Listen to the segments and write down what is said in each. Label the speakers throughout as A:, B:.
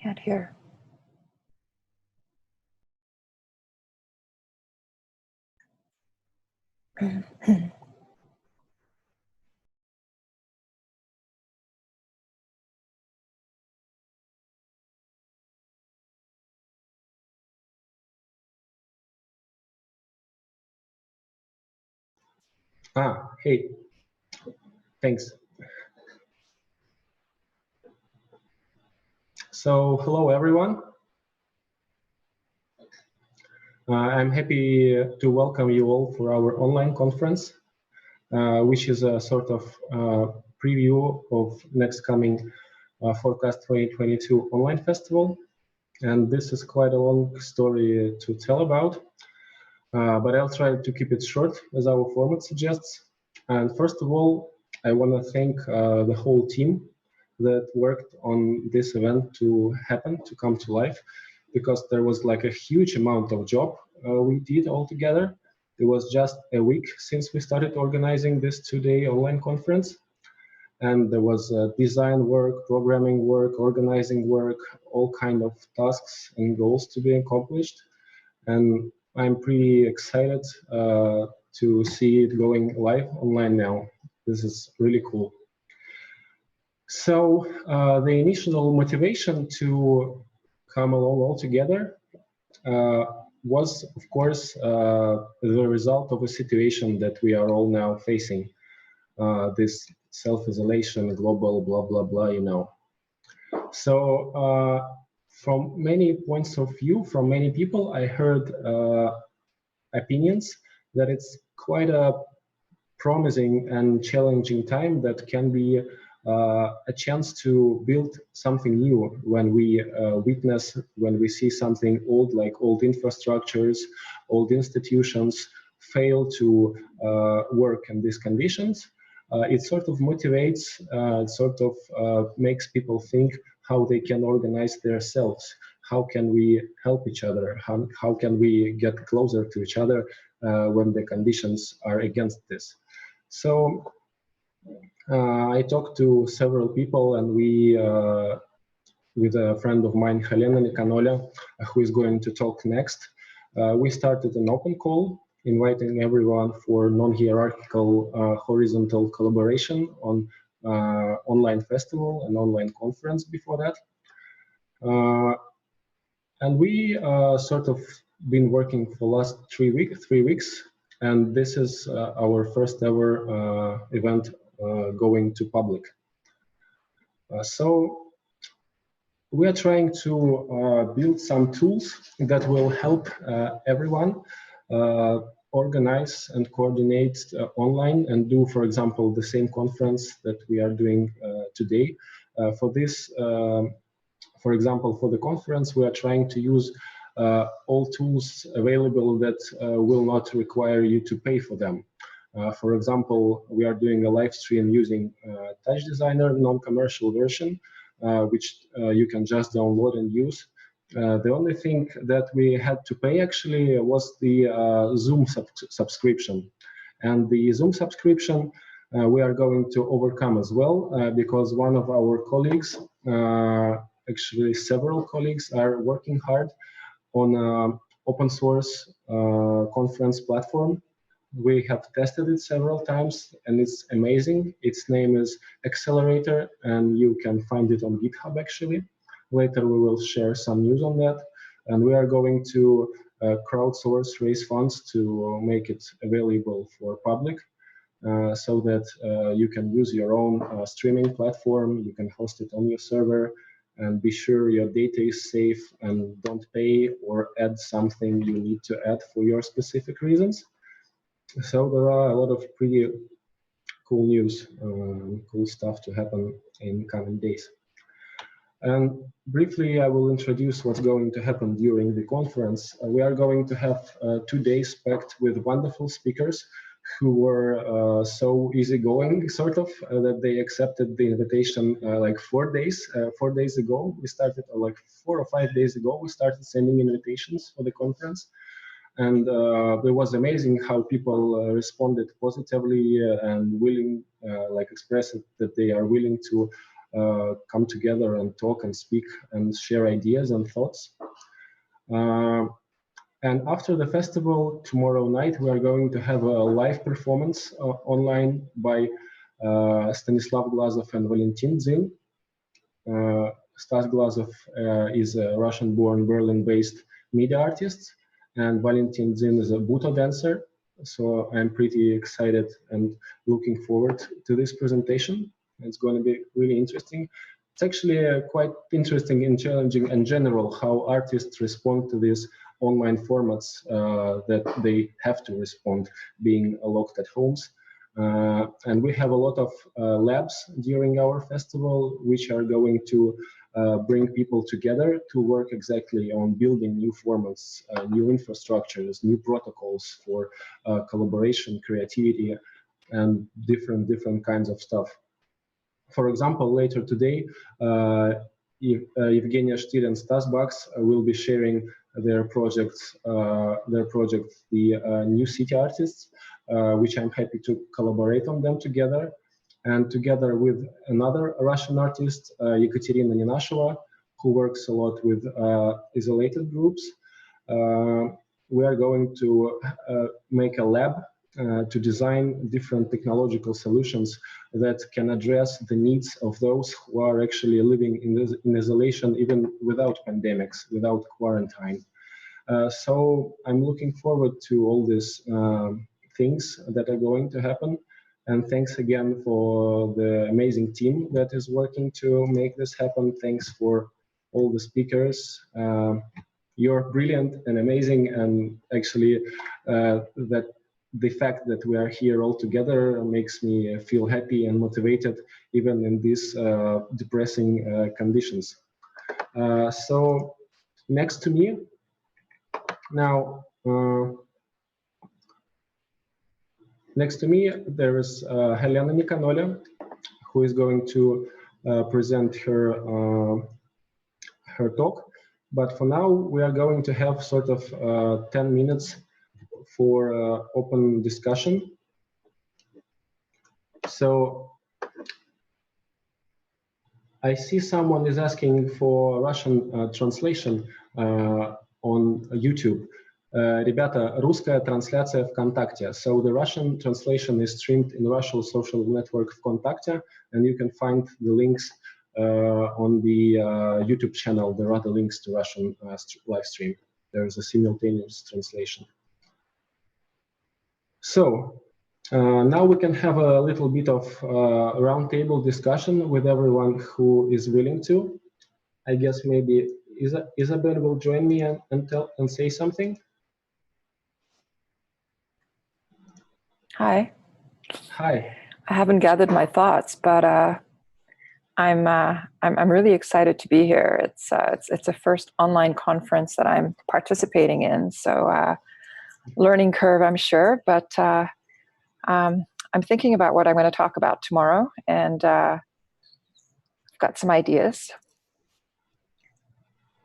A: Can't hear.
B: Hey, thanks. So, hello everyone. I'm happy to welcome you all for our online conference, which is a sort of preview of next coming Forecast 2022 online festival. And this is quite a long story to tell about, but I'll try to keep it short as our format suggests. And first of all, I want to thank the whole team that worked on this event to come to life, because there was like a huge amount of job we did all together. It was just a week since we started organizing this two-day online conference. And there was design work, programming work, organizing work, all kind of tasks and goals to be accomplished. And I'm pretty excited to see it going live online now. This is really cool. So the initial motivation to come along all together was, of course, the result of a situation that we are all now facing. This self-isolation, global, blah, blah, blah, you know. So from many points of view, from many people, I heard opinions that it's quite a promising and challenging time that can be a chance to build something new when we witness, when we see something old, like old infrastructures, old institutions fail to work in these conditions. It sort of motivates, it sort of makes people think how they can organize themselves. How can we help each other? How can we get closer to each other when the conditions are against this? So I talked to several people, and we, with a friend of mine, Helena Nikonole, who is going to talk next, we started an open call, inviting everyone for non-hierarchical horizontal collaboration on online festival and online conference before that. And we sort of been working for the last 3 weeks, and this is our first ever event going to public. So we are trying to build some tools that will help everyone organize and coordinate online and do, for example, the same conference that we are doing today. For this, for example, for the conference, we are trying to use all tools available that will not require you to pay for them. For example, we are doing a live stream using Touch Designer non-commercial version, which you can just download and use. The only thing that we had to pay actually was the Zoom subscription. And the Zoom subscription we are going to overcome as well, because one of our colleagues, actually several colleagues, are working hard on an open source conference platform. We have tested it several times and it's amazing. Its name is Accelerator, and you can find it on GitHub actually. Later we will share some news on that. And we are going to crowdsource, raise funds to make it available for public, so that you can use your own streaming platform, you can host it on your server, and be sure your data is safe and don't pay or add something you need to add for your specific reasons. So there are a lot of pretty cool news, cool stuff to happen in coming days. And briefly, I will introduce what's going to happen during the conference. We are going to have 2 days packed with wonderful speakers who were so easygoing, sort of, that they accepted the invitation like 4 days ago. We started, like 4 or 5 days ago, we started sending invitations for the conference. And it was amazing how people responded positively and willing, like expressed that they are willing to come together and talk and speak and share ideas and thoughts. And after the festival, tomorrow night, we are going to have a live performance online by Stanislav Glazov and Valentin Zin. Stas Glazov is a Russian-born, Berlin-based media artist, and Valentin Zin is a Buto dancer. So I'm pretty excited and looking forward to this presentation. It's going to be really interesting. It's actually quite interesting and challenging in general how artists respond to these online formats that they have to respond, being locked at homes. And we have a lot of labs during our festival, which are going to bring people together to work exactly on building new formats, new infrastructures, new protocols for collaboration, creativity, and different kinds of stuff. For example, later today, Eugenia Shtill and Stas Bags will be sharing their project, the New City Artists, which I'm happy to collaborate on them together. And together with another Russian artist, Ekaterina Nenasheva, who works a lot with isolated groups, we are going to make a lab to design different technological solutions that can address the needs of those who are actually living in isolation, even without pandemics, without quarantine. So I'm looking forward to all these things that are going to happen. And thanks again for the amazing team that is working to make this happen. Thanks for all the speakers. You're brilliant and amazing, and actually that the fact that we are here all together makes me feel happy and motivated even in these depressing conditions. So next to me now, there is Helena Nikonole, who is going to present her talk. But for now, we are going to have sort of 10 minutes for open discussion. So I see someone is asking for Russian translation on YouTube. Ребята, русская трансляция ВКонтакте. So the Russian translation is streamed in Russian social network ВКонтакте, and you can find the links on the YouTube channel. There are the links to Russian live stream. There is a simultaneous translation. So now we can have a little bit of roundtable discussion with everyone who is willing to. I guess maybe Isabel will join me and say something.
A: Hi.
B: Hi.
A: I haven't gathered my thoughts, but I'm really excited to be here. It's a first online conference that I'm participating in, so learning curve, I'm sure. But I'm thinking about what I'm going to talk about tomorrow, and I've got some ideas.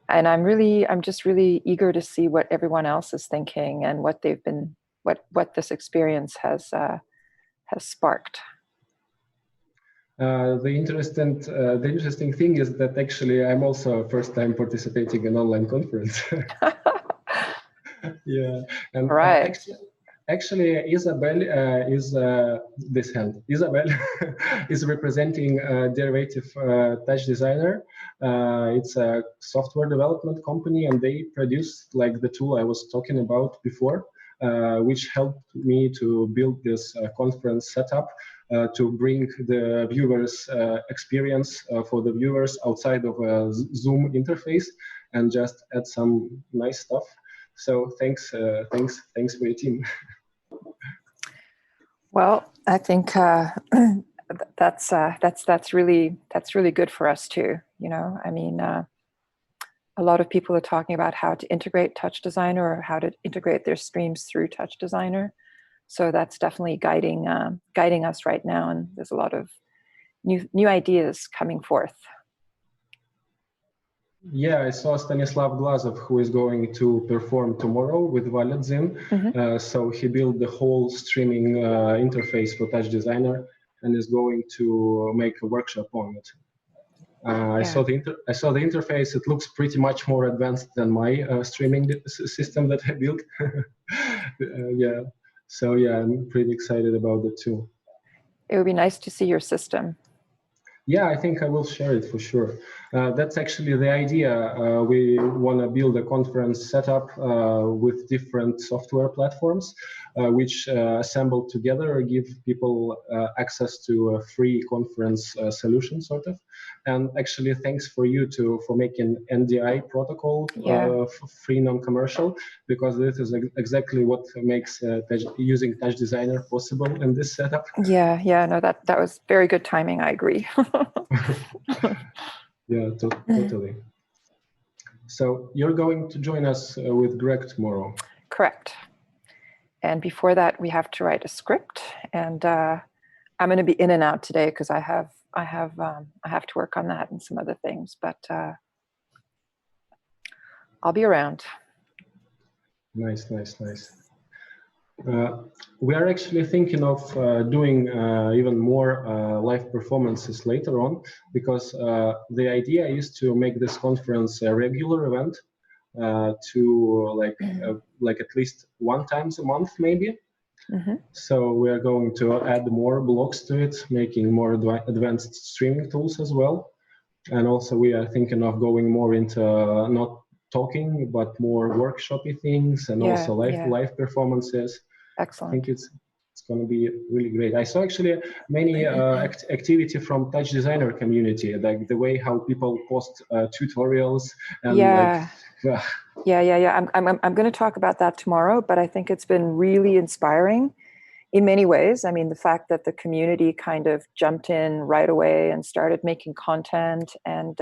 A: And I'm just really eager to see what everyone else is thinking and what they've been, what this experience has sparked.
B: The interesting thing is that actually I'm also first time participating in online conference. Yeah, and
A: right.
B: Actually, Isabel is this hand. Isabel is representing Derivative Touch Designer. It's a software development company, and they produced like the tool I was talking about before, which helped me to build this conference setup to bring the viewers' experience for the viewers outside of a Zoom interface and just add some nice stuff. So thanks for your team.
A: Well, I think that's really good for us too. You know, I mean, a lot of people are talking about how to integrate Touch Designer or how to integrate their streams through Touch Designer. So that's definitely guiding us right now, and there's a lot of new ideas coming forth.
B: Yeah, I saw Stanislav Glazov, who is going to perform tomorrow with Valentin.
A: Mm-hmm.
B: So he built the whole streaming interface for Touch Designer and is going to make a workshop on it. I saw the interface. It looks pretty much more advanced than my streaming system that I built. Yeah, so yeah, I'm pretty excited about it too.
A: It would be nice to see your system.
B: Yeah, I think I will share it for sure. That's actually the idea. We want to build a conference setup with different software platforms, which assembled together give people access to a free conference solution, sort of. And actually, thanks for you for making NDI protocol free non-commercial, because this is exactly what makes using Touch Designer possible in this setup.
A: Yeah, no, that was very good timing. I agree.
B: Yeah, totally. So you're going to join us with Greg tomorrow.
A: Correct. And before that, we have to write a script, and I'm going to be in and out today because I have to work on that and some other things. But I'll be around.
B: Nice. We are actually thinking of doing even more live performances later on, because the idea is to make this conference a regular event, to like at least one time a month maybe.
A: Mm-hmm.
B: So we are going to add more blocks to it, making more advanced streaming tools as well. And also we are thinking of going more into not talking, but more workshopy things, and also live performances.
A: Excellent.
B: I think it's going to be really great. I saw actually many activity from Touch Designer community, like the way how people post tutorials and
A: Yeah. I'm going to talk about that tomorrow, but I think it's been really inspiring in many ways. I mean, the fact that the community kind of jumped in right away and started making content and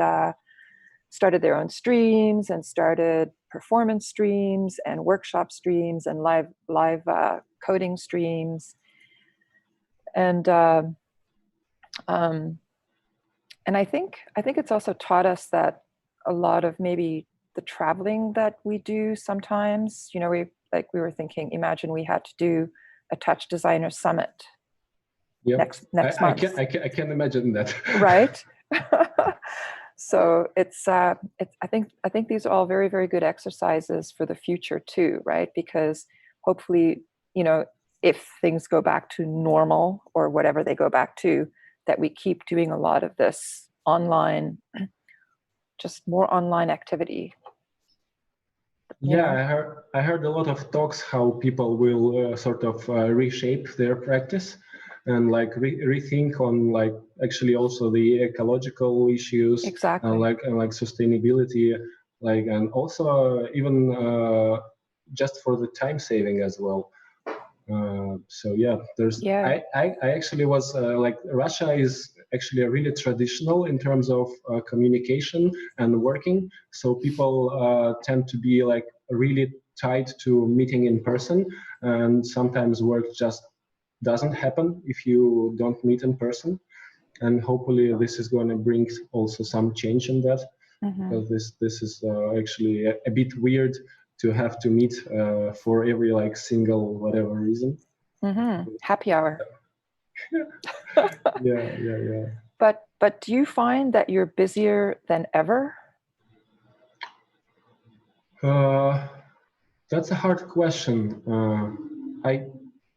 A: started their own streams and started performance streams and workshop streams and live coding streams. And I think it's also taught us that a lot of maybe the traveling that we do sometimes, you know, we were thinking, imagine we had to do a Touch Designer Summit next month.
B: I can imagine that.
A: Right? So it's I think these are all very, very good exercises for the future too, right? Because hopefully, you know, if things go back to normal or whatever they go back to, that we keep doing a lot of this online, just more online activity.
B: Yeah, I heard a lot of talks how people will sort of reshape their practice and like rethink on like actually also the ecological issues,
A: exactly,
B: and like sustainability, like, and also even just for the time saving as well. So yeah, I actually was like, Russia is actually really traditional in terms of communication and working. So people tend to be like really tied to meeting in person, and sometimes work just doesn't happen if you don't meet in person. And hopefully this is going to bring also some change in that, because this is actually a bit weird to have to meet for every like single whatever reason.
A: Happy hour.
B: Yeah.
A: But do you find that you're busier than ever?
B: That's a hard question.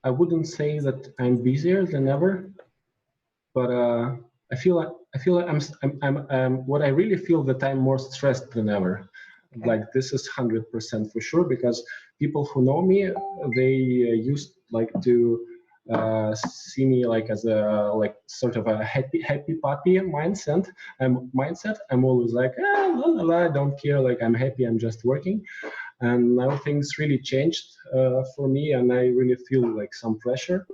B: I wouldn't say that I'm busier than ever, but I feel like I'm what I really feel that I'm more stressed than ever. Okay. Like this is 100% for sure, because people who know me, they used like to see me like as a like sort of a happy puppy mindset. I'm always like, la la la, I don't care, like I'm happy, I'm just working. And now things really changed for me, and I really feel like some pressure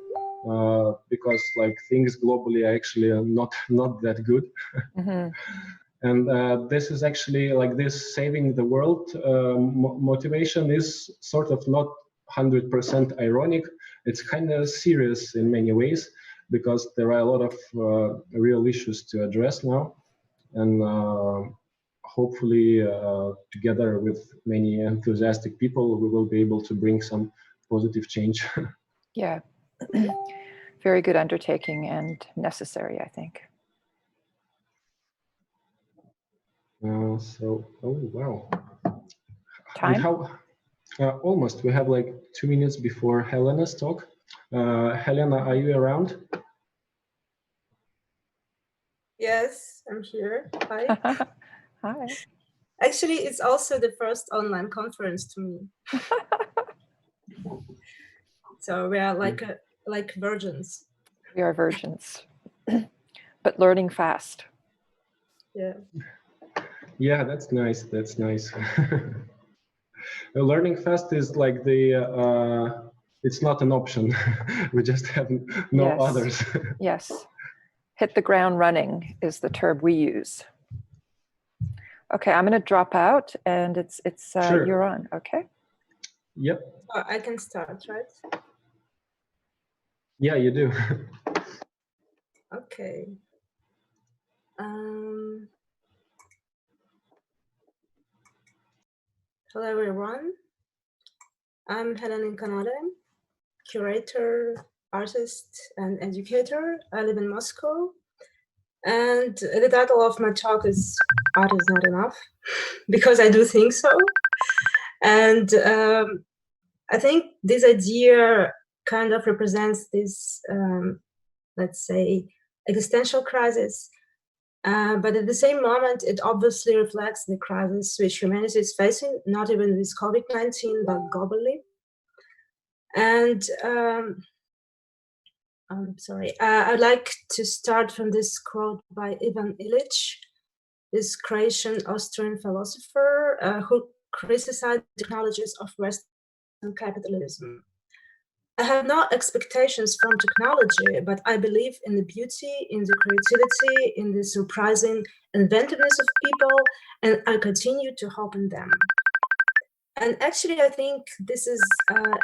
B: because like things globally are actually not that good. And this is actually like this saving the world motivation is sort of not 100% ironic. It's kind of serious in many ways, because there are a lot of real issues to address now. And hopefully together with many enthusiastic people, we will be able to bring some positive change.
A: Yeah. Very good undertaking and necessary, I think.
B: Oh wow.
A: Time?
B: Almost. We have like 2 minutes before Helena's talk. Helena, are you around?
C: Yes, I'm here. Hi.
A: Hi.
C: Actually, it's also the first online conference to me. So we are like virgins.
A: We are virgins, but learning fast.
C: Yeah.
B: Yeah, that's nice. That's nice. Learning fast is like it's not an option. We just have no
A: Yes.
B: others.
A: Yes. Hit the ground running is the term we use. Okay, I'm going to drop out, and it's
B: Sure.
A: you're on. Okay.
B: Yep.
C: Oh, I can start, right?
B: Yeah, you do.
C: Okay. Hello, everyone. I'm Helena Nikonole, curator, artist, and educator. I live in Moscow. And the title of my talk is Art is Not Enough, because I do think so. And I think this idea kind of represents this, let's say, existential crisis. But at the same moment, it obviously reflects the crisis which humanity is facing, not even with COVID-19, but globally. And I'm sorry, I'd like to start from this quote by Ivan Illich, this Croatian Austrian philosopher who criticized the technologies of Western capitalism. I have no expectations from technology, but I believe in the beauty, in the creativity, in the surprising inventiveness of people, and I continue to hope in them. And actually, I think this is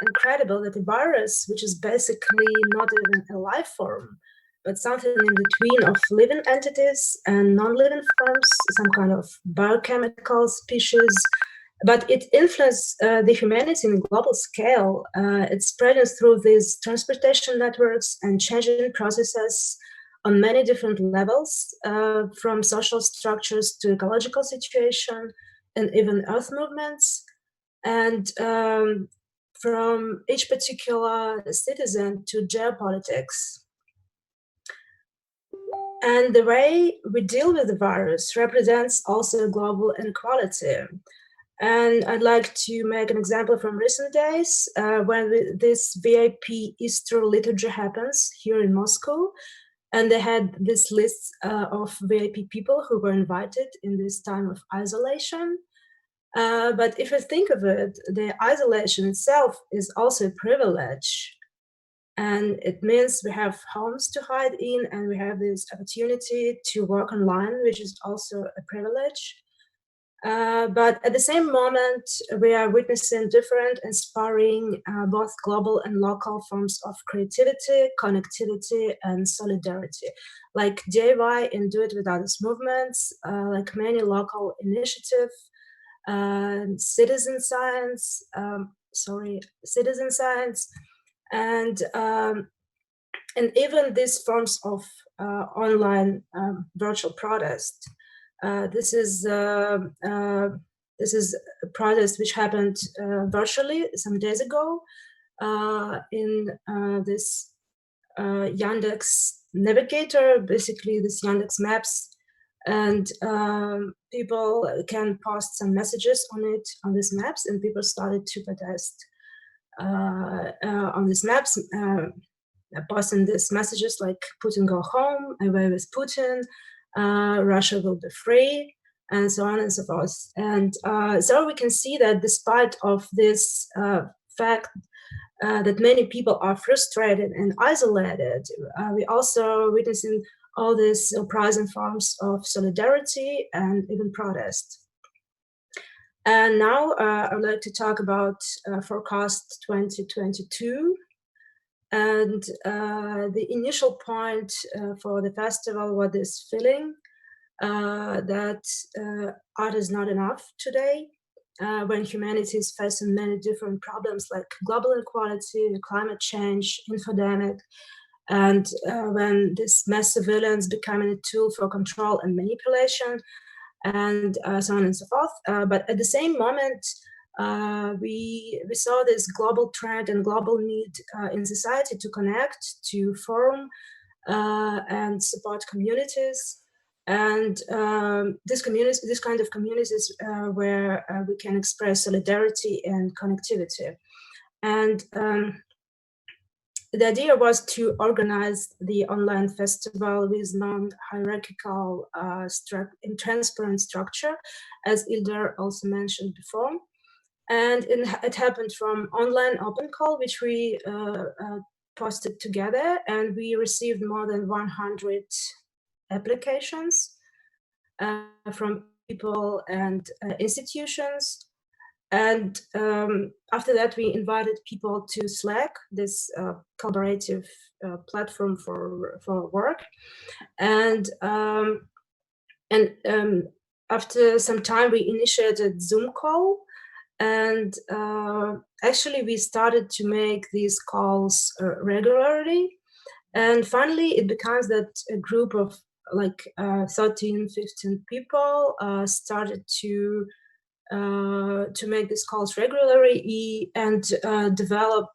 C: incredible that a virus, which is basically not even a life form, but something in between of living entities and non-living forms, some kind of biochemical species, but it influences the humanity in a global scale. It's spreading through these transportation networks and changing processes on many different levels, from social structures to ecological situation and even earth movements. And from each particular citizen to geopolitics. And the way we deal with the virus represents also global inequality. And I'd like to make an example from recent days when this VIP Easter liturgy happens here in Moscow. And they had this list of VIP people who were invited in this time of isolation. But if I think of it, the isolation itself is also a privilege. And it means we have homes to hide in, and we have this opportunity to work online, which is also a privilege. But at the same moment, we are witnessing different, inspiring, both global and local forms of creativity, connectivity, and solidarity, like DIY and Do It With Others movements, like many local initiatives, citizen science, and even these forms of online virtual protest. This is a protest which happened virtually some days ago in this Yandex navigator, basically this Yandex Maps, and people can post some messages on it, on these maps, and people started to protest on these maps, posting these messages like Putin go home, away with Putin, Russia will be free, and so on and so forth. And so we can see that despite of this fact that many people are frustrated and isolated, we also witnessing all these surprising forms of solidarity and even protest. And now I would like to talk about Forecast 2022. And the initial point for the festival was this feeling that art is not enough today, when humanity is facing many different problems like global inequality, climate change, infodemic, and when this mass surveillance becoming a tool for control and manipulation. and so on and so forth. But at the same moment, we saw this global trend and global need in society to connect, to form and support communities. And this kind of communities where we can express solidarity and connectivity. And the idea was to organize the online festival with non-hierarchical and transparent structure, as Ildar also mentioned before. And it happened from online open call, which we posted together, and we received more than 100 applications from people and institutions. And after that, we invited people to Slack, this collaborative platform for work. And after some time, we initiated Zoom call. And actually, we started to make these calls regularly. And finally, it becomes that a group of like 13, 15 people started to make these calls regularly and develop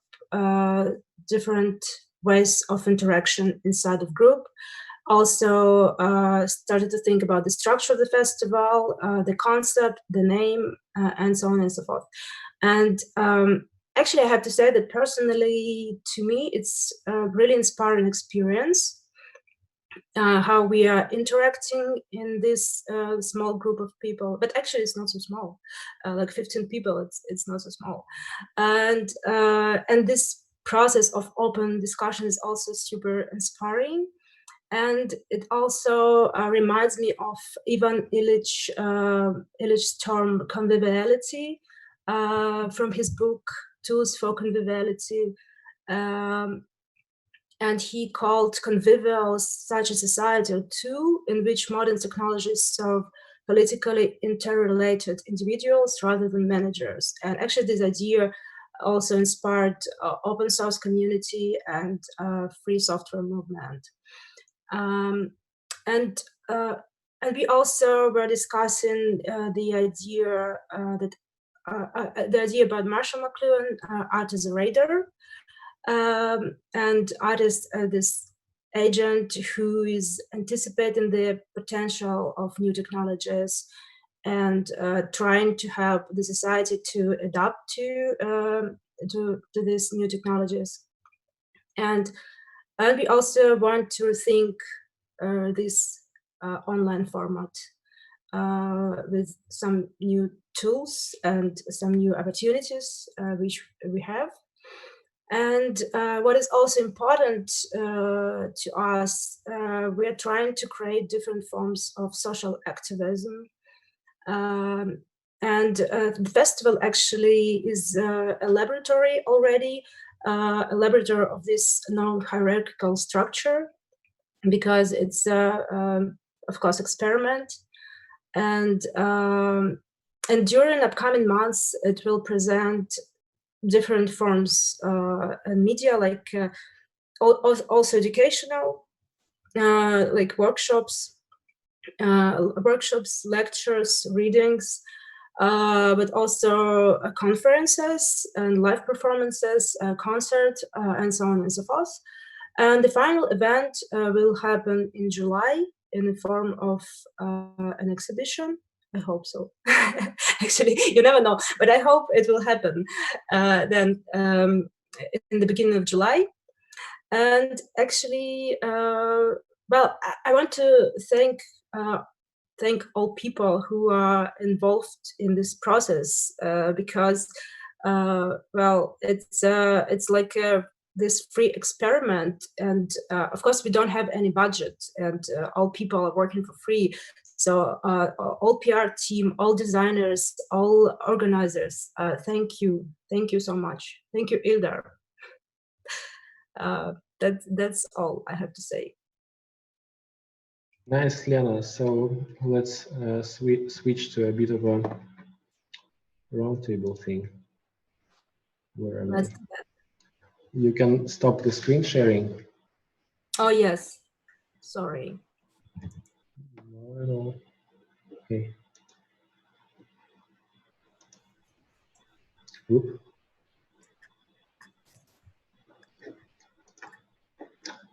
C: different ways of interaction inside of group. Also started to think about the structure of the festival, the concept, the name, and so on and so forth. And actually, I have to say that personally, to me, it's a really inspiring experience. How we are interacting in this small group of people, but actually it's not so small, like 15 people, it's not so small. And this process of open discussion is also super inspiring. And it also reminds me of Ivan Illich's term conviviality from his book, Tools for Conviviality. And he called convivial such a society or tool in which modern technologies serve politically interrelated individuals rather than managers. And actually this idea also inspired open source community and free software movement. And we also were discussing the idea about Marshall McLuhan, art as a radar. And art is this agent who is anticipating the potential of new technologies and trying to help the society to adapt to these new technologies. And we also want to rethink this online format with some new tools and some new opportunities which we have. And what is also important to us, we are trying to create different forms of social activism. And the festival actually is a laboratory already, a laboratory of this non-hierarchical structure, because it's, of course, experiment. And during upcoming months, it will present different forms and media, like also educational, like workshops, lectures, readings, but also conferences and live performances, concerts, and so on and so forth. And the final event will happen in July in the form of an exhibition. I hope so. Actually, you never know, but I hope it will happen then in the beginning of July. And actually, well, I want to thank all people who are involved in this process because, well, it's like this free experiment, and of course we don't have any budget, and all people are working for free. So all PR team, all designers, all organizers, thank you so much. Thank you, Ildar. That's all I have to say.
B: Nice, Lena. So let's switch to a bit of a roundtable thing. Where am I? You can stop the screen sharing.
C: Oh yes, sorry.
B: No, Okay. Oop.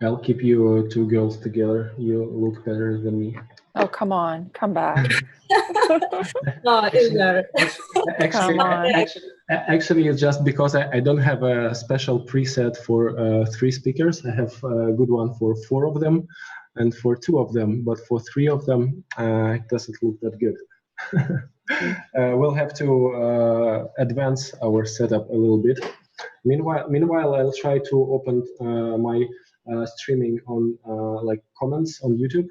B: I'll keep you two girls together. You look better than me.
A: Oh, come on, come back.
C: No, Ildar.
B: Actually, it's just because I don't have a special preset for 3 speakers. I have a good one for 4 of them and for 2 of them, but for 3 of them, it doesn't look that good. We'll have to advance our setup a little bit. Meanwhile, I'll try to open my streaming on like comments on YouTube.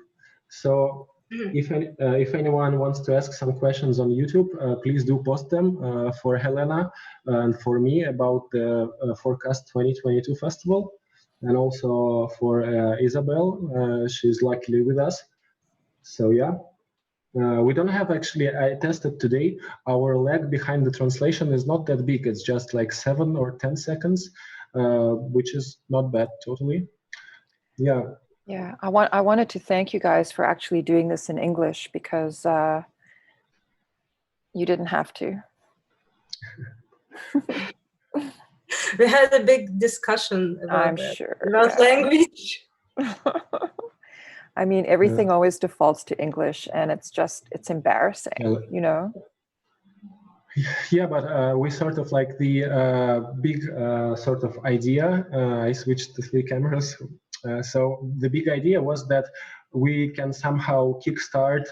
B: So if anyone wants to ask some questions on YouTube, please do post them for Helena and for me about the Forecast 2022 festival, and also for Isabel. She's luckily with us. So yeah. We don't have actually, I tested today, our lag behind the translation is not that big. It's just like 7 or 10 seconds, which is not bad totally. Yeah.
A: Yeah, I wanted to thank you guys for actually doing this in English, because you didn't have to.
C: We had a big discussion about about language.
A: I mean, everything always defaults to English, and it's embarrassing, you know?
B: Yeah, but we sort of like the big sort of idea. I switched to 3 cameras. So the big idea was that we can somehow kickstart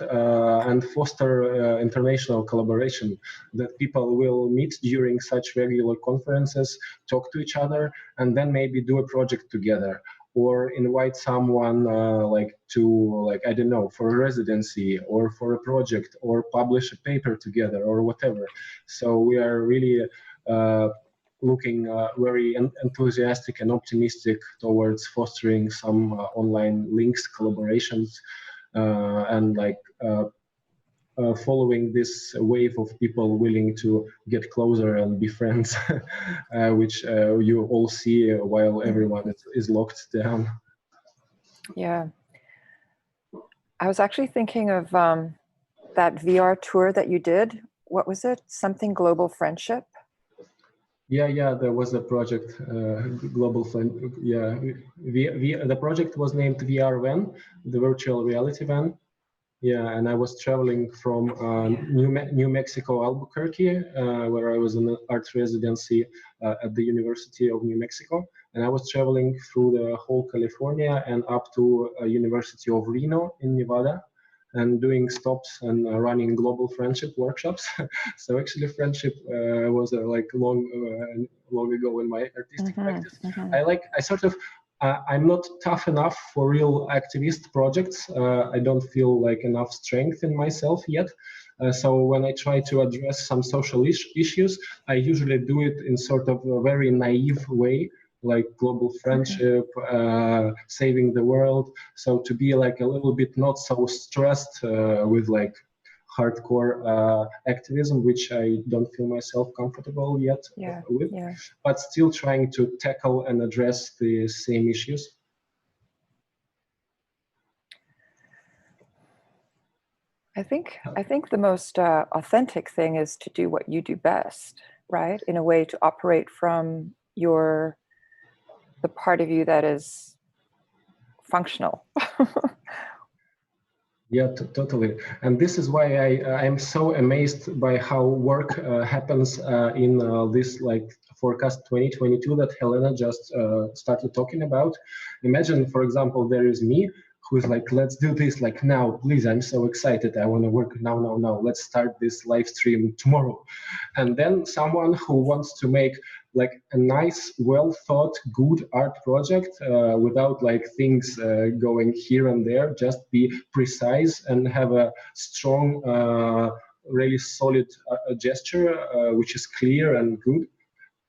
B: and foster international collaboration, that people will meet during such regular conferences, talk to each other, and then maybe do a project together, or invite someone I don't know, for a residency or for a project, or publish a paper together or whatever. So we are really looking very enthusiastic and optimistic towards fostering some online links, collaborations, and following this wave of people willing to get closer and be friends, which you all see while everyone is locked down.
A: Yeah. I was actually thinking of that VR tour that you did. What was it? Something Global Friendship?
B: Yeah, there was a project, Global Friend. Yeah, the project was named VR Van, the virtual reality van. Yeah, and I was traveling from New Mexico, Albuquerque, where I was in an art residency at the University of New Mexico. And I was traveling through the whole California and up to University of Reno in Nevada, and doing stops and running global friendship workshops. So actually friendship was long ago in my artistic practice. I'm not tough enough for real activist projects. I don't feel like enough strength in myself yet. So when I try to address some social issues, I usually do it in sort of a very naive way, like global friendship, saving the world. So to be like a little bit not so stressed with like hardcore activism, which I don't feel myself comfortable yet with, but still trying to tackle and address the same issues.
A: I think the most authentic thing is to do what you do best, right? In a way, to operate from the part of you that is functional.
B: Yeah, totally. And this is why I'm so amazed by how work happens in this like Forecast 2022 that Helena just started talking about. Imagine, for example, there is me who's like, let's do this like now, please, I'm so excited, I want to work now, let's start this live stream tomorrow. And then someone who wants to make like a nice, well thought, good art project without like things going here and there, just be precise and have a strong, really solid gesture, which is clear and good.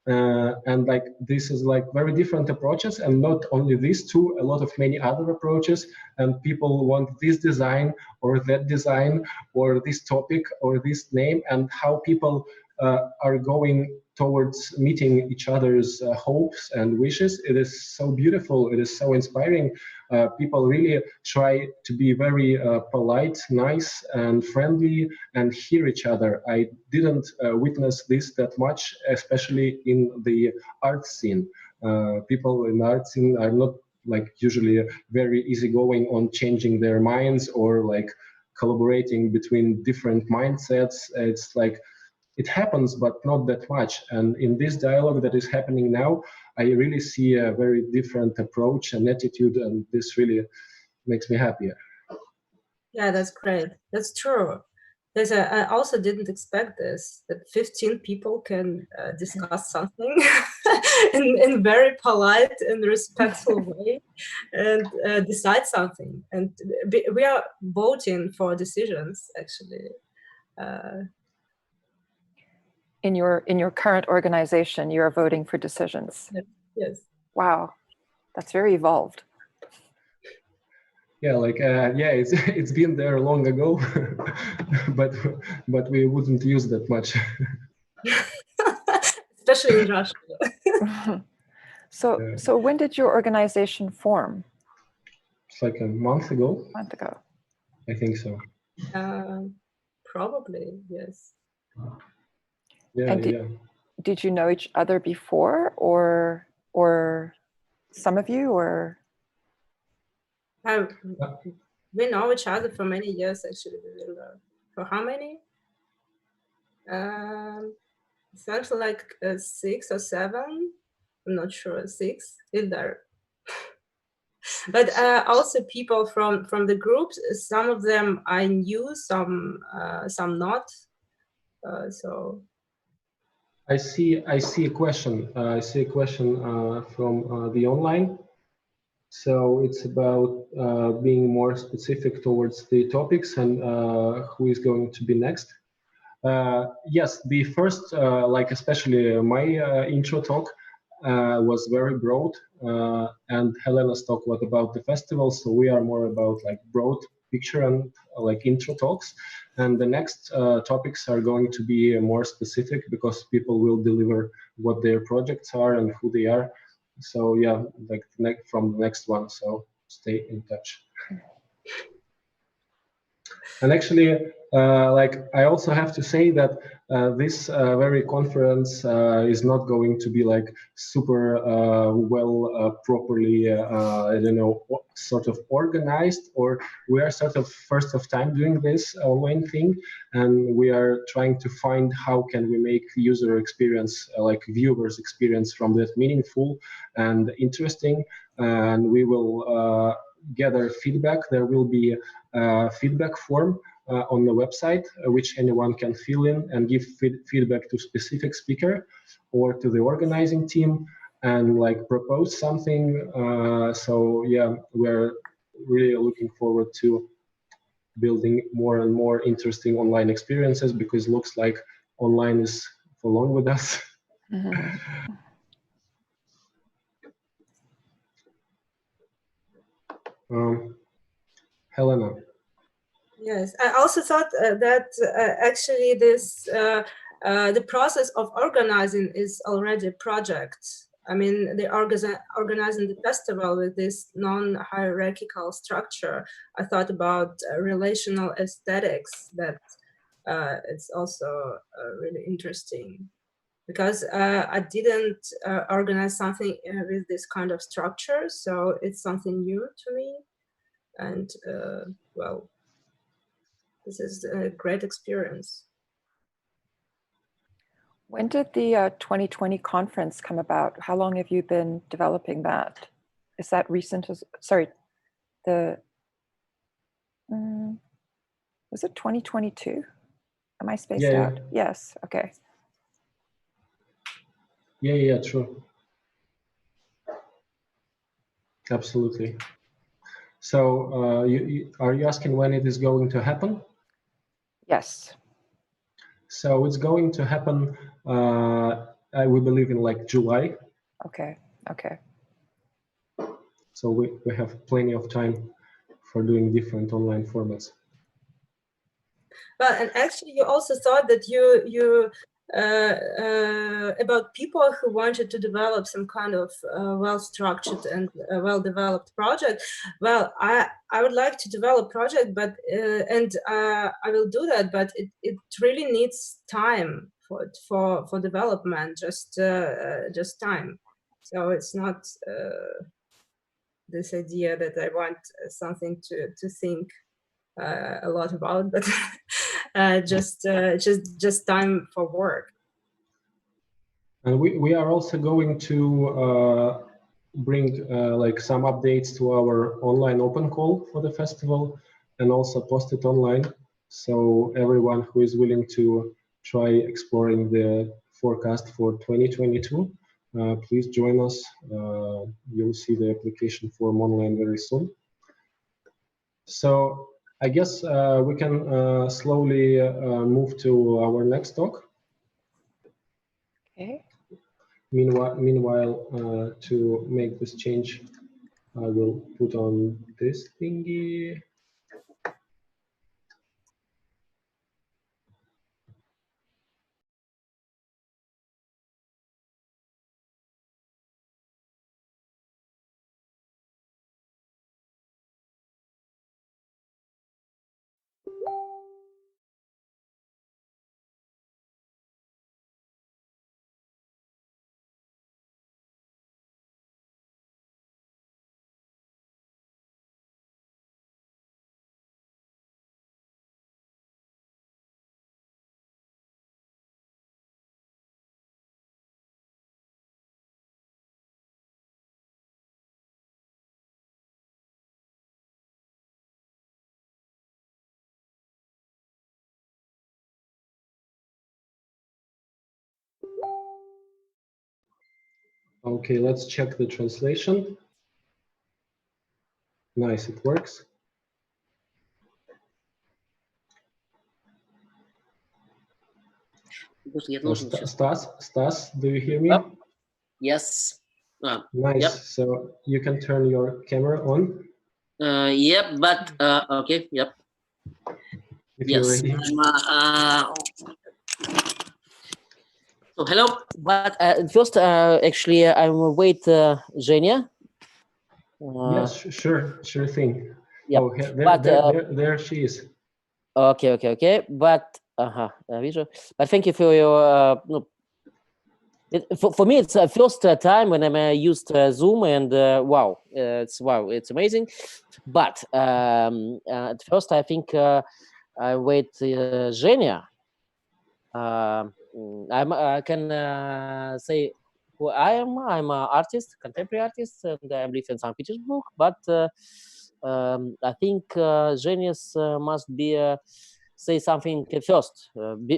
B: And like this is like very different approaches, and not only these two, a lot of many other approaches, and people want this design or that design or this topic or this name, and how people are going towards meeting each other's hopes and wishes. It is so beautiful. It is so inspiring. People really try to be very polite, nice, and friendly, and hear each other. I didn't witness this that much, especially in the art scene. People in the art scene are not like usually very easygoing on changing their minds or like collaborating between different mindsets. It's like it happens, but not that much. And in this dialogue that is happening now, I really see a very different approach and attitude, and this really makes me happier.
C: Yeah, that's great. That's true. I also didn't expect this, that 15 people can discuss something in very polite and respectful way and decide something. And we are voting for decisions, actually.
A: In your current organization, you are voting for decisions.
C: Yes.
A: Wow, that's very evolved.
B: Yeah, like it's been there long ago, but we wouldn't use that much.
C: Especially in Russia.
A: So when did your organization form?
B: It's like a month ago.
A: A month ago.
B: I think so.
C: Probably, yes.
B: Yeah,
A: Did you know each other before, or some of you, or?
C: We know each other for many years, actually. For how many? Something like 6 or 7. I'm not sure. 6. Ildar. But also people from the groups. Some of them I knew, some not. So.
B: I see a question. I see a question from the online. So it's about being more specific towards the topics and who is going to be next. Yes, the first, like especially my intro talk was very broad, and Helena's talk was about the festival. So we are more about like broad picture and like intro talks. And the next topics are going to be more specific because people will deliver what their projects are and who they are. So yeah, like from the next one. So stay in touch. And actually, like I also have to say that this very conference is not going to be like super properly, I don't know, sort of organized, or we are sort of first of time doing this online thing, and we are trying to find how can we make user experience, like viewers experience from that meaningful and interesting, and we will gather feedback. There will be a feedback form on the website, which anyone can fill in and give feedback to specific speaker or to the organizing team and like propose something. So yeah, we're really looking forward to building more and more interesting online experiences, because it looks like online is for long with us. Mm-hmm. Helena.
C: Yes, I also thought that actually this the process of organizing is already a project. I mean, they organizing the festival with this non-hierarchical structure. I thought about relational aesthetics, that it's also really interesting, because I didn't organize something with this kind of structure, so it's something new to me, and well, this is a great experience.
A: When did the 2020 conference come about? How long have you been developing that? Is that recent? Sorry, was it 2022? Am I spaced out? Yes, okay.
B: Yeah, true. Absolutely. So are you asking when it is going to happen?
A: Yes.
B: So it's going to happen, we believe, in like July.
A: Okay.
B: So we have plenty of time for doing different online formats.
C: Well, and actually you also thought that you about people who wanted to develop some kind of well-structured and well-developed project. Well, I would like to develop project, but and I will do that, but it really needs time for development, just time. So it's not this idea that I want something to think a lot about, but just time for work.
B: And we are also going to bring like some updates to our online open call for the festival, and also post it online. So everyone who is willing to try exploring the forecast for 2022, please join us. You'll see the application form online very soon. So I guess we can slowly move to our next talk.
A: Okay.
B: Meanwhile, to make this change, I will put on this thingy. Okay, let's check the translation. Nice, it works. Stas, do you hear me?
D: Oh, yes.
B: Nice.
D: Yep.
B: So you can turn your camera on.
D: Yep, but okay, yep.
B: If
D: Yes.
B: you're ready.
D: So hello, but first, actually, I'm wait, Eugenia.
B: Yes, sure thing.
D: Yep.
B: Oh, there she is.
D: Okay. But but thank you for your. No, for me, it's the first time when I used Zoom, and wow, it's amazing. But at first, I think I wait Zhenya. I can say who I am. I'm an artist, contemporary artist, and I live in St. Petersburg. But I think Genius must be say something first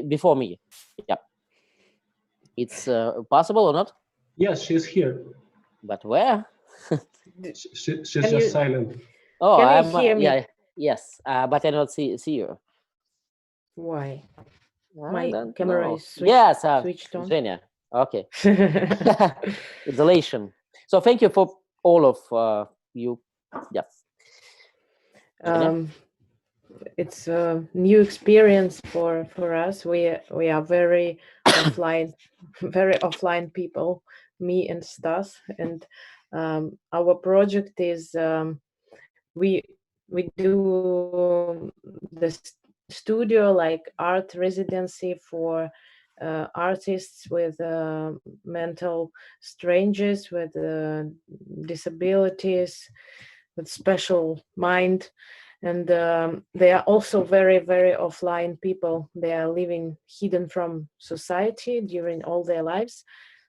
D: before me. Yeah, it's possible or not?
B: Yes, she's here.
D: But where?
B: She's just silent.
D: Oh,
A: Can you hear me?
D: Yeah, yes, but I don't see you.
A: Why?
D: I
A: My
D: don't
A: camera
D: know.
A: is switched on.
D: Genia. Okay. Isolation. So thank you for all of you. Yes.
A: It's a new experience for us. We are very offline people, me and Stas, and our project is we do the studio like art residency for artists with mental strangeness, with disabilities, with special mind, and they are also very offline people. They are living hidden from society during all their lives,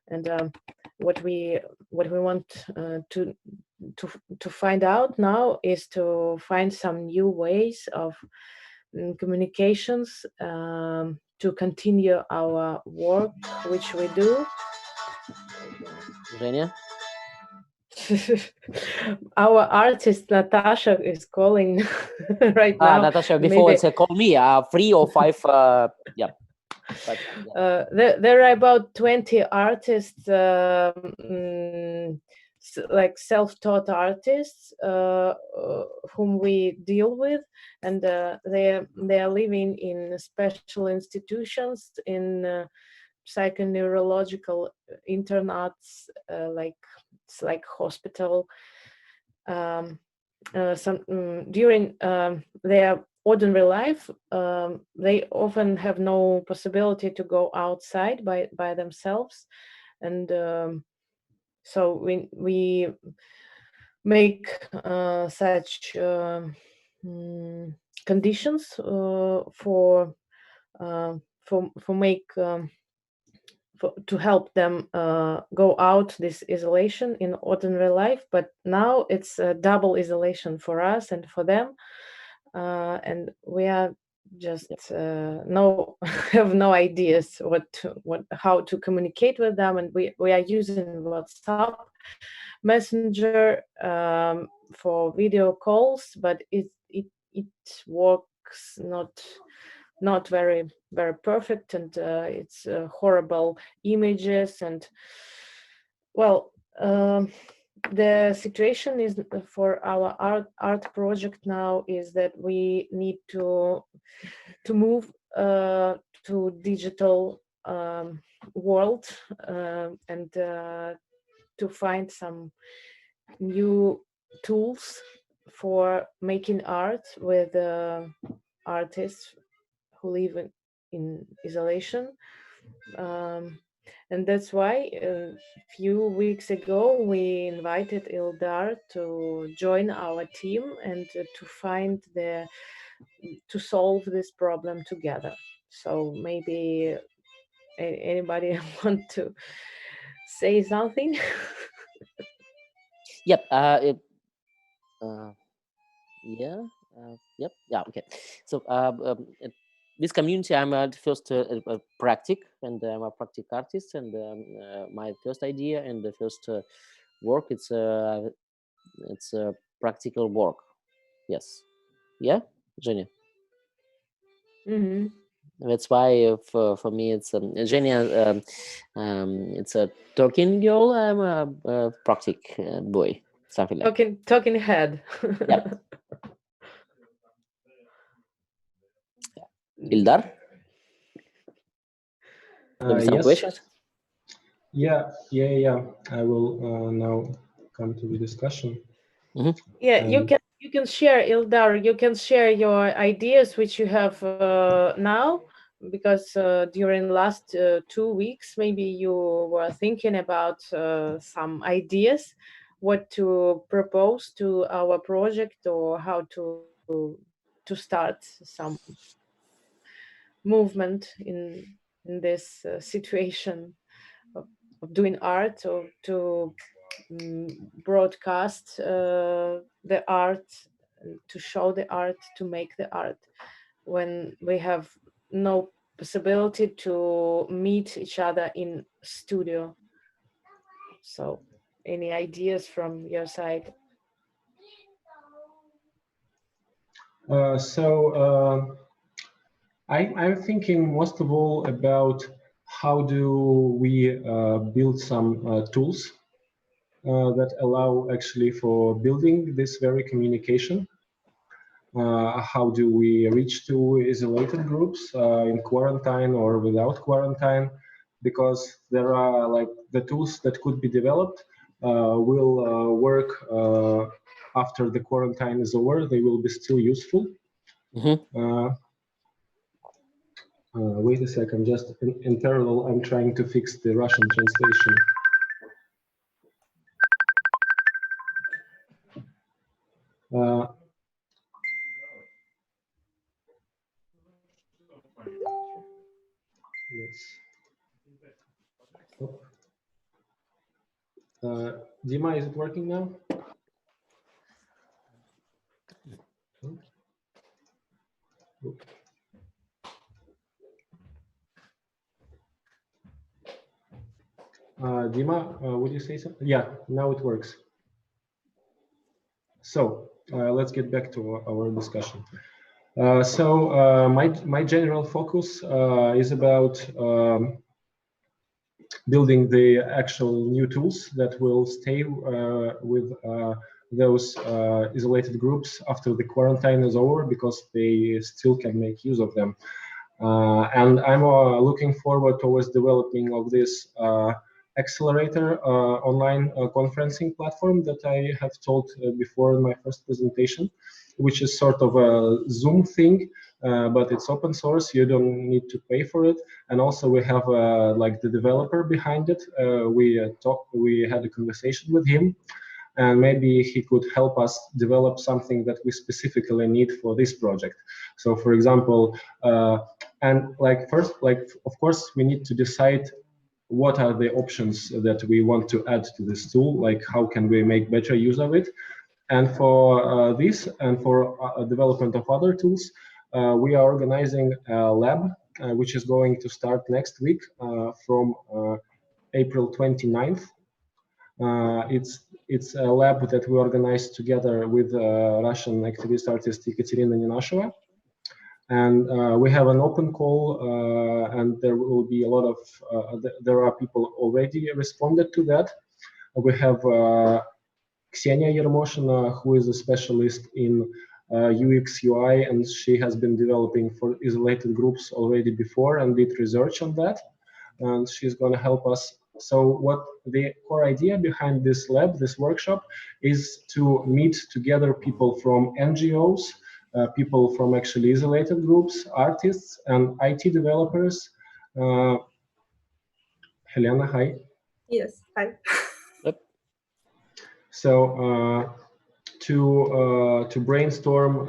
A: and what we want to find out now is to find some new ways of communications to continue our work which we do.
D: Genia.
A: Our artist Natasha is calling right now.
D: Natasha, before it's call me 3 or 5 yeah. But, yeah.
A: There are about 20 artists, like self-taught artists, whom we deal with, and they are living in special institutions in
E: psychoneurological internats, it's like hospital. During their ordinary life, they often have no possibility to go outside by themselves, and so we make such conditions to help them go out this isolation in ordinary life. But now it's a double isolation for us and for them, and we are just have no ideas how to communicate with them, and we are using WhatsApp Messenger for video calls, but it works not very perfect, and it's horrible images. And well, the situation is for our art project now is that we need to move to digital world, and to find some new tools for making art with artists who live in isolation. And that's why a few weeks ago we invited Ildar to join our team and to solve this problem together. So maybe anybody want to say something?
D: Yep. Okay. So this community, I'm first a practic, and I'm a practic artist, and my first idea and the first work, it's a practical work. Yes. Yeah, Eugenia.
E: Mm-hmm.
D: That's why for me it's Eugenia. It's a talking girl. I'm a practic boy. Something like
E: talking head.
D: Yep. Ildar? Maybe some
B: Yes.
D: questions?
B: Yeah. I will now come to the discussion.
E: Mm-hmm. Yeah, you can share, Ildar. You can share your ideas which you have now, because during last 2 weeks maybe you were thinking about some ideas, what to propose to our project, or how to start some movement in this situation of doing art, or to broadcast the art, to show the art, to make the art, when we have no possibility to meet each other in studio. So any ideas from your side?
B: I'm thinking most of all about how do we build some tools that allow actually for building this very communication. How do we reach to isolated groups in quarantine or without quarantine? Because there are like the tools that could be developed will work after the quarantine is over. They will be still useful.
D: Mm-hmm.
B: Wait a second, just in parallel, I'm trying to fix the Russian translation. Dima, is it working now? Dima, would you say something? Yeah, now it works. So let's get back to our discussion. My general focus is about building the actual new tools that will stay with those isolated groups after the quarantine is over, because they still can make use of them. And I'm looking forward towards developing of this accelerator online conferencing platform that I have told before in my first presentation, which is sort of a Zoom thing, but it's open source. You don't need to pay for it. And also we have like the developer behind it. We had a conversation with him, and maybe he could help us develop something that we specifically need for this project. So for example, and like first, like of course we need to decide what are the options that we want to add to this tool, like how can we make better use of it. And for this and for development of other tools, we are organizing a lab, which is going to start next week from April 29th. It's a lab that we organized together with Russian activist artist Ekaterina Ninasheva. And we have an open call, and there will be a lot of, there are people already responded to that. We have Ksenia Yermoshina, who is a specialist in UX UI, and she has been developing for isolated groups already before and did research on that. And she's going to help us. So what the core idea behind this lab, this workshop, is to meet together people from NGOs, people from actually isolated groups, artists, and IT developers. Helena, hi.
C: Yes, hi.
D: Yep.
B: So to brainstorm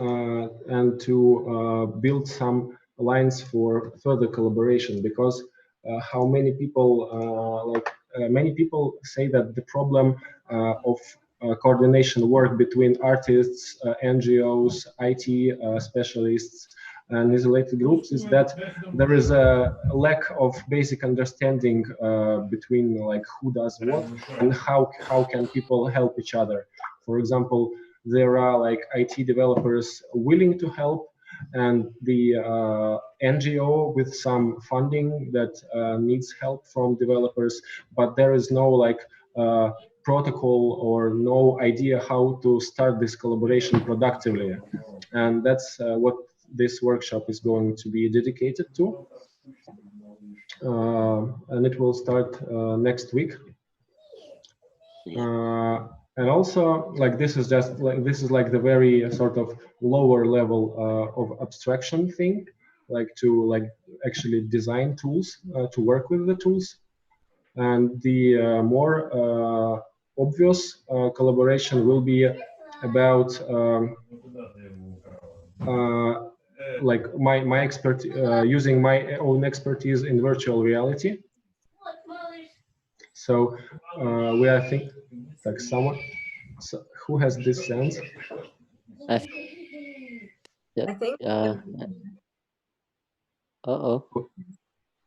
B: and to build some lines for further collaboration, because how many people many people say that the problem of coordination work between artists, NGOs, IT specialists, and isolated groups is that there is a lack of basic understanding between like who does what and how can people help each other. For example, there are like IT developers willing to help, and the NGO with some funding that needs help from developers, but there is no like protocol or no idea how to start this collaboration productively. And that's what this workshop is going to be dedicated to. And it will start next week. And also, like this is just like the very sort of lower level of abstraction thing, like to actually design tools to work with the tools. And the more obvious collaboration will be about like my expert using my own expertise in virtual reality. So we are think like someone. So who has this sense?
C: I think.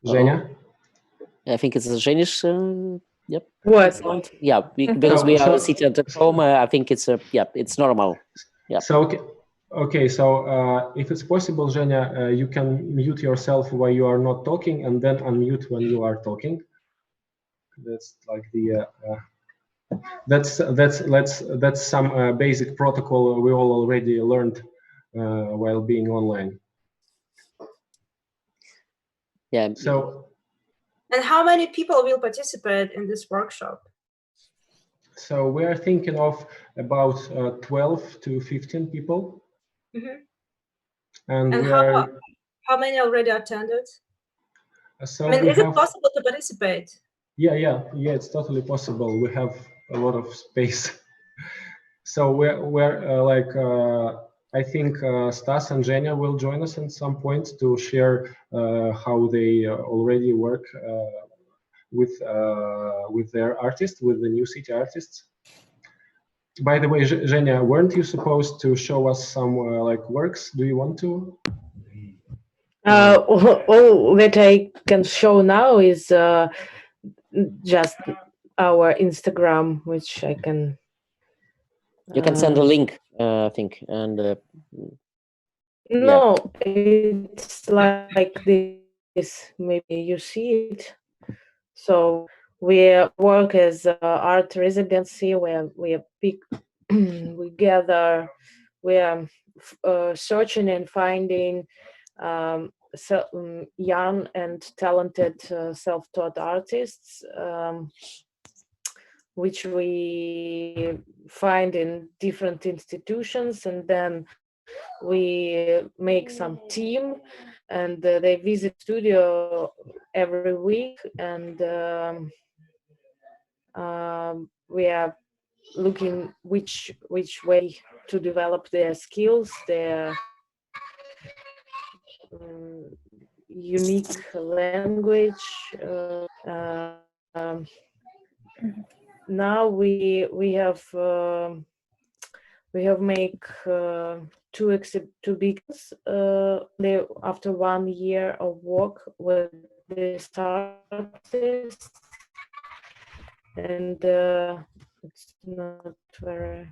B: Zhenya?
D: I think it's Zhenish. Yep.
E: What?
D: Sound. Yeah, because we are sitting at home. I think it's it's normal. Yeah.
B: So okay. So if it's possible, Zhenya, you can mute yourself while you are not talking, and then unmute when you are talking. That's like the. That's some basic protocol we all already learned while being online.
D: Yeah.
B: So.
C: And how many people will participate in this workshop?
B: So we are thinking of about 12 to 15 people.
C: Mm-hmm.
B: And we
C: how many already attended?
B: So
C: I mean, is it possible to participate?
B: Yeah, it's totally possible. We have a lot of space. So we're I think Stas and Zhenya will join us at some point to share how they already work with their artists, with the new city artists. By the way, Zhenya, weren't you supposed to show us some like works? Do you want to?
E: All that I can show now is just our Instagram, which I can.
D: You can send a link, I think, and.
E: No, it's like this. Maybe you see it. So we work as art residency, where we we gather, we are searching and finding young and talented self-taught artists, which we find in different institutions, and then we make some team, and they visit studio every week, and we are looking which way to develop their skills, their unique language. Now we have make two beacons after 1 year of work with this artist, and it's not very.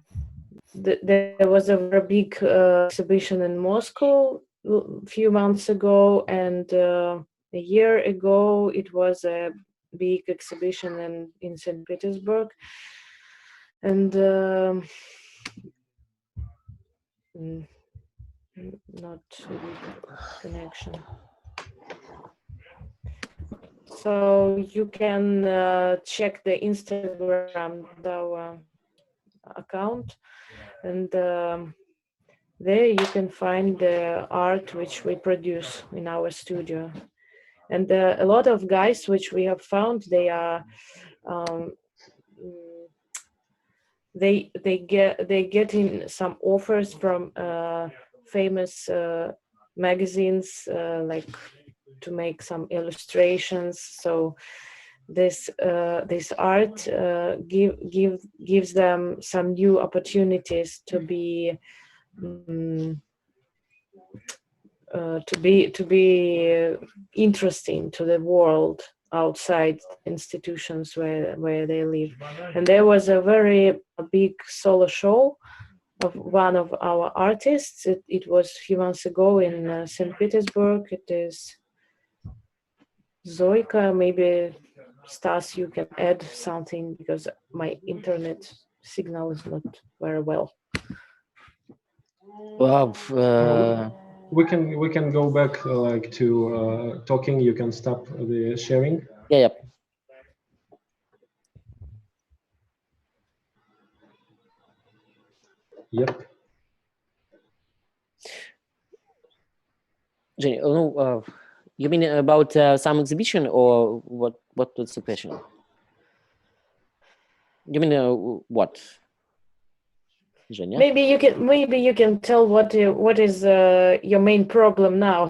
E: There was a very big exhibition in Moscow a few months ago, and a year ago it was a big exhibition in St. Petersburg, and not a good connection. So you can check the Instagram account, and there you can find the art which we produce in our studio. And a lot of guys which we have found, they are they getting some offers from famous magazines, like to make some illustrations. So this art gives them some new opportunities to be interesting to the world outside institutions where they live. And there was a very big solo show of one of our artists. It was a few months ago in St. Petersburg. It is Zoika. Maybe Stas, you can add something, because my internet signal is not very well.
D: Well,
B: we can go back like to talking. You can stop the sharing.
D: yeah.
B: Yep.
D: Jenny, you mean about some exhibition, or what? What was the question? You mean what? Zhenya?
E: Maybe you can tell what is your main problem now.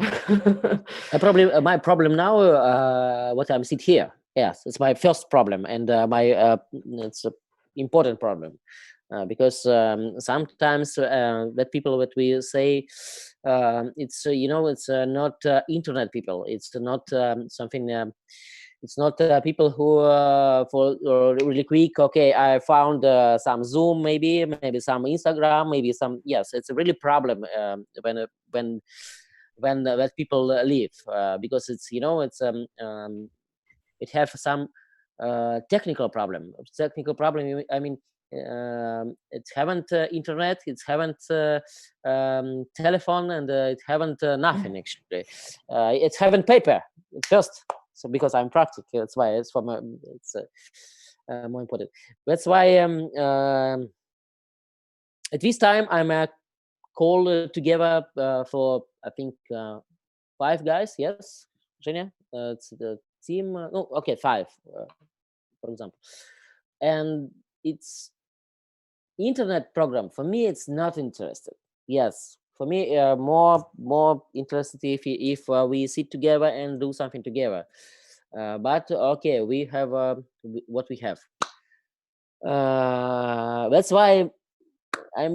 D: My problem now, what I'm sit here. Yes, it's my first problem, and it's an important problem, because sometimes that people that we say, it's it's not internet people. It's not something. It's not people who for really quick. Okay, I found some Zoom, maybe some Instagram, maybe some. Yes, it's a really problem when that people live, because it's it have some technical problem. I mean, it haven't internet, it haven't telephone, and it haven't nothing actually. It haven't paper first. So because I'm practical, that's why it's more important. That's why at this time I'm called together for, I think, 5 guys. Yes, Zhenya, it's the team. No, okay, 5, for example, and it's internet program. For me, it's not interested. Yes, for me, more interested if we sit together and do something together. But okay, we have what we have. That's why I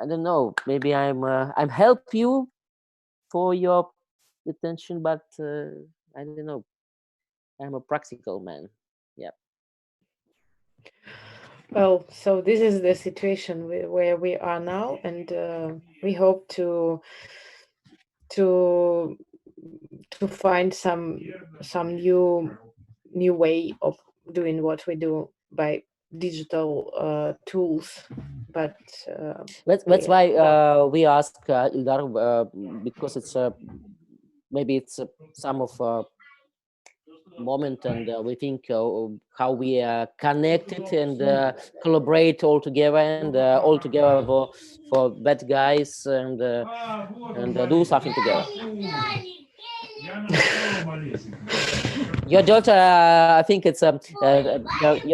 D: don't know. Maybe I'm help you for your attention, but I don't know. I'm a practical man. Yeah.
E: Well, so this is the situation where we are now, and we hope to find some new way of doing what we do by digital tools. But
D: that's why we ask Ildar, because it's maybe it's some of moment, and we think how we are connected and collaborate all together, and all together for bad guys, and do something together. Your daughter, I think it's your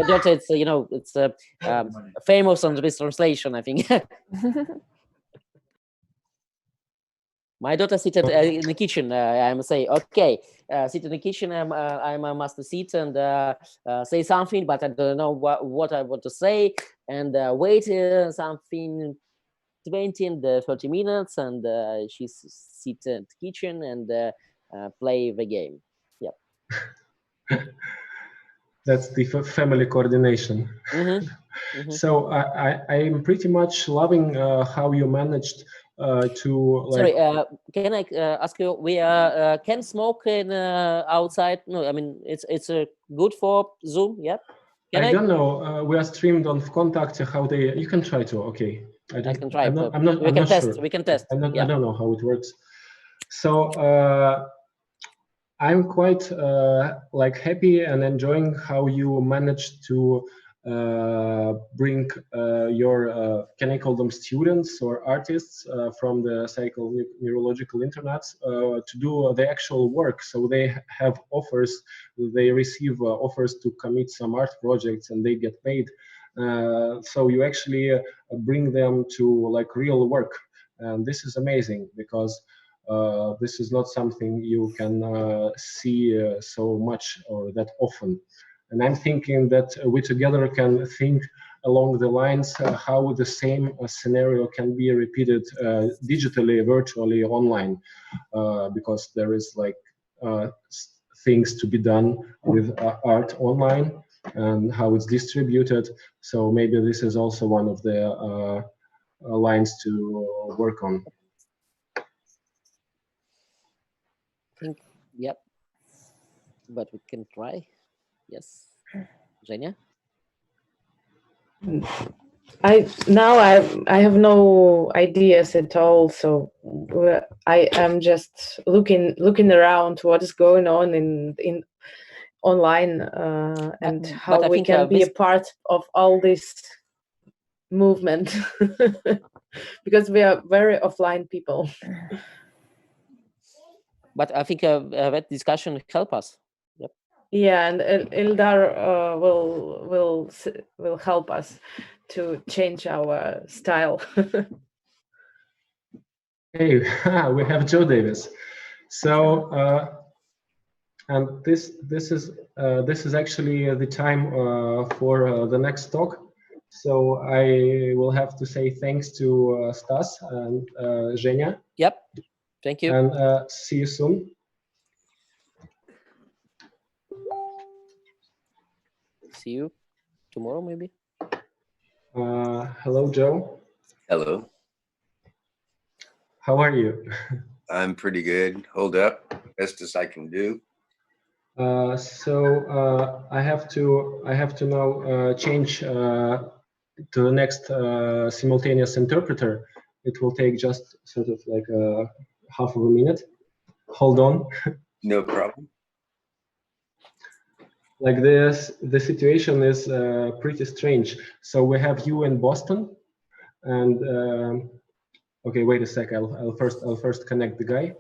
D: daughter. It's it's famous on this translation, I think. My daughter sits in the kitchen. I must say, okay, sit in the kitchen. I must sit and say something, but I don't know what I want to say, and wait something 20 and 30 minutes, and she sits in the kitchen and play the game. Yep.
B: That's the family coordination.
D: Mm-hmm. Mm-hmm.
B: So I'm pretty much loving how you managed to like.
D: Sorry, can I ask you? We can smoke in outside? No, I mean it's good for Zoom. Yeah.
B: I don't know. We are streamed on Contact. How they? You can try to. Okay.
D: I can try.
B: I'm not
D: Sure.
B: We
D: can test.
B: I don't know how it works. So I'm quite like happy and enjoying how you managed to bring your can I call them students or artists from the psychoneurological internets to do the actual work. So they have offers, they receive offers to commit some art projects, and they get paid. So you actually bring them to like real work, and this is amazing because this is not something you can see so much or that often. And I'm thinking that we together can think along the lines how the same scenario can be repeated digitally, virtually, online, because there is like things to be done with art online and how it's distributed. So maybe this is also one of the lines to work on.
D: Yep, but we can try. Yes, Zhenya?
E: I have no ideas at all, so I am just looking around what is going on in online and how we can be a part of all this movement because we are very offline people.
D: But I think that discussion help us. Yep.
E: Yeah, and Ildar will help us to change our style.
B: Hey, we have Joe Davis. So, and this is actually the time for the next talk. So I will have to say thanks to Stas and Zhenya.
D: Yep. Thank you.
B: And see you soon.
D: See you tomorrow, maybe.
B: Hello, Joe.
F: Hello.
B: How are you?
F: I'm pretty good. Hold up, best as I can do.
B: So I have to now change to the next simultaneous interpreter. It will take just sort of like half of a minute. Hold on.
F: No problem.
B: Like this, the situation is pretty strange. So we have you in Boston, and okay, wait a sec. I'll first connect the guy.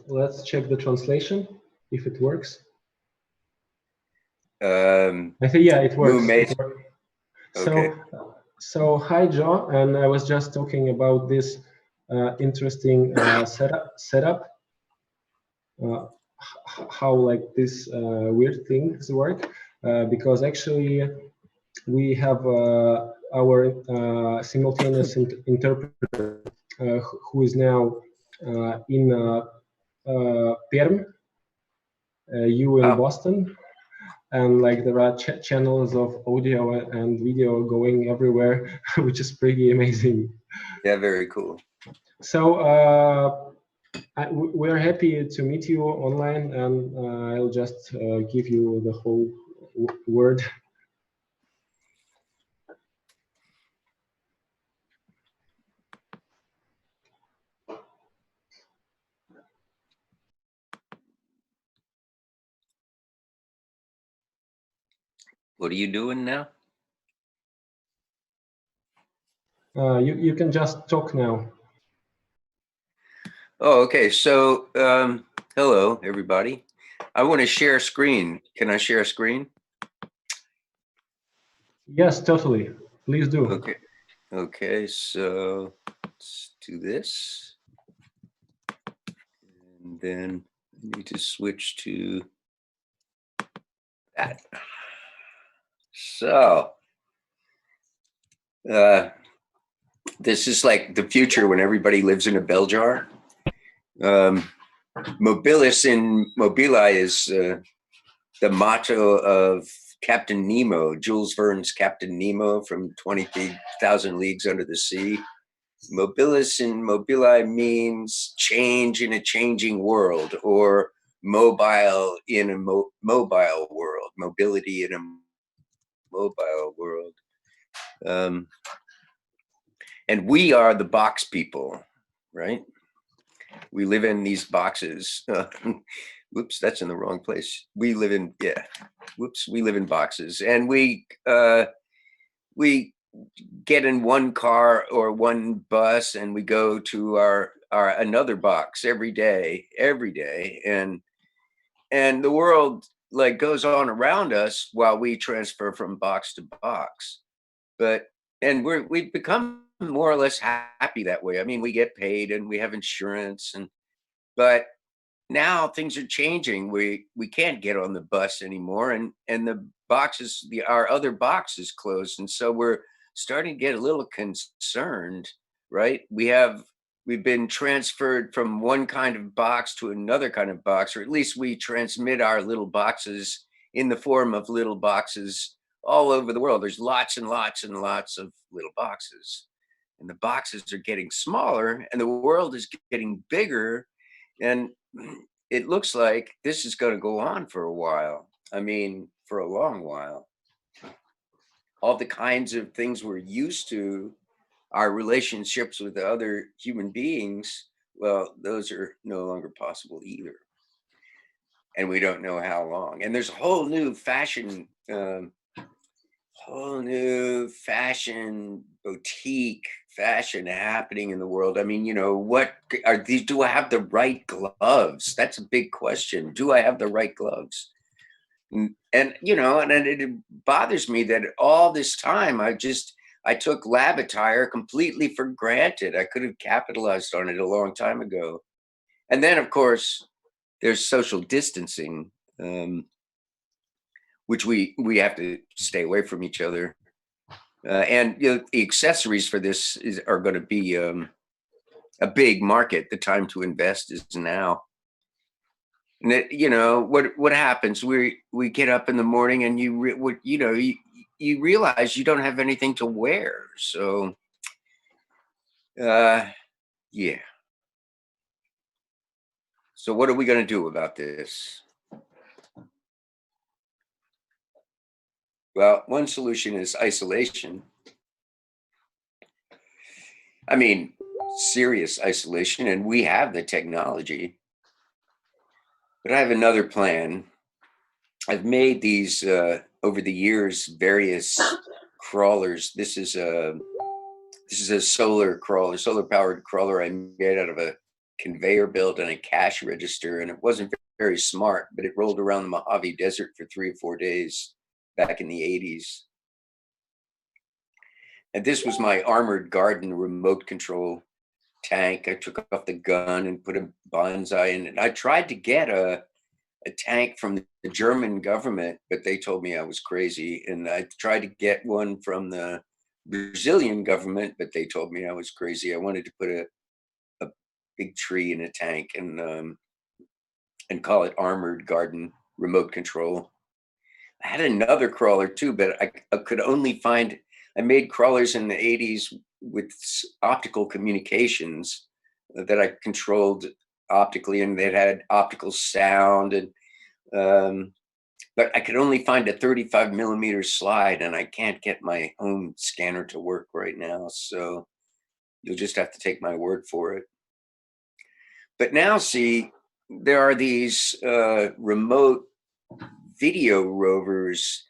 B: Let's check the translation if it works. I think yeah, it works.
F: Okay.
B: So hi Joe, and I was just talking about this interesting setup. How like this weird things work, because actually we have our simultaneous interpreter who is now in Perm, you in Boston, and like there are channels of audio and video going everywhere, which is pretty amazing.
F: Yeah, very cool.
B: So We are happy to meet you online, and I'll just give you the whole word.
F: What are you doing now?
B: You can just talk now.
F: Oh, okay. So, hello, everybody. I want to share a screen. Can I share a screen?
B: Yes, totally. Please do.
F: Okay. Okay. So let's do this. And then I need to switch to that. So, this is like the future when everybody lives in a bell jar. Mobilis in Mobili is the motto of Captain Nemo, Jules Verne's Captain Nemo from 20,000 Leagues Under the Sea. Mobilis in Mobili means change in a changing world, or mobile in a mobile world, mobility in a mobile world. And we are the box people, right? We live in these boxes. Whoops, that's in the wrong place. We live in, yeah, whoops, we live in boxes, and we get in one car or one bus, and we go to our another box every day, and the world like goes on around us while we transfer from box to box. And we've become more or less happy that way. I mean, we get paid and we have insurance, but now things are changing. We can't get on the bus anymore, and the boxes, our other box is closed, and so we're starting to get a little concerned, right? We've been transferred from one kind of box to another kind of box, or at least we transmit our little boxes in the form of little boxes all over the world. There's lots and lots and lots of little boxes, and the boxes are getting smaller, and the world is getting bigger, and it looks like this is going to go on for a while. I mean, for a long while. All the kinds of things we're used to, our relationships with other human beings, well, those are no longer possible either. And we don't know how long. And there's a whole new fashion boutique fashion happening in the world. I mean, you know, what are these? Do I have the right gloves? That's a big question. Do I have the right gloves? And you know, and it bothers me that all this time I took lab attire completely for granted. I could have capitalized on it a long time ago. And then, of course, there's social distancing, which we have to stay away from each other. And you know, the accessories for this are going to be a big market. The time to invest is now. And it, you know, what happens? We get up in the morning and you realize you don't have anything to wear. So, yeah. So what are we going to do about this? Well, one solution is isolation. I mean, serious isolation, and we have the technology. But I have another plan. I've made these over the years, various crawlers. This is a solar crawler, solar powered crawler I made out of a conveyor belt and a cash register, and it wasn't very smart, but it rolled around the Mojave Desert for 3 or 4 days back in the 80s. And this was my armored garden remote control tank. I took off the gun and put a bonsai in it. I tried to get a tank from the German government, but they told me I was crazy. And I tried to get one from the Brazilian government, but they told me I was crazy. I wanted to put a big tree in a tank and call it armored garden remote control. I had another crawler too, but I could only find, I made crawlers in the 80s with optical communications that I controlled optically, and it had optical sound, and but I could only find a 35 millimeter slide, and I can't get my home scanner to work right now. So you'll just have to take my word for it. But now, see, there are these remote video rovers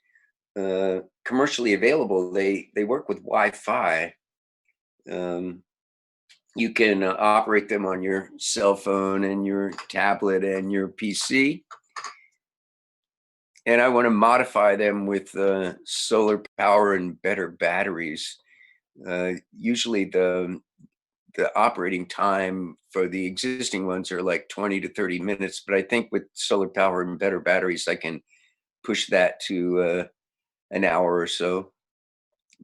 F: commercially available. They work with Wi-Fi. You can operate them on your cell phone and your tablet and your PC. And I want to modify them with solar power and better batteries. Usually the operating time for the existing ones are like 20 to 30 minutes, but I think with solar power and better batteries, I can push that to an hour or so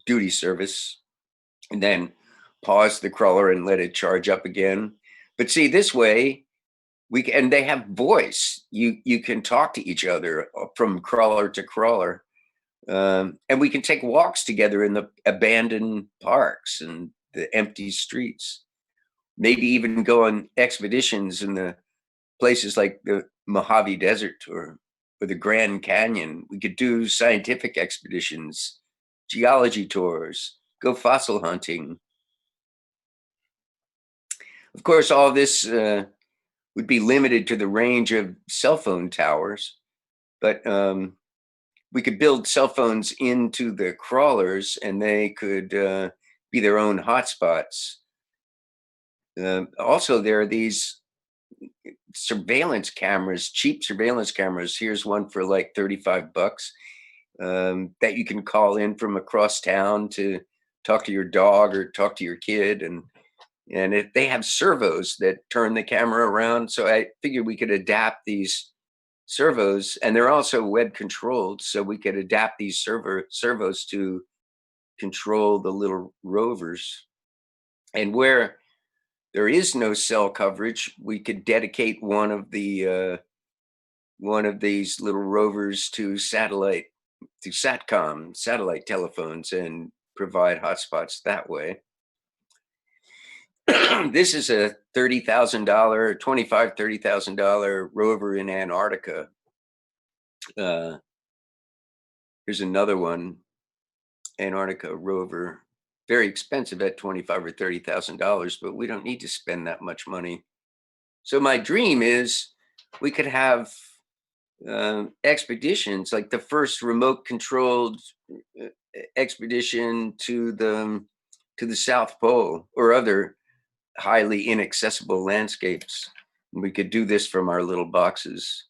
F: duty service, and then pause the crawler and let it charge up again. But see, this way, and they have voice. You can talk to each other from crawler to crawler, and we can take walks together in the abandoned parks and the empty streets. Maybe even go on expeditions in the places like the Mojave Desert or the Grand Canyon. We could do scientific expeditions, geology tours, go fossil hunting. Of course, all this would be limited to the range of cell phone towers, but we could build cell phones into the crawlers, and they could be their own hotspots. Also, there are these surveillance cameras, cheap surveillance cameras. Here's one for like $35 that you can call in from across town to talk to your dog or talk to your kid, and they have servos that turn the camera around. So I figured we could adapt these servos, and they're also web controlled, so we could adapt these servos to control the little rovers. And where there is no cell coverage, we could dedicate one of these little rovers to satellite telephones, and provide hotspots that way. This is a $30,000, $30,000 rover in Antarctica. Here's another one, Antarctica rover. Very expensive at $25,000 or $30,000, but we don't need to spend that much money. So my dream is we could have expeditions, like the first remote controlled expedition to the South Pole or other highly inaccessible landscapes. And we could do this from our little boxes.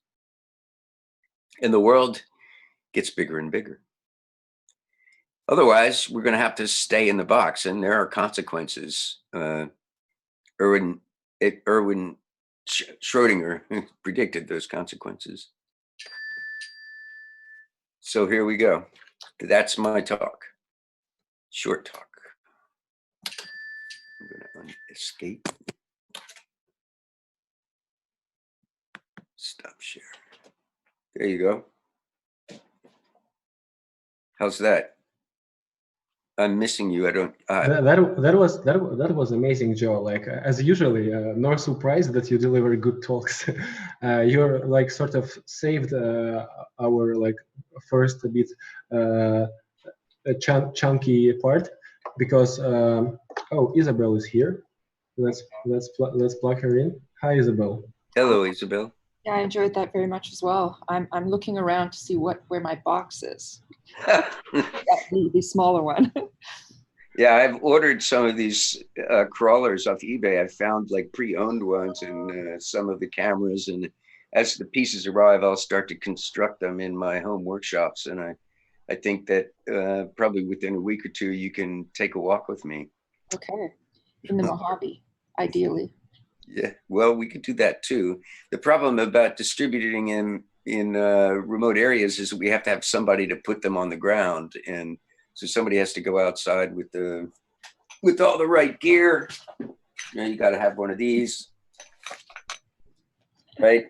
F: And the world gets bigger and bigger. Otherwise, we're going to have to stay in the box, and there are consequences. Erwin Schrödinger predicted those consequences. So here we go. That's my talk. Short talk. I'm going to escape. Stop share. There you go. How's that? I'm missing you. I don't.
B: That was amazing, Joe. Like as usually, no surprise that you deliver good talks. You're like sort of saved our like first a bit chunky part, because oh, Isabel is here. Let's plug her in. Hi, Isabel.
F: Hello, Isabel.
A: Yeah, I enjoyed that very much as well. I'm looking around to see where my box is. the smaller one.
F: Yeah, I've ordered some of these crawlers off eBay. I found like pre-owned ones and some of the cameras, and as the pieces arrive, I'll start to construct them in my home workshops. And I think that probably within a week or two, you can take a walk with me.
A: Okay, in the Mojave, ideally.
F: Yeah, well, we could do that too. The problem about distributing in remote areas is that we have to have somebody to put them on the ground, and so somebody has to go outside with all the right gear. You know, you got to have one of these, right?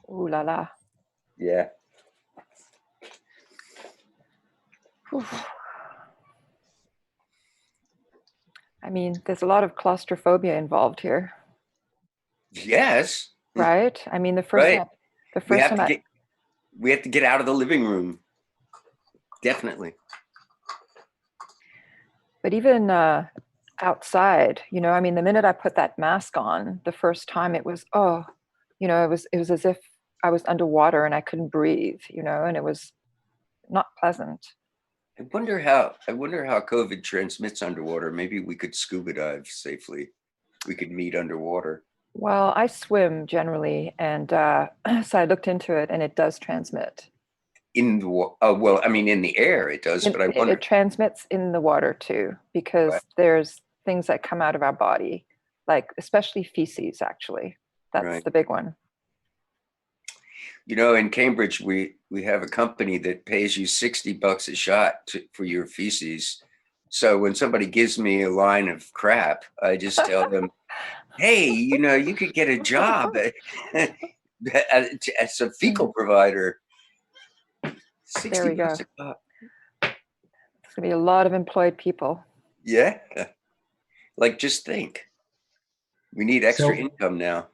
A: Ooh la la.
F: Yeah.
A: I mean, there's a lot of claustrophobia involved here,
F: Yes,
A: right? I mean, the first
F: right.
A: time, the
F: We
A: first
F: have
A: time
F: to we have to get out of the living room. Definitely.
A: but even outside, you know, I mean, the minute I put that mask on, the first time it was, oh, you know, it was as if I was underwater and I couldn't breathe, you know, and it was not pleasant.
F: I wonder how COVID transmits underwater. Maybe we could scuba dive safely. We could meet underwater.
A: Well, I swim generally, and so I looked into it, and it does transmit.
F: In the well, I mean, in the air it does, but I wonder.
A: It transmits in the water too, because
F: Right.
A: there's things that come out of our body, like especially feces, actually. That's
F: Right.
A: the big one.
F: You know, in Cambridge, we have a company that pays you $60 a shot for your feces. So when somebody gives me a line of crap, I just tell them, hey, you know, you could get a job as a fecal provider.
A: There we go.
F: $60 a pop.
A: There's gonna be a lot of employed people.
F: Yeah. Like, just think. We need extra income now.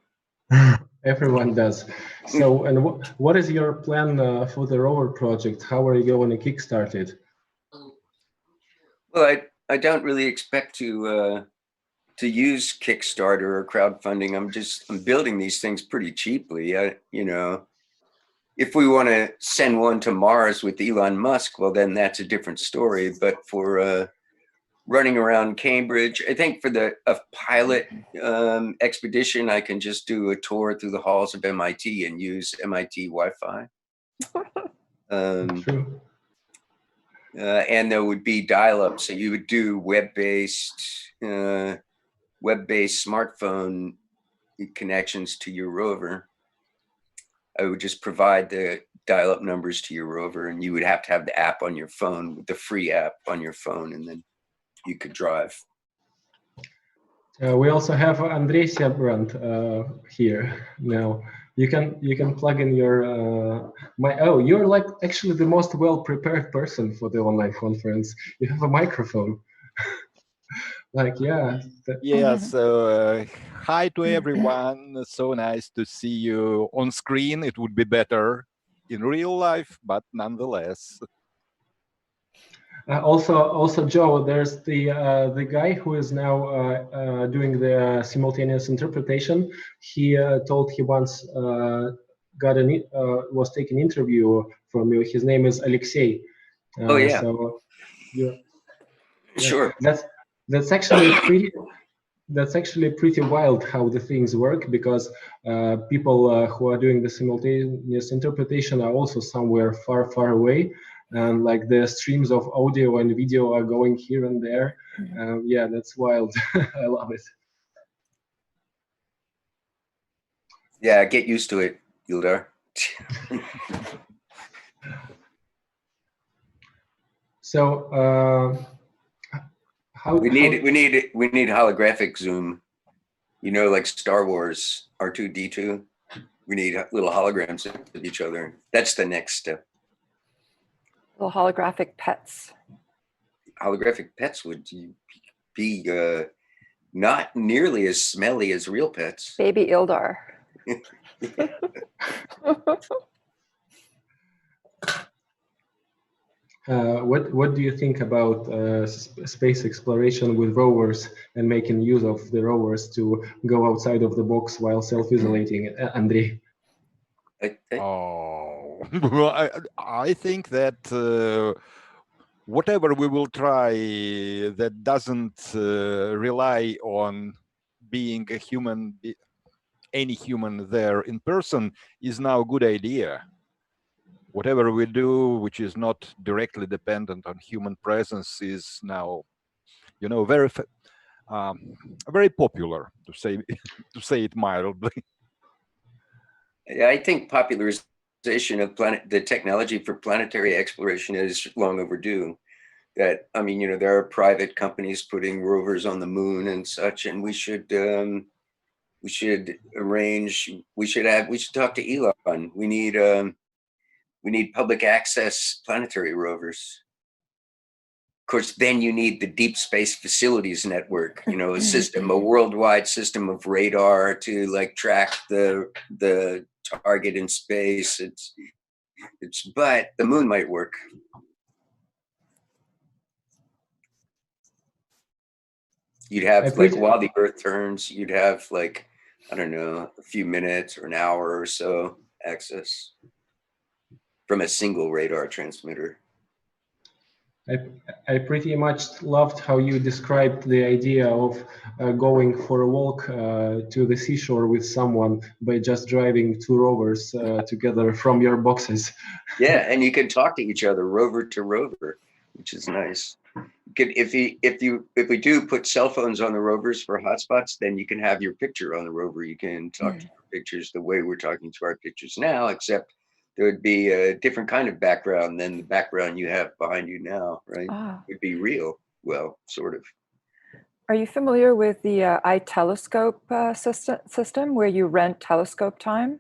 B: Everyone does. So, and what is your plan for the rover project? How are you going to kickstart it?
F: Well, I don't really expect to use Kickstarter or crowdfunding. I'm building these things pretty cheaply. You know, if we want to send one to Mars with Elon Musk, well, then that's a different story. But for running around Cambridge, I think for a pilot expedition, I can just do a tour through the halls of MIT and use MIT Wi-Fi.
B: True.
F: And there would be dial-up, so you would do web-based smartphone connections to your rover. I would just provide the dial-up numbers to your rover, and you would have to have the app on your phone, with the free app on your phone, and then you could drive.
B: We also have Andrey Sebrant here now. You can plug in your you're like actually the most well prepared person for the online conference. You have a microphone. Like, yeah.
G: Yeah, so hi to everyone. So nice to see you on screen. It would be better in real life, but nonetheless.
B: Also, Joe, there's the guy who is now doing the simultaneous interpretation. He told he once was taking an interview from you. His name is Alexei.
F: Oh yeah.
B: So
F: sure.
B: That's actually pretty wild how the things work, because people who are doing the simultaneous interpretation are also somewhere far away, and like the streams of audio and video are going here and there. Yeah, that's wild. I love it.
F: Yeah, get used to it, Ildar.
B: So
F: we need holographic Zoom. You know, like Star Wars, R2-D2. We need little holograms of each other. That's the next step.
A: Little holographic pets.
F: Holographic pets would be not nearly as smelly as real pets.
A: Baby Ildar.
B: What do you think about space exploration with rovers and making use of the rovers to go outside of the box while self-isolating, Andrey?
G: Well, I think that whatever we will try that doesn't rely on being a human, any human there in person, is now a good idea. Whatever we do, which is not directly dependent on human presence, is now, you know, very popular, to say it mildly.
F: I think popularization of the technology for planetary exploration is long overdue. That, I mean, you know, there are private companies putting rovers on the moon and such, and we should talk to Elon. We need public access planetary rovers. course, then you need the deep space facilities network, you know, a system, a worldwide system of radar to like track the target in space. But the moon might work. You'd have like while the Earth turns, you'd have like, I don't know, a few minutes or an hour or so access from a single radar transmitter.
B: I pretty much loved how you described the idea of going for a walk to the seashore with someone by just driving two rovers together from your boxes.
F: Yeah, and you can talk to each other rover to rover, which is nice. If we do put cell phones on the rovers for hotspots, then you can have your picture on the rover. You can talk to your pictures the way we're talking to our pictures now, except there would be a different kind of background than the background you have behind you now, right?
A: Ah.
F: It would be real, well, sort of.
A: Are you familiar with the iTelescope system where you rent telescope time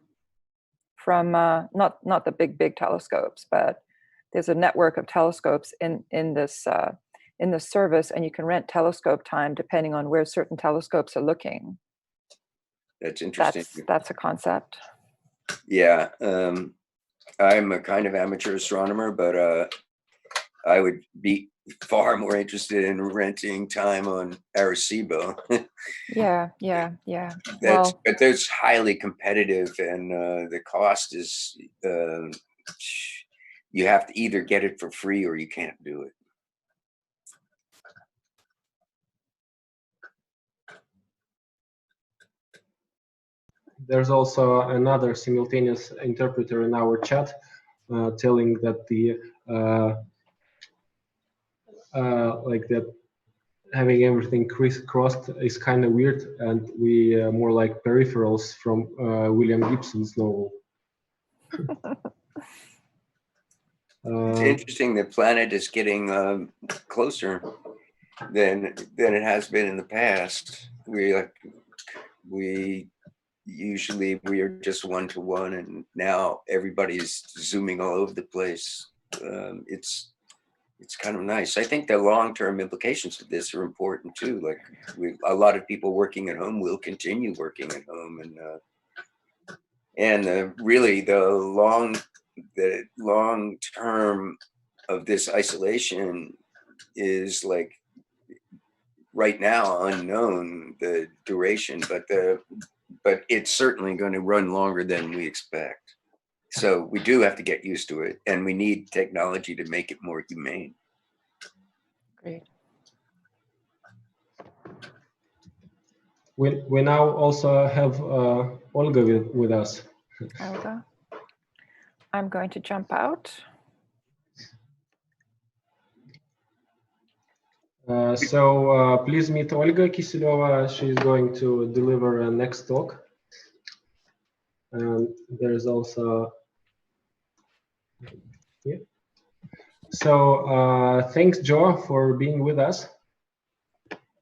A: from not the big telescopes, but there's a network of telescopes in this service, and you can rent telescope time depending on where certain telescopes are looking.
F: That's interesting.
A: That's a concept.
F: Yeah, I'm a kind of amateur astronomer, but I would be far more interested in renting time on Arecibo.
A: Yeah. Well,
F: but that's highly competitive, and the cost is you have to either get it for free or you can't do it.
B: There's also another simultaneous interpreter in our chat telling that that having everything crisscrossed is kind of weird, and we more like peripherals from William Gibson's novel.
F: It's interesting that planet is getting closer than it has been in the past. We usually are just one-to-one, and now everybody's zooming all over the place. It's kind of nice. I think the long-term implications of this are important too. Like a lot of people working at home will continue working at home, and really the long term of this isolation is like right now unknown, the duration, but it's certainly going to run longer than we expect. So we do have to get used to it, and we need technology to make it more humane.
A: Great.
B: We now also have Olga with us.
A: Olga, I'm going to jump out.
B: So please meet Olga Kisseleva. She's going to deliver a next talk. And there's also, yeah. So thanks, Joe, for being with us.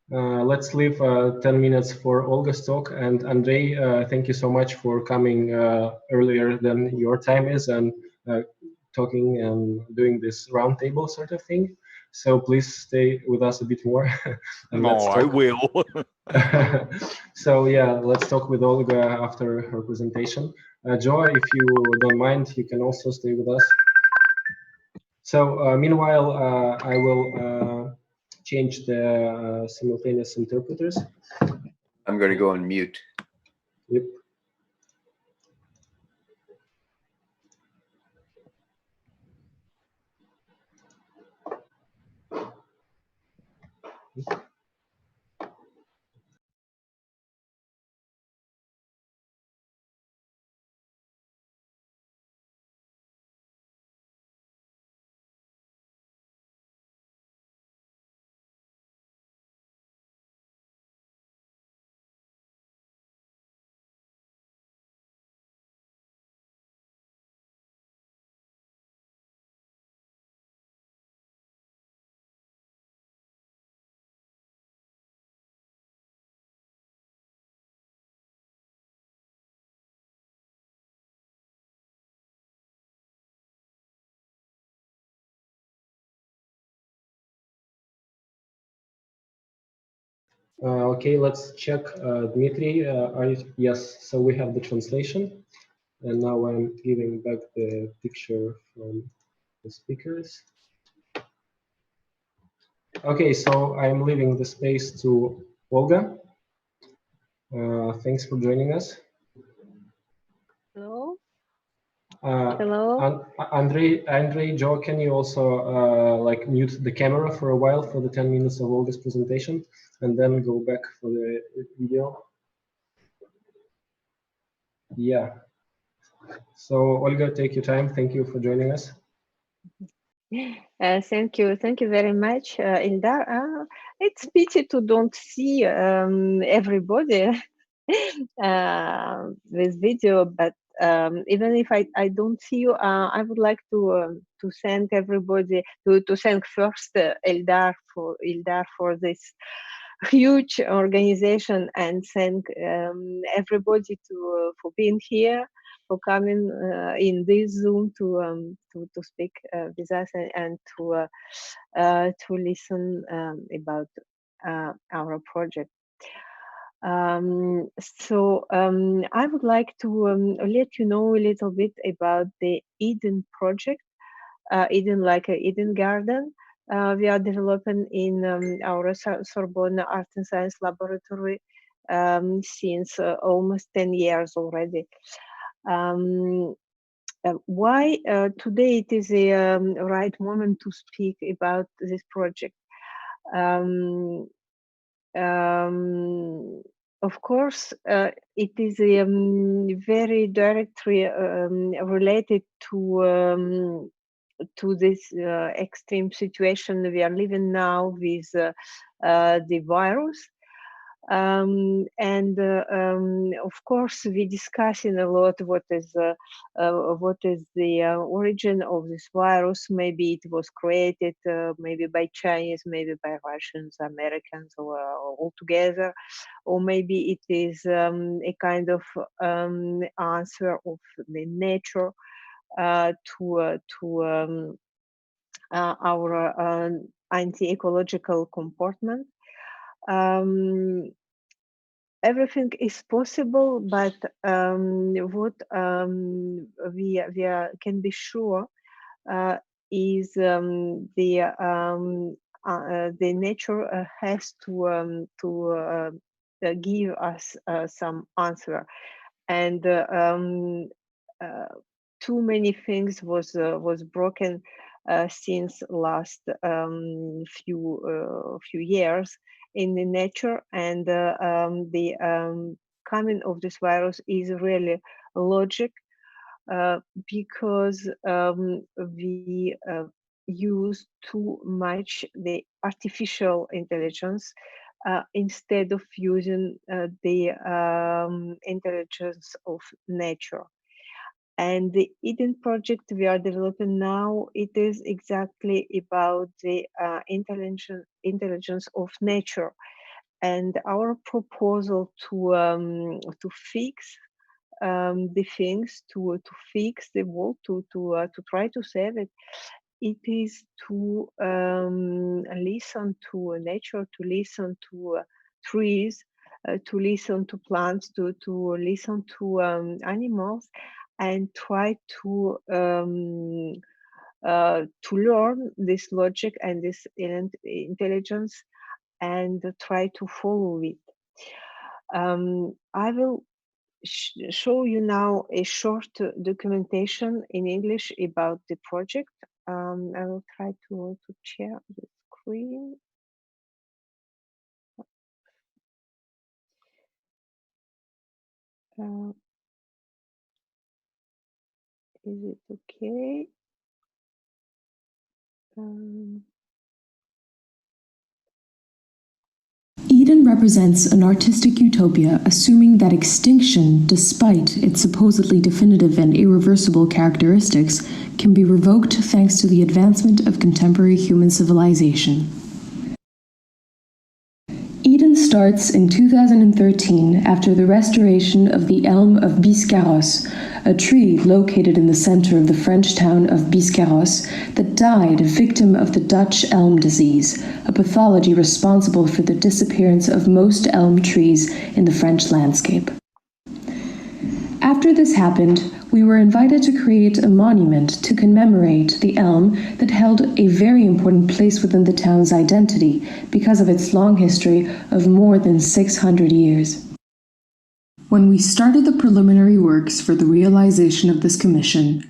B: Let's leave 10 minutes for Olga's talk. And Andrey, thank you so much for coming earlier than your time is and talking and doing this roundtable sort of thing. So please stay with us a bit more.
G: No, I will.
B: So yeah, let's talk with Olga after her presentation. Joe, if you don't mind, you can also stay with us. So meanwhile, I will change the simultaneous interpreters.
F: I'm going to go on mute.
B: Yep. Okay, let's check. Dmitry, yes, so we have the translation. And now I'm giving back the picture from the speakers. Okay, so I'm leaving the space to Olga. Thanks for joining us.
H: Hello. Hello.
B: Andrey, Joe, can you also like mute the camera for a while for the 10 minutes of Olga's presentation and then go back for the video? Yeah. So Olga, take your time. Thank you for joining us.
H: Thank you very much, Ildar. It's pity to don't see everybody this video, but even if I don't see you, I would like to thank everybody, to thank first Ildar for this huge organization, and thank everybody for being here, for coming in this Zoom to speak with us and to listen about our project. So I would like to let you know a little bit about the Eden project, Eden like a Eden garden. We are developing in our Sorbonne Art and Science Laboratory since almost 10 years already. Why today it is a right moment to speak about this project? Of course, it is very directly related to this extreme situation we are living now with the virus. Of course, we discussing a lot what is the origin of this virus. Maybe it was created maybe by Chinese, maybe by Russians, Americans, or all together, or maybe it is a kind of answer of the nature to our anti-ecological comportment. Everything is possible, but what we can be sure is the nature has to give us some answer, and too many things was broken since last few years in the nature, and the coming of this virus is really logic, because we use too much the artificial intelligence instead of using the intelligence of nature. And the Eden project we are developing now, it is exactly about the intelligence of nature, and our proposal to fix the things, to fix the world, to try to save it. It is to listen to nature, to listen to trees, to listen to plants, to listen to animals, and try to learn this logic and this intelligence, and try to follow it. I will show you now a short documentation in English about the project. I will try to share the screen. Is it okay?
I: Eden represents an artistic utopia assuming that extinction, despite its supposedly definitive and irreversible characteristics, can be revoked thanks to the advancement of contemporary human civilization. Eden's starts in 2013 after the restoration of the elm of Biscarrosse, a tree located in the center of the French town of Biscarrosse that died victim of the Dutch elm disease, a pathology responsible for the disappearance of most elm trees in the French landscape. After this happened, we were invited to create a monument to commemorate the elm that held a very important place within the town's identity because of its long history of more than 600 years. When we started the preliminary works for the realization of this commission,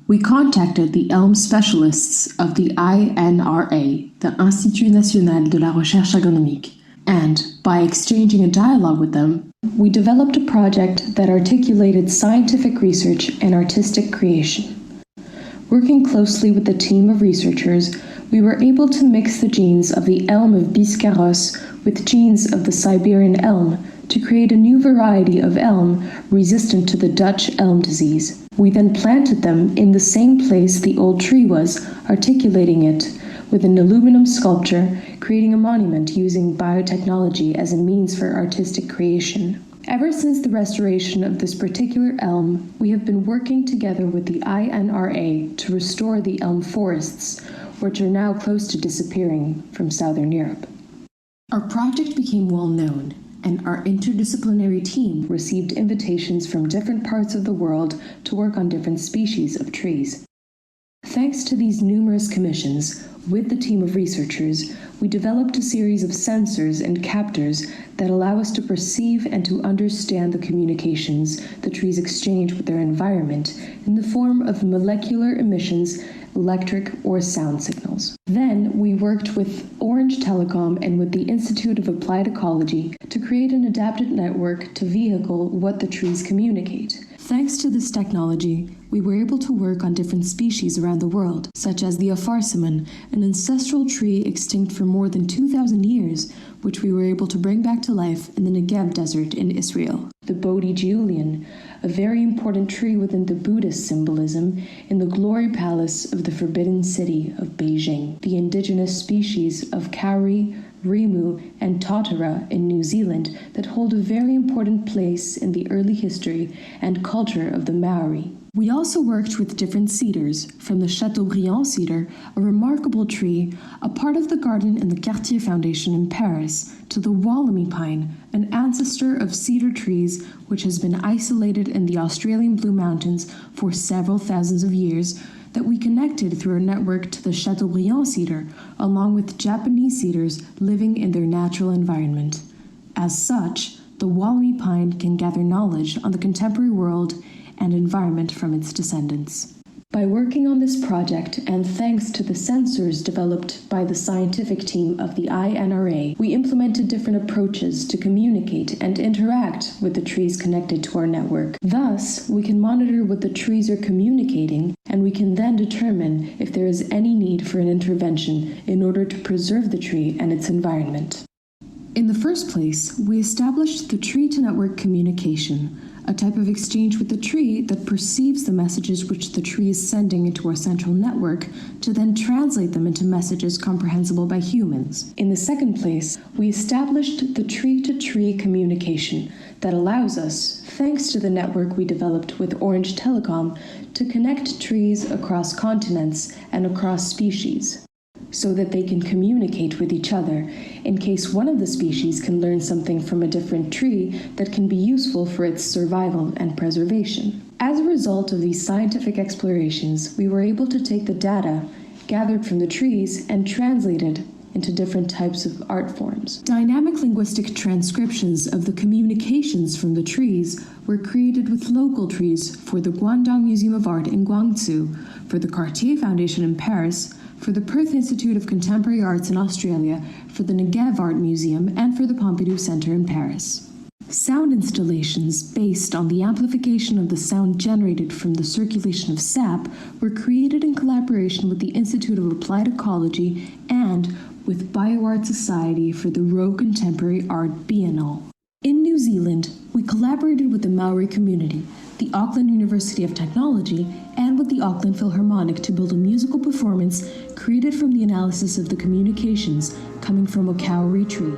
I: we contacted the elm specialists of the INRA, the Institut National de la Recherche Agronomique, and, by exchanging a dialogue with them, we developed a project that articulated scientific research and artistic creation. Working closely with the team of researchers, we were able to mix the genes of the elm of Biscarrosse with genes of the Siberian elm to create a new variety of elm resistant to the Dutch elm disease. We then planted them in the same place the old tree was, articulating it with an aluminum sculpture, creating a monument using biotechnology as a means for artistic creation. Ever since the restoration of this particular elm, we have been working together with the INRA to restore the elm forests, which are now close to disappearing from Southern Europe. Our project became well known, and our interdisciplinary team received invitations from different parts of the world to work on different species of trees. Thanks to these numerous commissions, with the team of researchers, we developed a series of sensors and captors that allow us to perceive and to understand the communications the trees exchange with their environment in the form of molecular emissions, electric or sound signals. Then we worked with Orange Telecom and with the Institute of Applied Ecology to create an adapted network to vehicle what the trees communicate. Thanks to this technology, we were able to work on different species around the world, such as the Apharsimon, an ancestral tree extinct for more than 2,000 years, which we were able to bring back to life in the Negev desert in Israel. The Bodhi Julian, a very important tree within the Buddhist symbolism in the glory palace of the Forbidden City of Beijing. The indigenous species of Kauri, Rimu, and Totara in New Zealand that hold a very important place in the early history and culture of the Maori. We also worked with different cedars, from the Chateaubriand cedar, a remarkable tree, a part of the garden in the Cartier Foundation in Paris, to the Wollemi pine, an ancestor of cedar trees which has been isolated in the Australian Blue Mountains for several thousands of years, that we connected through a network to the Chateaubriand cedar, along with Japanese cedars living in their natural environment. As such, the Wollemi pine can gather knowledge on the contemporary world and environment from its descendants. By working on this project, and thanks to the sensors developed by the scientific team of the INRA, we implemented different approaches to communicate and interact with the trees connected to our network. Thus, we can monitor what the trees are communicating, and we can then determine if there is any need for an intervention in order to preserve the tree and its environment. In the first place, we established the tree-to-network communication, a type of exchange with the tree that perceives the messages which the tree is sending into our central network to then translate them into messages comprehensible by humans. In the second place, we established the tree-to-tree communication that allows us, thanks to the network we developed with Orange Telecom, to connect trees across continents and across species, so that they can communicate with each other in case one of the species can learn something from a different tree that can be useful for its survival and preservation. As a result of these scientific explorations, we were able to take the data gathered from the trees and translate it into different types of art forms. Dynamic linguistic transcriptions of the communications from the trees were created with local trees for the Guangdong Museum of Art in Guangzhou, for the Cartier Foundation in Paris, for the Perth Institute of Contemporary Arts in Australia, for the Negev Art Museum, and for the Pompidou Center in Paris. Sound installations based on the amplification of the sound generated from the circulation of sap were created in collaboration with the Institute of Applied Ecology and with BioArt Society for the Roe Contemporary Art Biennale. In New Zealand, we collaborated with the Maori community, the Auckland University of Technology, and with the Auckland Philharmonic to build a musical performance created from the analysis of the communications coming from a kauri tree.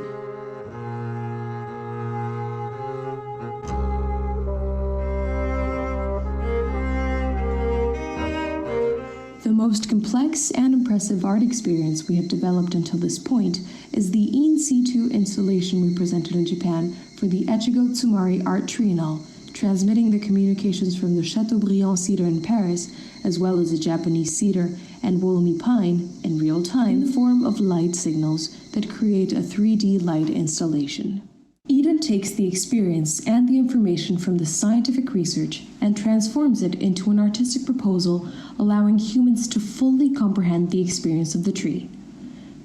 I: most complex and impressive art experience we have developed until this point is the in situ installation we presented in Japan for the Echigo Tsumari Art Triennale, transmitting the communications from the Chateaubriand cedar in Paris, as well as the Japanese cedar and Woolly pine, in real time in the form of light signals that create a 3D light installation. Eden takes the experience and the information from the scientific research and transforms it into an artistic proposal, allowing humans to fully comprehend the experience of the tree.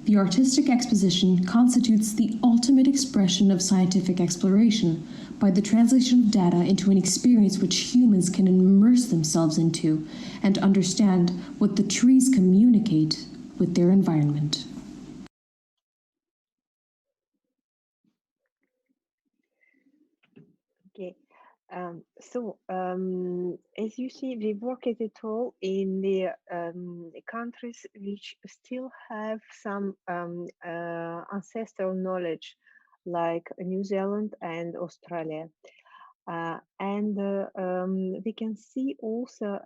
I: The artistic exposition constitutes the ultimate expression of scientific exploration by the translation of data into an experience which humans can immerse themselves into and understand what the trees communicate with their environment.
H: Okay. As you see, we work at it all in the countries which still have some ancestral knowledge, like New Zealand and Australia. We can see also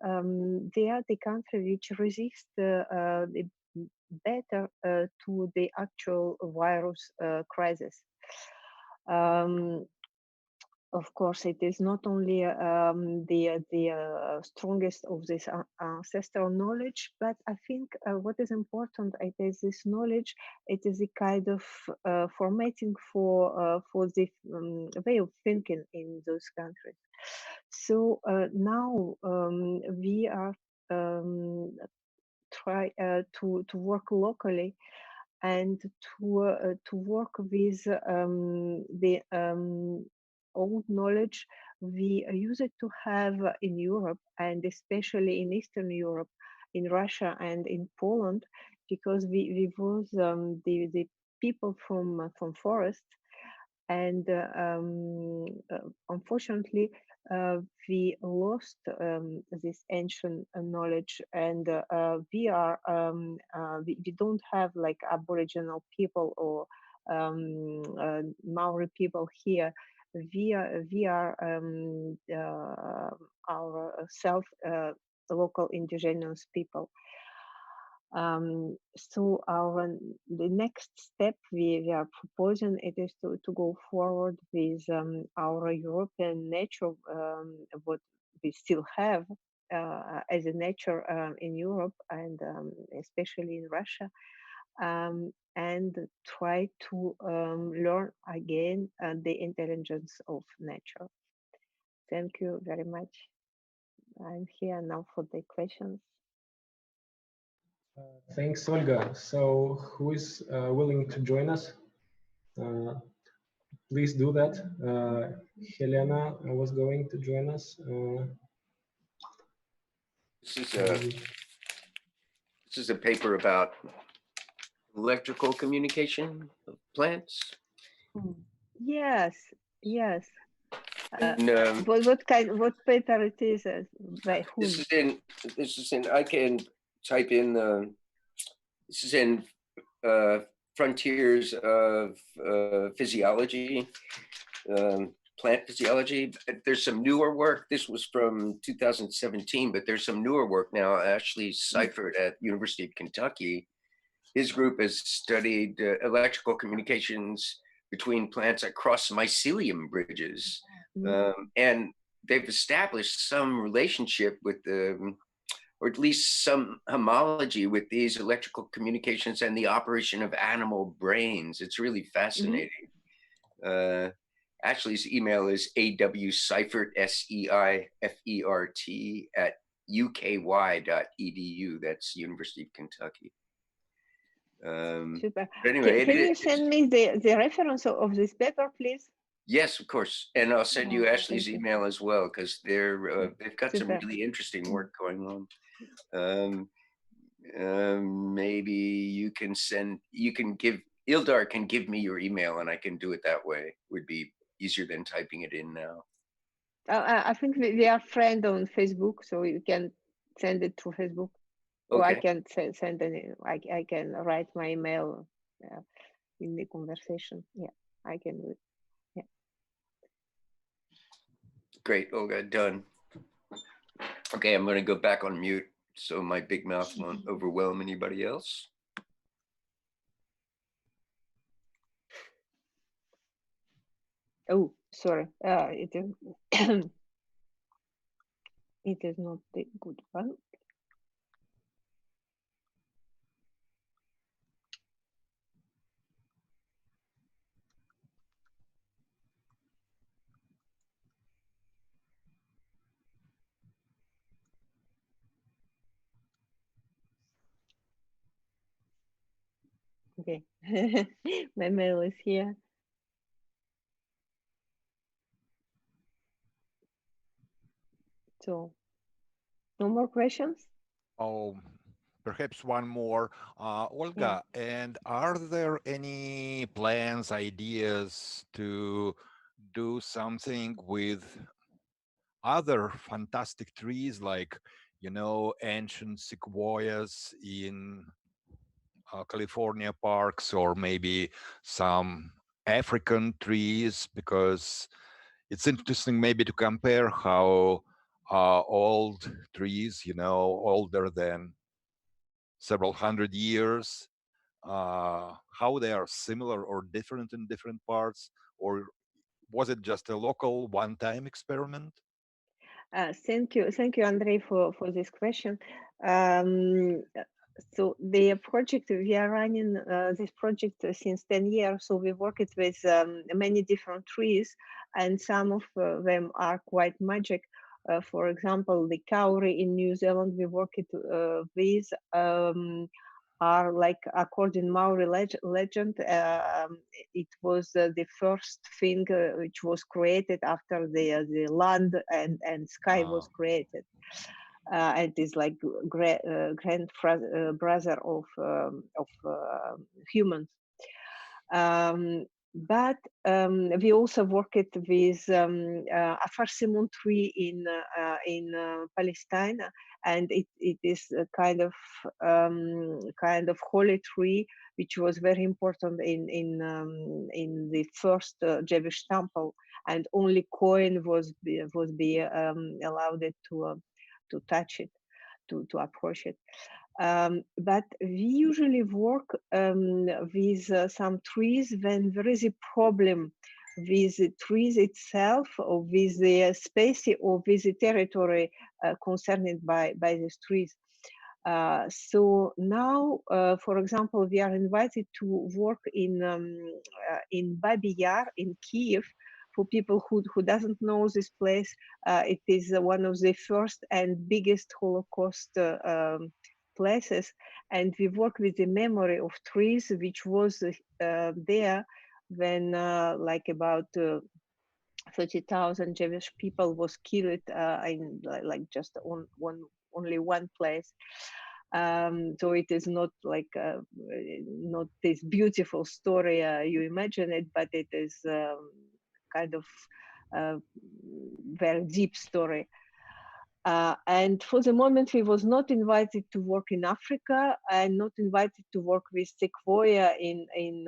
H: they are the country which resist better to the actual virus crisis. Of course, it is not only the strongest of this ancestral knowledge, but I think what is important, it is this knowledge. It is a kind of formatting for the way of thinking in those countries. So now we are try to work locally and to work with the old knowledge we used to have in Europe, and especially in Eastern Europe, in Russia and in Poland, because we was the people from forest, and unfortunately we lost this ancient knowledge, and we are we don't have like Aboriginal people or Maori people here. We are our local indigenous people. So the next step we are proposing it is to go forward with our European nature, what we still have as a nature in Europe and especially in Russia, and try to learn again the intelligence of nature. Thank you very much. I'm here now for the questions.
B: Thanks, Olga. So who is willing to join us? Please do that. Helena was going to join us.
F: This is a paper about electrical communication of plants.
H: Yes, yes.
F: And,
H: what paper it is? By whom?
F: This is in. I can type in. This is in Frontiers of Physiology, Plant Physiology. There's some newer work. This was from 2017, but there's some newer work now. Ashley Seifert at University of Kentucky. His group has studied electrical communications between plants across mycelium bridges. And they've established some relationship with the, or at least some homology with these electrical communications and the operation of animal brains. It's really fascinating. Ashley's email is awseifert, SEIFERT at uky.edu. That's University of Kentucky.
H: Super.
F: Anyway,
H: can you send me the reference of this paper, please?
F: Yes, of course. And I'll send you Ashley's email as well, because they've got some really interesting work going on. Maybe you can give, Ildar can give me your email and I can do it that way. Would be easier than typing it in now.
H: I think we are friends on Facebook, so you can send it through Facebook.
F: Okay.
H: Or I can send it. I can write my email in the conversation. Yeah, I can do it. Yeah.
F: Great, Olga, done. Okay, I'm going to go back on mute. so my big mouth won't overwhelm anybody else.
H: Oh, sorry. It is it is not the good one. Okay, my mail is here. So, no more questions?
G: Oh, perhaps one more. Olga, and are there any plans, ideas to do something with other fantastic trees like, you know, ancient sequoias in California parks, or maybe some African trees? Because it's interesting maybe to compare how old trees, you know, older than several hundred years, how they are similar or different in different parts, or was it just a local one-time experiment?
H: Thank you, Andrei, for this question. So the project, we are running this project since 10 years. So we worked with many different trees, and some of them are quite magic. For example, the kauri in New Zealand we worked with are like, according Maori legend, it was the first thing which was created after the land and sky was created. It is like brother of humans. But we also worked with a persimmon tree in Palestine, and it is a kind of holy tree, which was very important in the first Jewish temple, and only Cohen was allowed to touch it, to approach it. But we usually work with some trees when there is a problem with the trees itself, or with the space, or with the territory concerned by these trees. So now, for example, we are invited to work in Babi Yar in Kiev. For people who doesn't know this place, it is one of the first and biggest Holocaust places, and we work with the memory of trees, which was there when like about 30,000 Jewish people was killed in like just only one place. So it is not like not this beautiful story you imagine it, but it is kind of very deep story. And for the moment, we was not invited to work in Africa, and not invited to work with sequoia in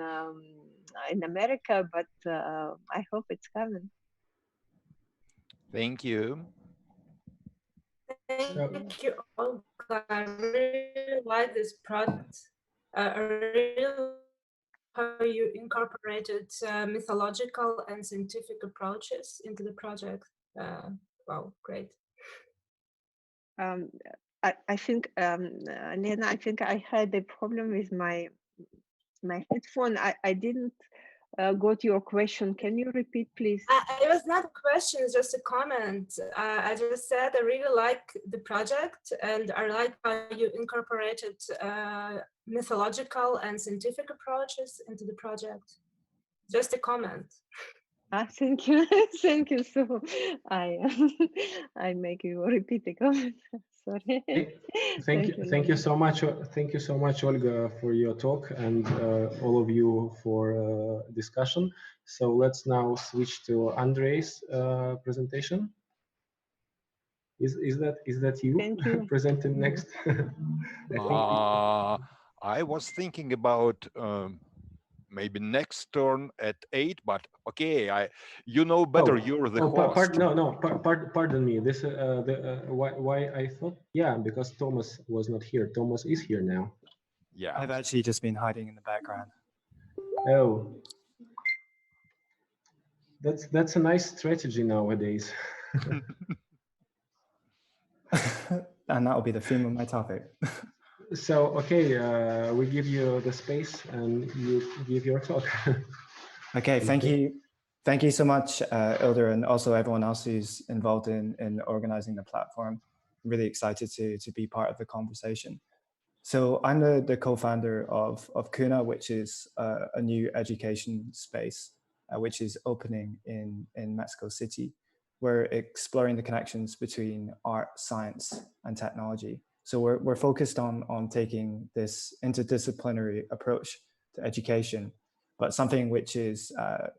H: America, but I hope it's coming.
G: Thank you.
C: Thank you, Olga. I really like this product. I really how you incorporated mythological and scientific approaches into the project. Wow, great.
H: I think, Lena, I think I had a problem with my headphone. I didn't got your question. Can you repeat, please?
C: It was not a question, it's just a comment. I just said I really like the project, and I like how you incorporated mythological and scientific approaches into the project. Just a comment.
H: Thank you. Thank you. So I make you repeat the comment. Sorry.
B: Thank you so much. Thank you so much, Olga, for your talk, and all of you for discussion. So let's now switch to Andrei's presentation. Is that you?
H: Thank you.
B: Presenting next?
G: I was thinking about maybe next turn at 8. But okay, you know better. You're the host.
B: Pardon me. This why I thought, yeah, because Thomas was not here. Thomas is here now.
G: Yeah.
J: I've actually just been hiding in the background.
B: Oh, that's a nice strategy nowadays.
J: And that will be the theme of my topic.
B: So, okay, we give you the space and you give your talk.
J: Okay, thank you. Thank you so much, Ildar, and also everyone else who's involved in organizing the platform. I'm really excited to be part of the conversation. So I'm the co-founder of Kuna, which is a new education space, which is opening in Mexico City. We're exploring the connections between art, science, and technology. So we're focused on taking this interdisciplinary approach to education, but something which is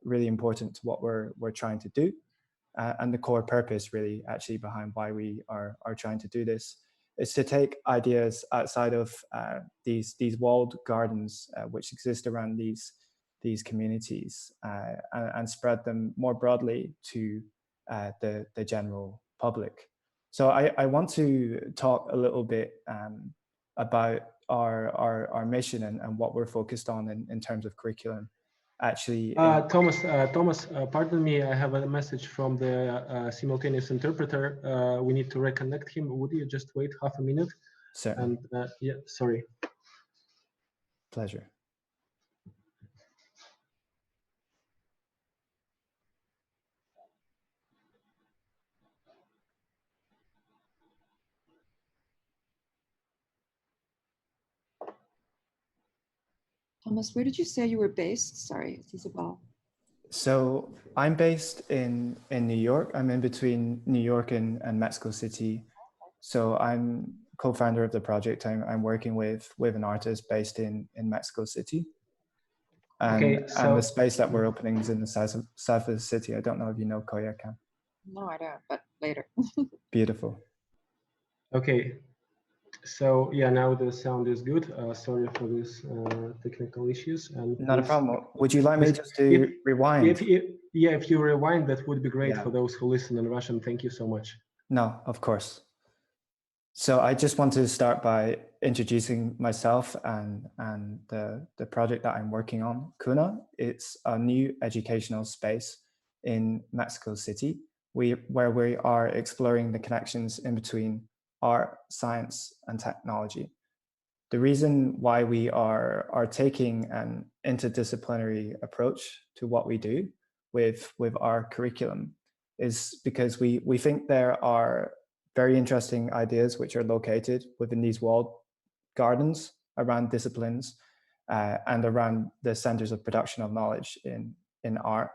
J: really important to what we're trying to do, and the core purpose really actually behind why we are trying to do this is to take ideas outside of these walled gardens which exist around these communities and spread them more broadly to the general public. So I want to talk a little bit about our mission and what we're focused on in terms of curriculum. Actually,
B: Thomas, pardon me, I have a message from the simultaneous interpreter. We need to reconnect him. Would you just wait half a minute?
J: Certainly.
B: And yeah, sorry.
J: Pleasure.
A: Thomas, where did you say you were based? Sorry, it's Isabel.
J: So I'm based in New York. I'm in between New York and Mexico City. So I'm co-founder of the project. I'm working with an artist based in Mexico City. And,
B: okay, so,
J: and the space that we're opening is in the south of the city. I don't know if you know Coyoacán.
A: No, I don't, but later.
J: Beautiful.
B: Okay. So yeah, now the sound is good. Sorry for this technical issues. And
J: not a problem. Would you like me just to rewind?
B: If you rewind, that would be great for those who listen in Russian. Thank you so much.
J: No, of course. So I just want to start by introducing myself and the project that I'm working on. Kuna, it's a new educational space in Mexico City, where we are exploring the connections in between art, science, and technology. The reason why we are taking an interdisciplinary approach to what we do with our curriculum is because we think there are very interesting ideas which are located within these walled gardens around disciplines and around the centers of production of knowledge in art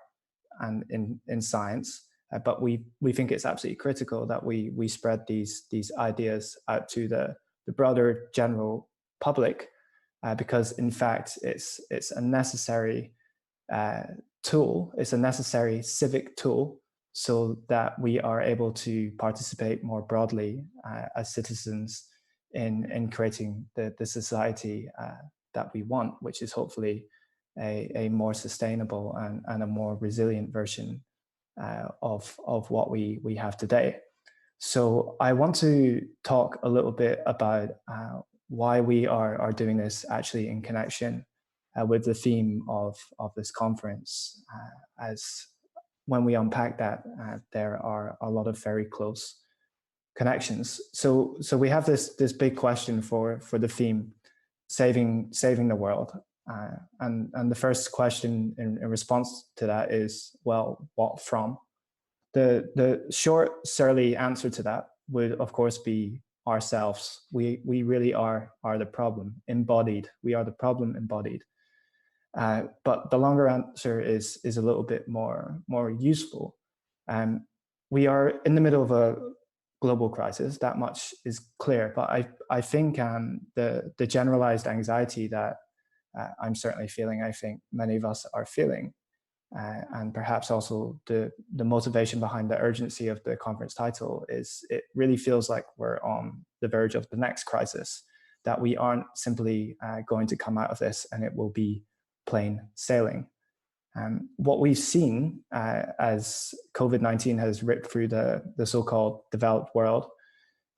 J: and in science. But we think it's absolutely critical that we spread these ideas out to the broader general public, because in fact it's a necessary tool. It's a necessary civic tool so that we are able to participate more broadly as citizens in creating the society that we want, which is hopefully a more sustainable and a more resilient version of what we have today. So I want to talk a little bit about why we are doing this actually in connection with the theme of this conference, as when we unpack that, there are a lot of very close connections. So we have this big question for the theme, saving the world. And the first question in response to that is, well, what from? The short, surly answer to that would, of course, be ourselves. We really are the problem embodied. We are the problem embodied. But the longer answer is a little bit more useful. We are in the middle of a global crisis. That much is clear. But I think the generalized anxiety that I'm certainly feeling, I think many of us are feeling, and perhaps also the motivation behind the urgency of the conference title is it really feels like we're on the verge of the next crisis, that we aren't simply going to come out of this and it will be plain sailing. What we've seen as COVID-19 has ripped through the so-called developed world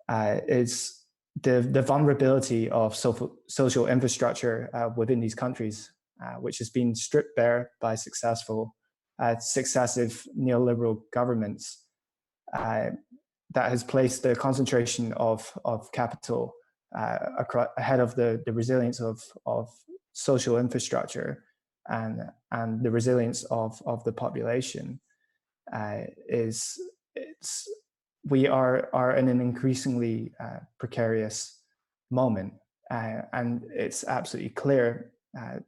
J: is the vulnerability of social infrastructure within these countries, which has been stripped bare by successive neoliberal governments that has placed the concentration of capital ahead of the resilience of social infrastructure and the resilience of the population. We are in an increasingly precarious moment, and it's absolutely clear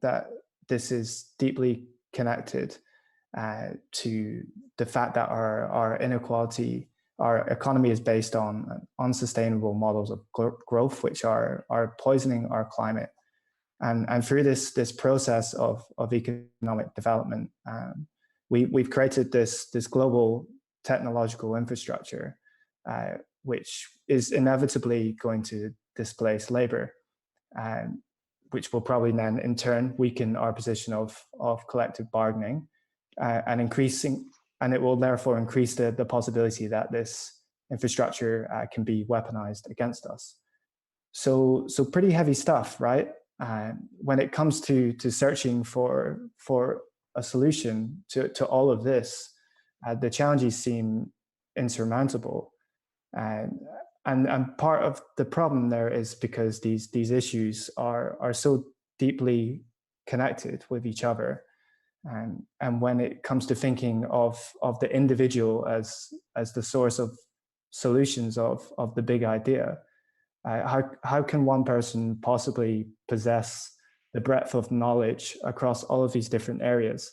J: that this is deeply connected to the fact that our inequality, our economy is based on unsustainable models of growth, which are poisoning our climate. And through this process of economic development, we've created this global technological infrastructure, which is inevitably going to displace labor, which will probably then in turn weaken our position of collective bargaining, and it will therefore increase the possibility that this infrastructure can be weaponized against us. So pretty heavy stuff, right? When it comes to searching for a solution to all of this, the challenges seem insurmountable. And part of the problem there is because these issues are so deeply connected with each other. And when it comes to thinking of the individual as the source of solutions of the big idea, how can one person possibly possess the breadth of knowledge across all of these different areas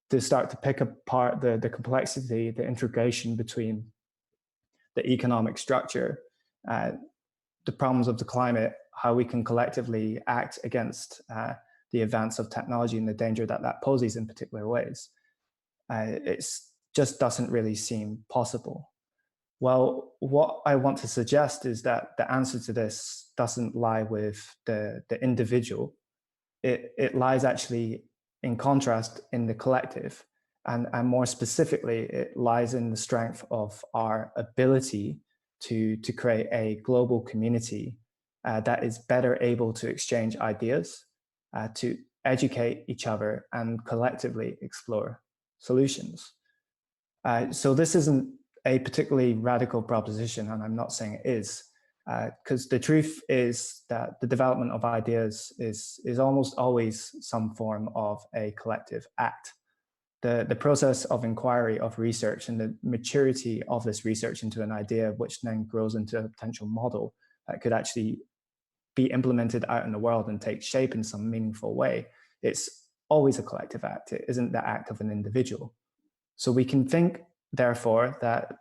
J: to start to pick apart the complexity, the integration between the economic structure, the problems of the climate, how we can collectively act against the advance of technology and the danger that poses in particular ways? It just doesn't really seem possible. Well, what I want to suggest is that the answer to this doesn't lie with the individual. It lies actually in contrast in the collective. And more specifically, it lies in the strength of our ability to create a global community that is better able to exchange ideas, to educate each other and collectively explore solutions. So this isn't a particularly radical proposition, and I'm not saying it is, because the truth is that the development of ideas is almost always some form of a collective act. The process of inquiry, of research, and the maturity of this research into an idea, which then grows into a potential model that could actually be implemented out in the world and take shape in some meaningful way, it's always a collective act. It isn't the act of an individual. So we can think, therefore, that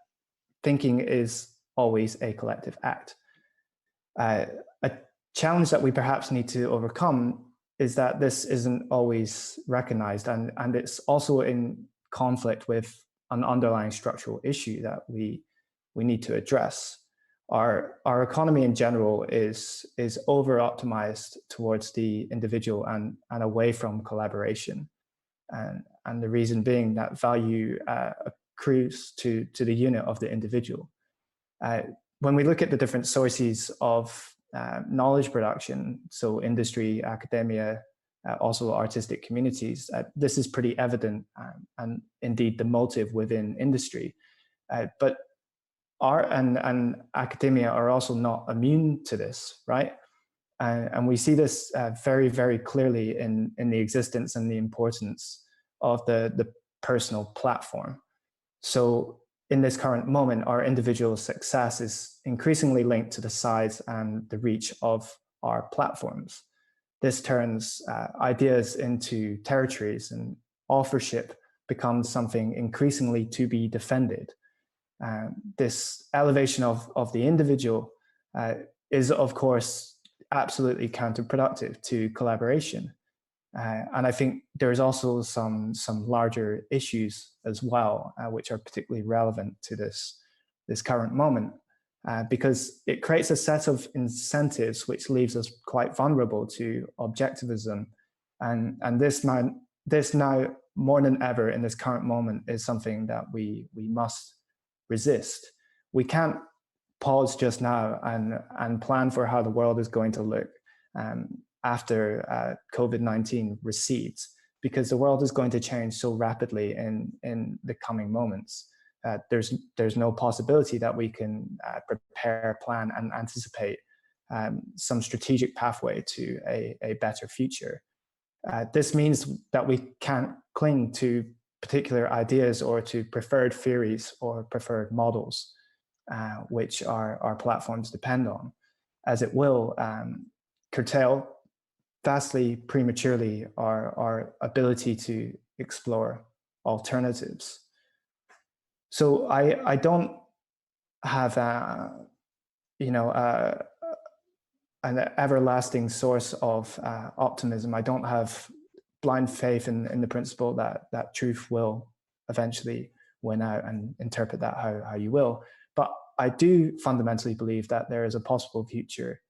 J: thinking is always a collective act. A challenge that we perhaps need to overcome is that this isn't always recognized, and it's also in conflict with an underlying structural issue that we need to address. Our economy in general is over-optimized towards the individual and away from collaboration. And the reason being that value accrues to the unit of the individual. When we look at the different sources of knowledge production, so industry, academia, also artistic communities, this is pretty evident, and indeed the motive within industry. But art and academia are also not immune to this, right? And we see this very, very clearly in the existence and the importance of the personal platform. So in this current moment, our individual success is increasingly linked to the size and the reach of our platforms. This turns ideas into territories, and authorship becomes something increasingly to be defended. This elevation of the individual is, of course, absolutely counterproductive to collaboration. And I think there's also some larger issues as well, which are particularly relevant to this current moment, because it creates a set of incentives which leaves us quite vulnerable to objectivism And this now more than ever in this current moment is something that we must resist. We can't pause just now and plan for how the world is going to look after COVID-19 recedes, because the world is going to change so rapidly in the coming moments. There's no possibility that we can prepare, plan, and anticipate some strategic pathway to a better future. This means that we can't cling to particular ideas or to preferred theories or preferred models, which our platforms depend on, as it will curtail vastly prematurely our ability to explore alternatives. So I don't have an everlasting source of optimism. I don't have blind faith in the principle that truth will eventually win out, and interpret that how you will. But I do fundamentally believe that there is a possible future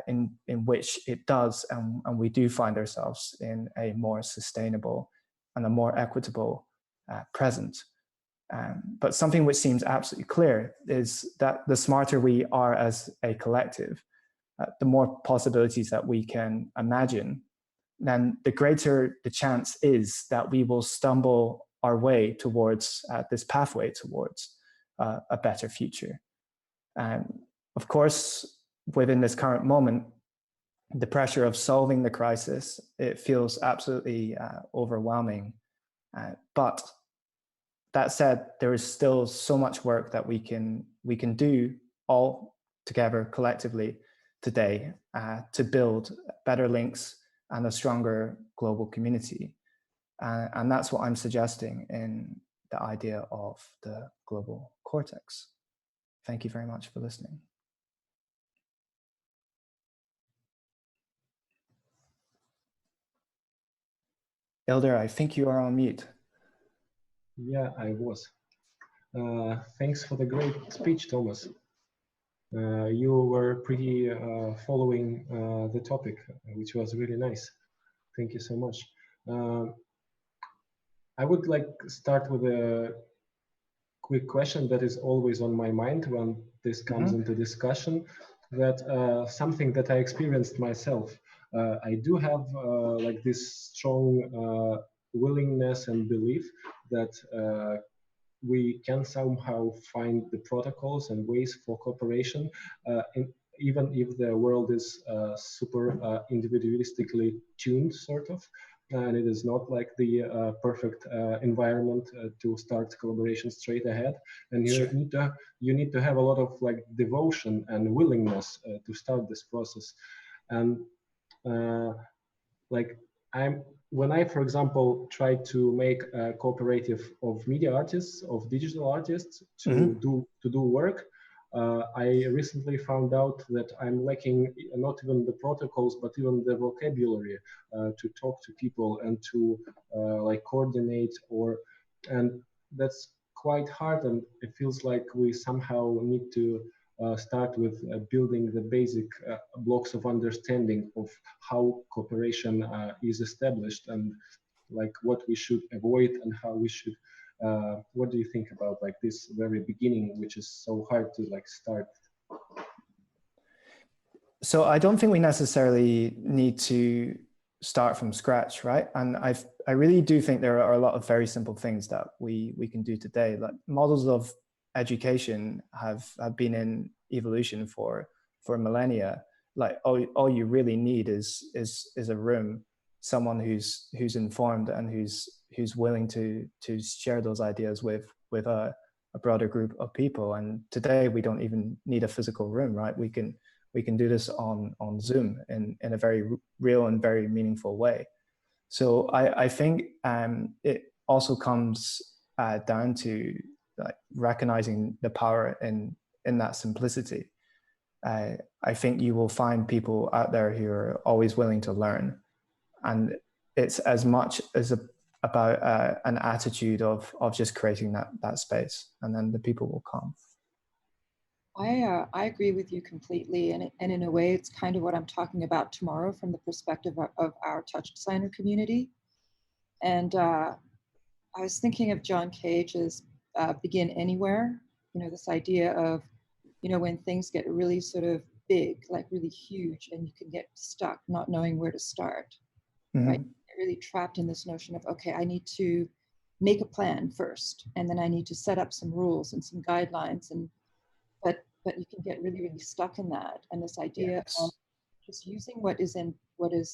J: in which it does, and we do find ourselves in a more sustainable and a more equitable present. But something which seems absolutely clear is that the smarter we are as a collective, the more possibilities that we can imagine, then the greater the chance is that we will stumble our way towards this pathway towards a better future. Of course, within this current moment, the pressure of solving the crisis, it feels absolutely overwhelming. But that said, there is still so much work that we can do all together collectively today to build better links and a stronger global community. And that's what I'm suggesting in the idea of the Global Cortex. Thank you very much for listening. Ildar, I think you are on mute.
B: Yeah, I was. Thanks for the great speech, Thomas. You were pretty following the topic, which was really nice. Thank you so much. I would like start with a quick question that is always on my mind when this comes into discussion, that something that I experienced myself. I do have like this strong willingness and belief that we can somehow find the protocols and ways for cooperation, even if the world is super individualistically tuned, sort of, and it is not like the perfect environment to start collaboration straight ahead. And you, sure, need to have a lot of like devotion and willingness to start this process. And like when I, for example, try to make a cooperative of media artists, of digital artists to do work, I recently found out that I'm lacking not even the protocols, but even the vocabulary to talk to people and to like coordinate, and that's quite hard. And it feels like we somehow need to start with building the basic blocks of understanding of how cooperation is established, and like what we should avoid and how we should. What do you think about like this very beginning, which is so hard to like start?
J: So I don't think we necessarily need to start from scratch, right? And I really do think there are a lot of very simple things that we can do today. Like models of education have been in evolution for millennia. Like all you really need is a room, someone who's informed and who's willing to share those ideas with a broader group of people. And today we don't even need a physical room, right? We can do this on Zoom in a very real and very meaningful way. So I think it also comes down to like recognizing the power in that simplicity. I think you will find people out there who are always willing to learn, and it's as much as about an attitude of just creating that space, and then the people will come.
A: I agree with you completely, and in a way, it's kind of what I'm talking about tomorrow from the perspective of our touch designer community. And I was thinking of John Cage's "Begin Anywhere." You know, this idea of, you know, when things get really sort of big, like really huge, and you can get stuck not knowing where to start, right? You're really trapped in this notion of, okay, I need to make a plan first, and then I need to set up some rules and some guidelines, and but you can get really, really stuck in that. And this idea of just using what is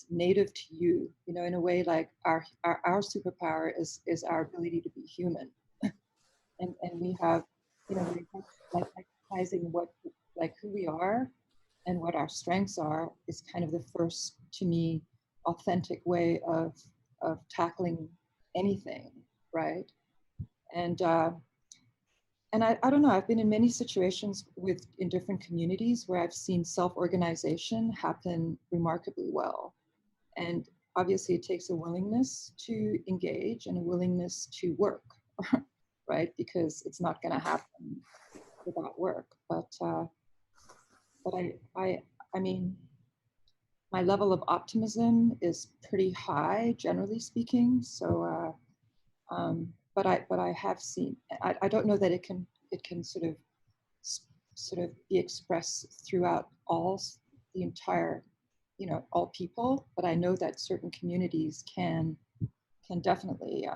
A: native to you, you know, in a way, like our superpower is our ability to be human. and we have, you know, like recognizing what, like who we are and what our strengths are is kind of the first, to me, authentic way of tackling anything, right? And I don't know, I've been in many situations in different communities where I've seen self-organization happen remarkably well. And obviously it takes a willingness to engage and a willingness to work, right? Because it's not going to happen without work. But I mean, my level of optimism is pretty high, generally speaking. So, but I have seen, I don't know that it can sort of be expressed throughout the entire, you know, all people, but I know that certain communities can definitely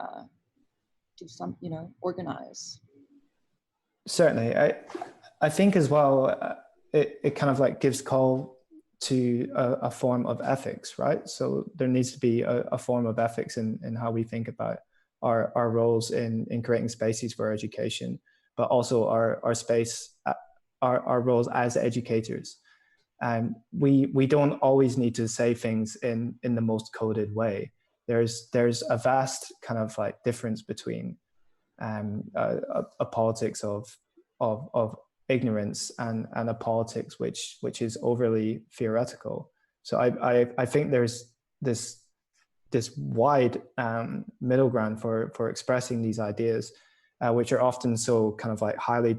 A: do some, you know, organize.
J: Certainly. I think as well, it kind of like gives call to a form of ethics, right? So there needs to be a form of ethics in how we think about our roles in creating spaces for education, but also our space, our roles as educators. And we don't always need to say things in the most coded way. There's a vast kind of like difference between a politics of ignorance and a politics which is overly theoretical. So I think there's this wide middle ground for expressing these ideas, which are often so kind of like highly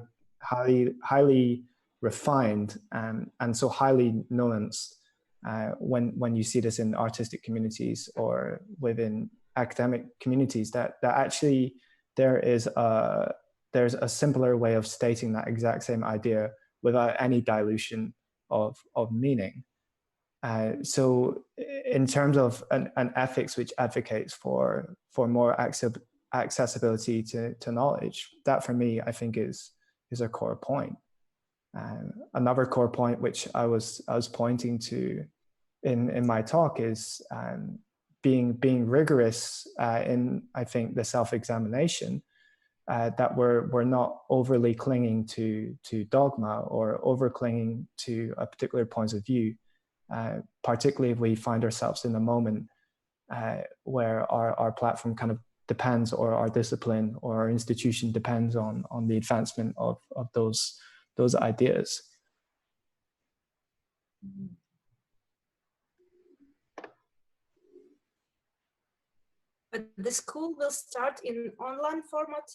J: refined and so highly nuanced. When you see this in artistic communities or within academic communities, that actually there's a simpler way of stating that exact same idea without any dilution of meaning. So in terms of an ethics which advocates for more accessibility to knowledge, that for me, I think is a core point. Another core point which I was pointing to in my talk is being rigorous in, I think, the self-examination, that we're not overly clinging to dogma or over clinging to a particular point of view, particularly if we find ourselves in a moment where our platform kind of depends, or our discipline or our institution depends on the advancement of those ideas.
C: But the school will start in online format?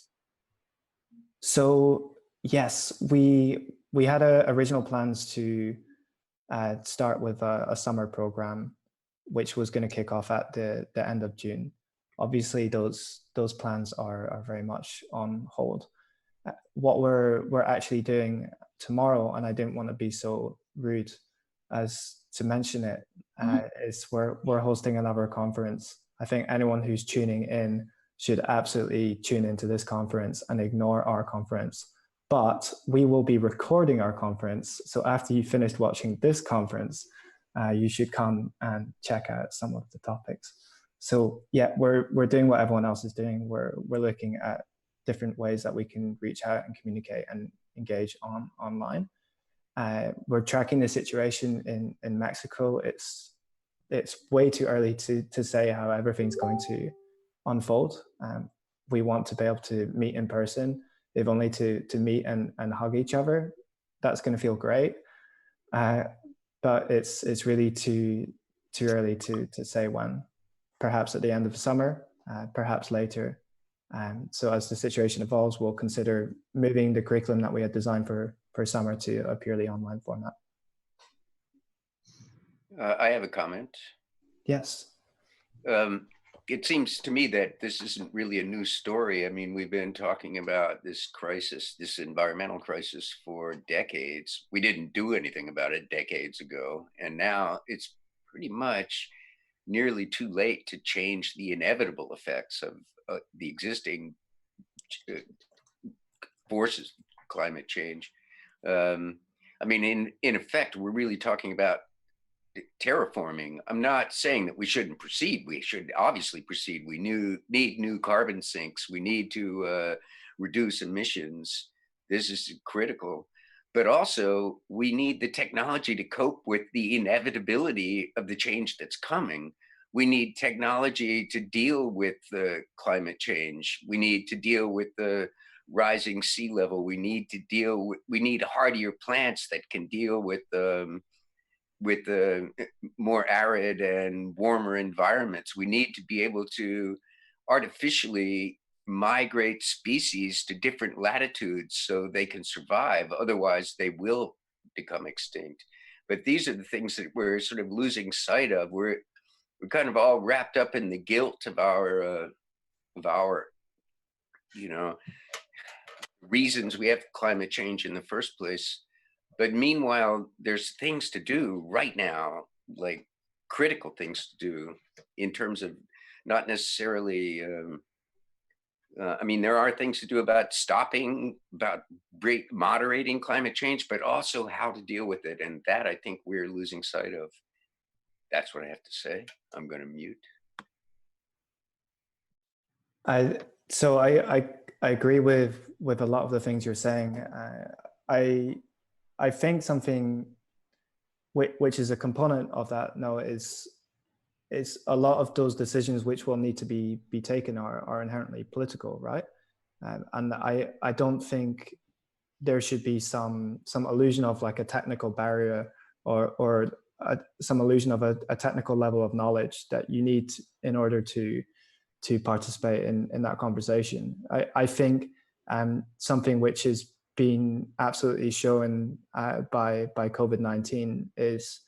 J: So yes, we had original plans to start with a summer program, which was going to kick off at the end of June. Obviously, those plans are very much on hold. What we're actually doing tomorrow, and I didn't want to be so rude as to mention it, is we're hosting another conference. I think anyone who's tuning in should absolutely tune into this conference and ignore our conference. But we will be recording our conference. So after you finished watching this conference, you should come and check out some of the topics. So yeah, we're doing what everyone else is doing. We're looking at different ways that we can reach out and communicate and engage online. We're tracking the situation in Mexico. It's way too early to say how everything's going to unfold. We want to be able to meet in person, if only to meet and hug each other. That's going to feel great. But it's really too early to say when. Perhaps at the end of the summer, perhaps later. So as the situation evolves, we'll consider moving the curriculum that we had designed for for summer to a purely online format.
F: I have a comment.
J: Yes.
F: It seems to me that this isn't really a new story. I mean, we've been talking about this crisis, this environmental crisis for decades. We didn't do anything about it decades ago. And now it's pretty much nearly too late to change the inevitable effects of the existing forces, climate change. I mean, in effect, we're really talking about terraforming. I'm not saying that we shouldn't proceed. We should obviously proceed. We need new carbon sinks. We need to reduce emissions. This is critical. But also, we need the technology to cope with the inevitability of the change that's coming. We need technology to deal with the climate change. We need to deal with the rising sea level. We need hardier plants that can deal with the more arid and warmer environments. We need to be able to artificially migrate species to different latitudes so they can survive. Otherwise, they will become extinct. But these are the things that we're sort of losing sight of. We're kind of all wrapped up in the guilt of our reasons we have climate change in the first place. But meanwhile, there's things to do right now, like critical things to do in terms of not necessarily, I mean, there are things to do about moderating climate change, but also how to deal with it. And that I think we're losing sight of. That's what I have to say. I'm going to mute.
J: I agree with a lot of the things you're saying. I think something which is a component of that now is a lot of those decisions which will need to be taken are inherently political, right? And I don't think there should be some illusion of like a technical barrier or some illusion of a technical level of knowledge that you need in order to participate in that conversation. I think something which is been absolutely shown by COVID-19 is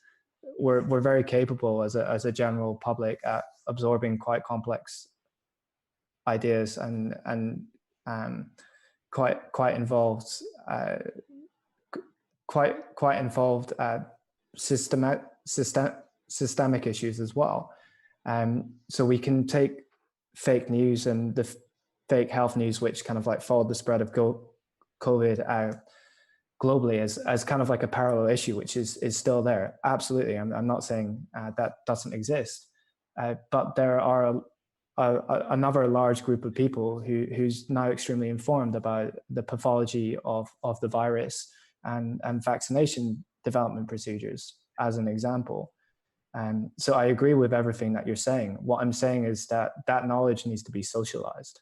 J: we're very capable as a general public at absorbing quite complex ideas and quite involved systemic issues as well. So we can take fake news and the fake health news, which kind of like followed the spread of COVID out globally as kind of like a parallel issue, which is still there. Absolutely, I'm not saying that doesn't exist, but there are another large group of people who's now extremely informed about the pathology of the virus and vaccination development procedures, as an example. So I agree with everything that you're saying. What I'm saying is that knowledge needs to be socialized,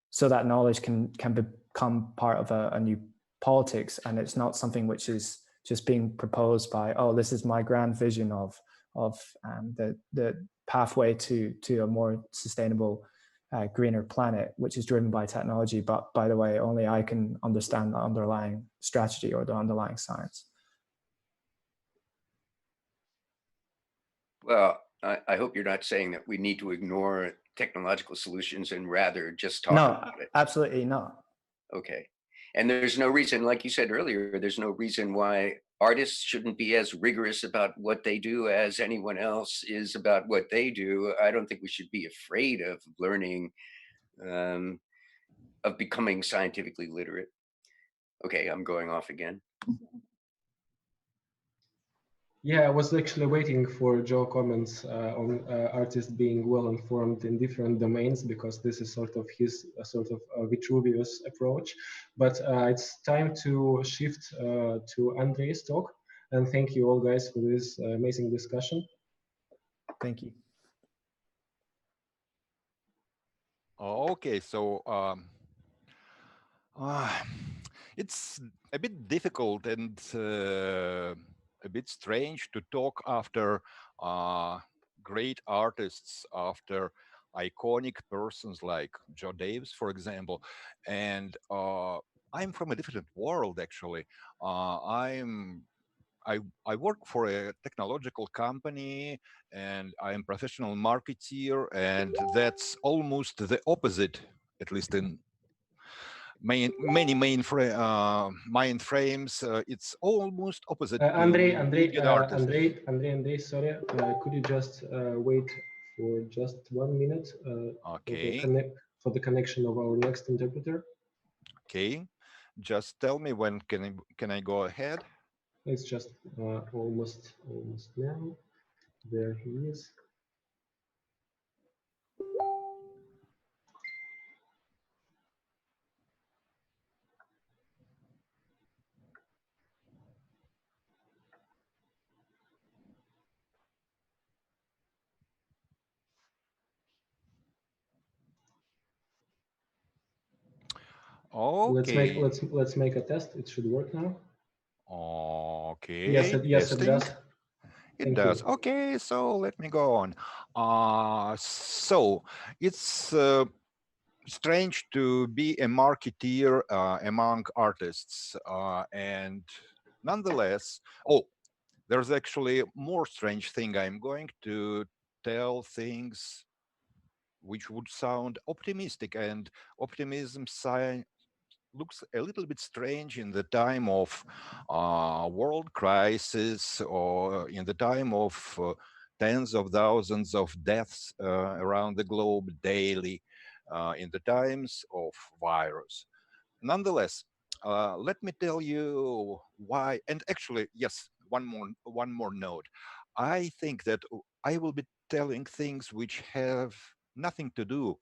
J: so that knowledge can become part of a new politics, and it's not something which is just being proposed by, oh, this is my grand vision of the pathway to a more sustainable, greener planet, which is driven by technology. But by the way, only I can understand the underlying strategy or the underlying science.
F: Well, I hope you're not saying that we need to ignore technological solutions and rather just talk about it.
J: Absolutely not.
F: Okay. And there's no reason, like you said earlier, there's no reason why artists shouldn't be as rigorous about what they do as anyone else is about what they do. I don't think we should be afraid of learning, of becoming scientifically literate. Okay, I'm going off again.
B: Yeah, I was actually waiting for Joe comments on artists being well informed in different domains, because this is sort of his Vitruvius approach. But it's time to shift to Andrey's talk. And thank you all guys for this amazing discussion.
J: Thank you.
G: Okay, so it's a bit difficult and a bit strange to talk after great artists, after iconic persons like Joe Davis, for example. And I'm from a different world, actually. I work for a technological company, and I am professional marketeer, and that's almost the opposite, at least in many mind frames. It's almost opposite to being an artist.
B: Andrei, sorry. Could you just wait for just 1 minute
G: Okay,
B: for the connection of our next interpreter?
G: okay. Just tell me when can I go ahead?
B: It's just almost now. There he is.
G: Okay.
B: Let's make a test. It should work now.
G: Okay.
B: Yes, it
G: Testing.
B: does.
G: It
B: Thank
G: does.
B: you.
G: Okay, so let me go on. So it's strange to be a marketeer among artists, and nonetheless, oh, there's actually a more strange thing. I'm going to tell things which would sound optimistic, and optimism looks a little bit strange in the time of world crisis, or in the time of tens of thousands of deaths around the globe daily, in the times of virus. Nonetheless, let me tell you why. And actually, yes, one more note. I think that I will be telling things which have nothing to do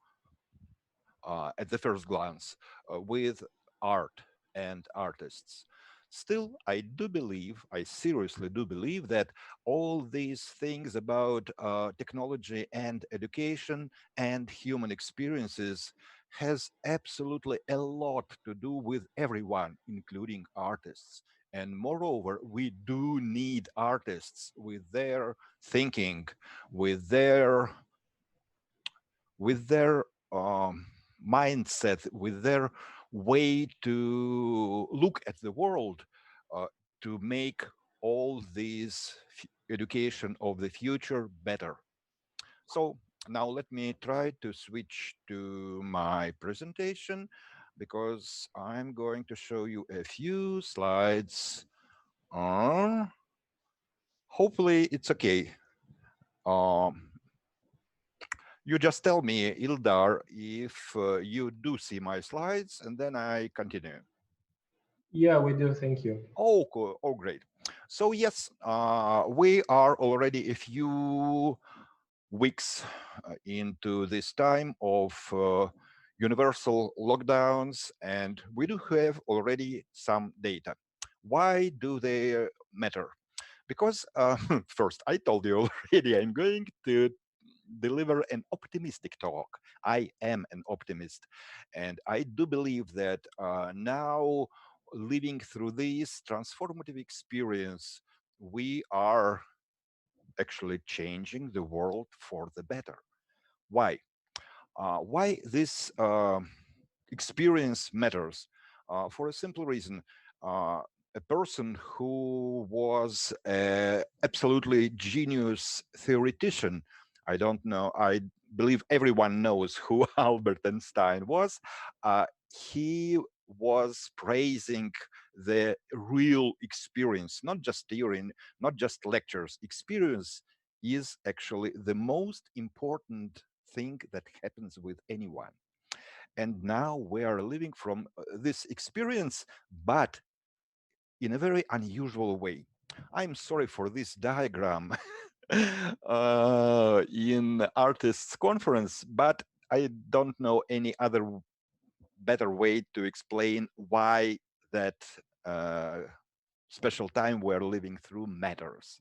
G: at the first glance with art and artists. Still, I do believe, I seriously do believe that all these things about technology and education and human experiences has absolutely a lot to do with everyone, including artists. And moreover, we do need artists with their thinking, with their with their mindset, with their way to look at the world, uh, to make all these education of the future better. So now let me try to switch to my presentation, because I'm going to show you a few slides. Hopefully it's okay. Um, You just tell me, Ildar, if you do see my slides, and then I continue.
B: Yeah, we do. Thank you.
G: Oh, cool. Oh, great. So yes, we are already a few weeks into this time of universal lockdowns, and we do have already some data. Why do they matter? Because first, I told you already, I'm going to deliver an optimistic talk. I am an optimist, and I do believe that now, living through this transformative experience, we are actually changing the world for the better. Why? Why this experience matters? For a simple reason. A person who was absolutely genius theoretician, I don't know, I believe everyone knows who Albert Einstein was. He was praising the real experience, not just theory, not just lectures. Experience is actually the most important thing that happens with anyone. And now we are living from this experience, but in a very unusual way. I'm sorry for this diagram in artists conference, but I don't know any other better way to explain why that uh, special time we're living through matters.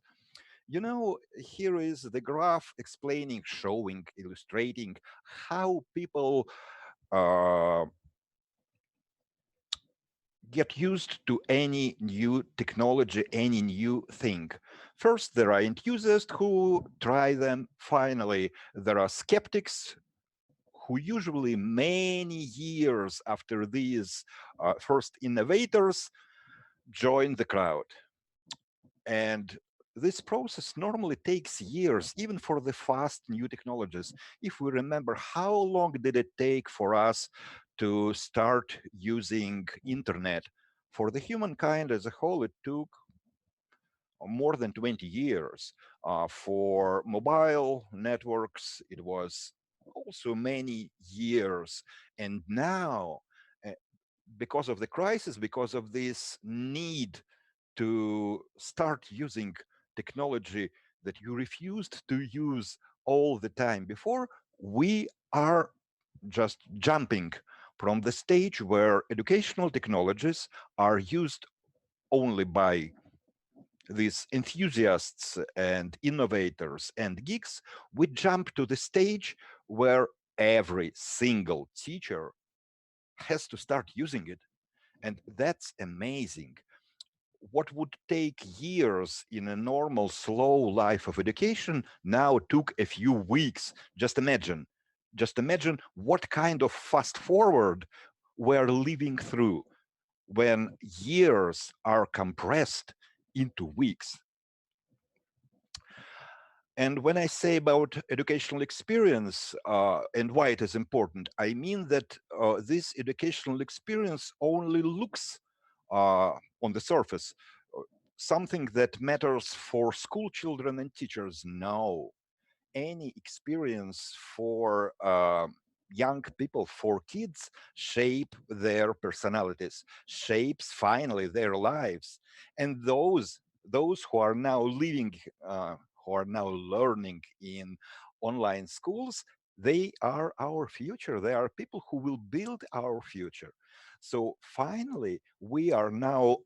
G: You know, here is the graph explaining, showing, illustrating how people uh, get used to any new technology, any new thing. First, there are enthusiasts who try them. Finally, there are skeptics who usually many years after these first innovators join the crowd. And this process normally takes years, even for the fast new technologies. If we remember, how long did it take for us to start using internet? For the humankind as a whole, it took more than 20 years. For mobile networks, it was also many years. And now, because of the crisis, because of this need to start using technology that you refused to use all the time before, we are just jumping from the stage where educational technologies are used only by these enthusiasts and innovators and geeks. We jump to the stage where every single teacher has to start using it. And that's amazing. What would take years in a normal, slow life of education now took a few weeks. Just imagine what kind of fast forward we're living through when years are compressed into weeks. And when I say about educational experience and why it is important, I mean that this educational experience only looks on the surface something that matters for school children and teachers. No, any experience for young people, for kids, shape their personalities, shapes finally their lives. And those who are now living, who are now learning in online schools, they are our future. They are people who will build our future. So finally, we are now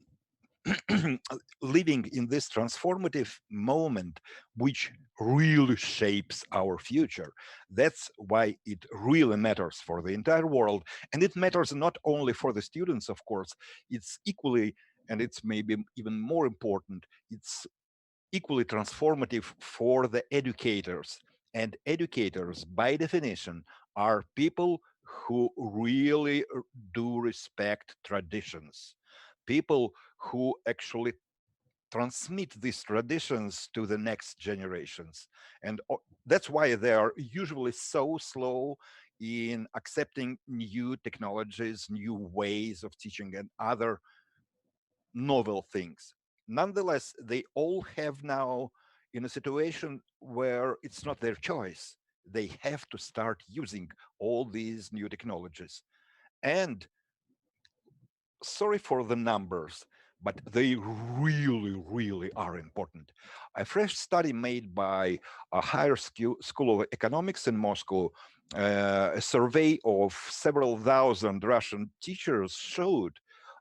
G: living in this transformative moment which really shapes our future. That's why it really matters for the entire world. And it matters not only for the students, of course, it's equally, and it's maybe even more important, it's equally transformative for the educators. And educators, by definition, are people who really do respect traditions, people who actually transmit these traditions to the next generations. And that's why they are usually so slow in accepting new technologies, new ways of teaching, and other novel things. Nonetheless, they all have now in a situation where it's not their choice. They have to start using all these new technologies. And sorry for the numbers, but they really, really are important. A fresh study made by a higher school of economics in Moscow, a survey of several thousand Russian teachers showed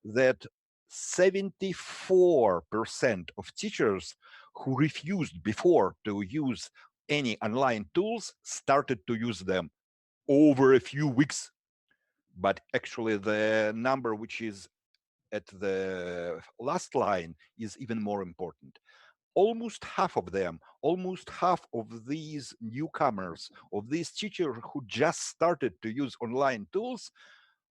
G: that 74% of teachers who refused before to use any online tools started to use them over a few weeks. But actually the number which is at the last line is even more important. Almost half of them, almost half of these newcomers, of these teachers who just started to use online tools,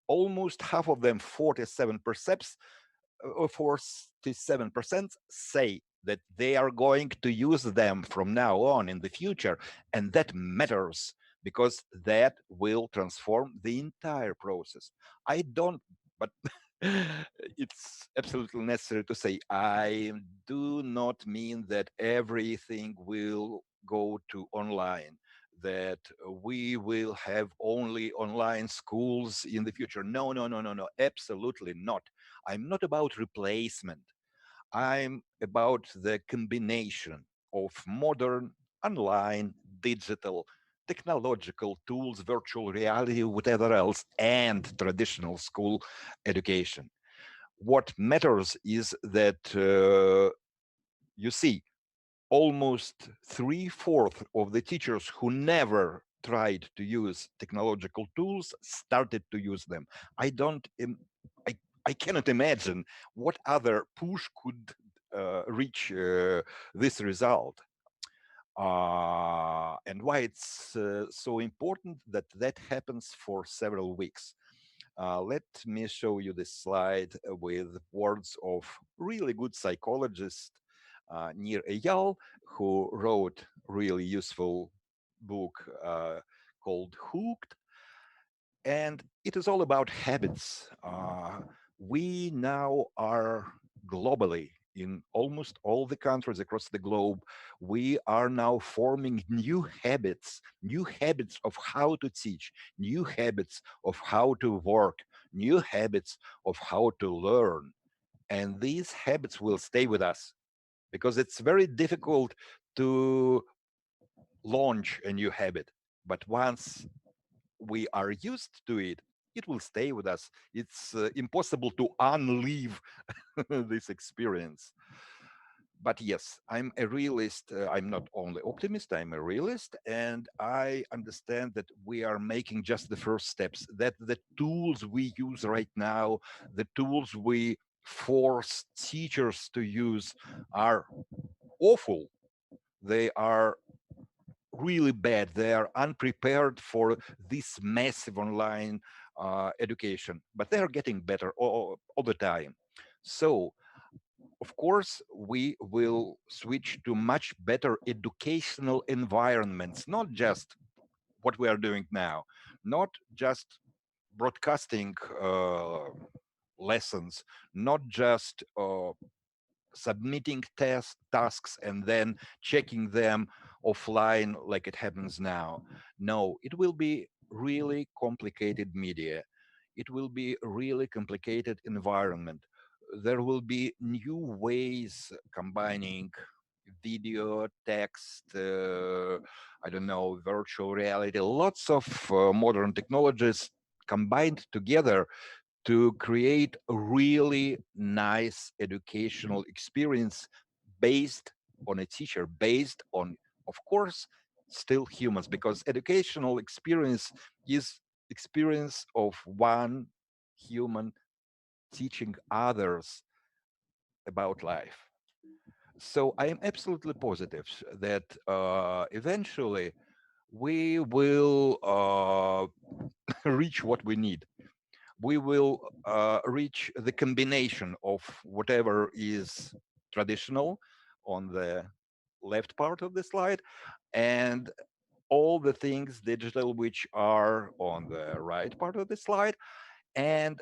G: almost half of them, 47% say that they are going to use them from now on in the future. And that matters because that will transform the entire process. I don't, but it's absolutely necessary to say, I do not mean that everything will go to online, that we will have only online schools in the future. No, no, no, no, no, absolutely not. I'm not about replacement. I'm about the combination of modern, online, digital, technological tools, virtual reality, whatever else, and traditional school education. What matters is that, you see, almost 3/4 of the teachers who never tried to use technological tools started to use them. I don't, I cannot imagine what other push could reach this result. And why it's so important that that happens for several weeks. Let me show you this slide with words of really good psychologist Nir Eyal, who wrote really useful book called Hooked. And it is all about habits. We now are globally in almost all the countries across the globe. We are now forming new habits of how to teach, new habits of how to work, new habits of how to learn. And these habits will stay with us because it's very difficult to launch a new habit. But once we are used to it, it will stay with us. It's impossible to unleave this experience. But yes, I'm a realist. I'm not only optimist, I'm a realist. And I understand that we are making just the first steps, that the tools we use right now, the tools we force teachers to use are awful. They are really bad. They are unprepared for this massive online education, but they are getting better all the time. So, of course, we will switch to much better educational environments, not just what we are doing now, not just broadcasting lessons, not just submitting tasks and then checking them offline like it happens now. No, it will be really complicated media. It will be a really complicated environment. There will be new ways combining video, text, I don't know, virtual reality, lots of modern technologies combined together to create a really nice educational experience based on a teacher, based on, of course, still humans, because educational experience is experience of one human teaching others about life. So I am absolutely positive that eventually we will reach what we need. We will reach the combination of whatever is traditional on the left part of the slide and all the things digital which are on the right part of the slide, and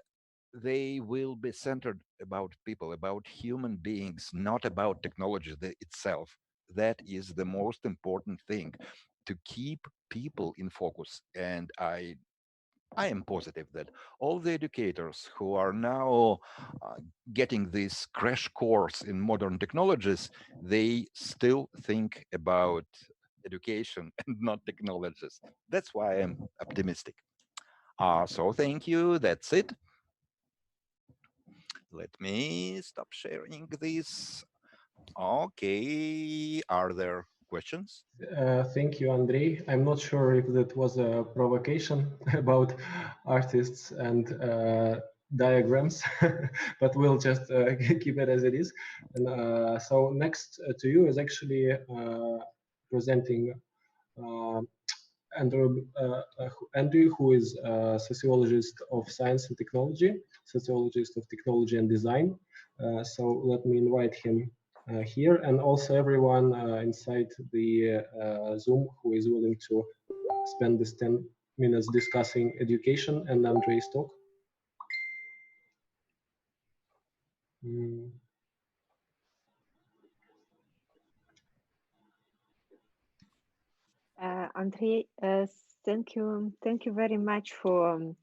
G: they will be centered about people, about human beings, not about technology itself. That is the most important thing, to keep people in focus. And I am positive that all the educators who are now getting this crash course in modern technologies, they still think about education and not technologies. That's why I'm optimistic. So thank you. That's it. Let me stop sharing this. Okay. Are there questions?
B: Thank you, Andrei. I'm not sure if that was a provocation about artists and diagrams, but we'll just keep it as it is. And so next to you is actually presenting Andrew, who is a sociologist of science and technology, sociologist of technology and design. So let me invite him here, and also everyone inside the Zoom who is willing to spend this 10 minutes discussing education and Andrei's talk.
H: Andrei, thank you very much for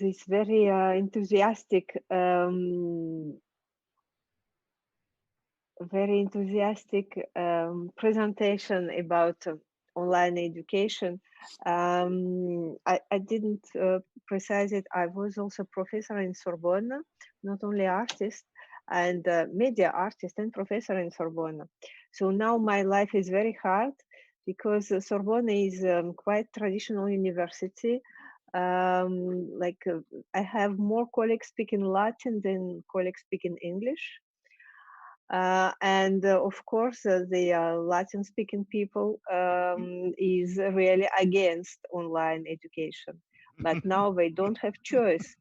H: this very enthusiastic presentation about online education. I didn't precise it. I was also professor in Sorbonne, not only artist, and media artist and professor in Sorbonne. So now my life is very hard because Sorbonne is quite traditional university. I have more colleagues speaking Latin than colleagues speaking English. And of course, the Latin-speaking people is really against online education. But now they don't have choice.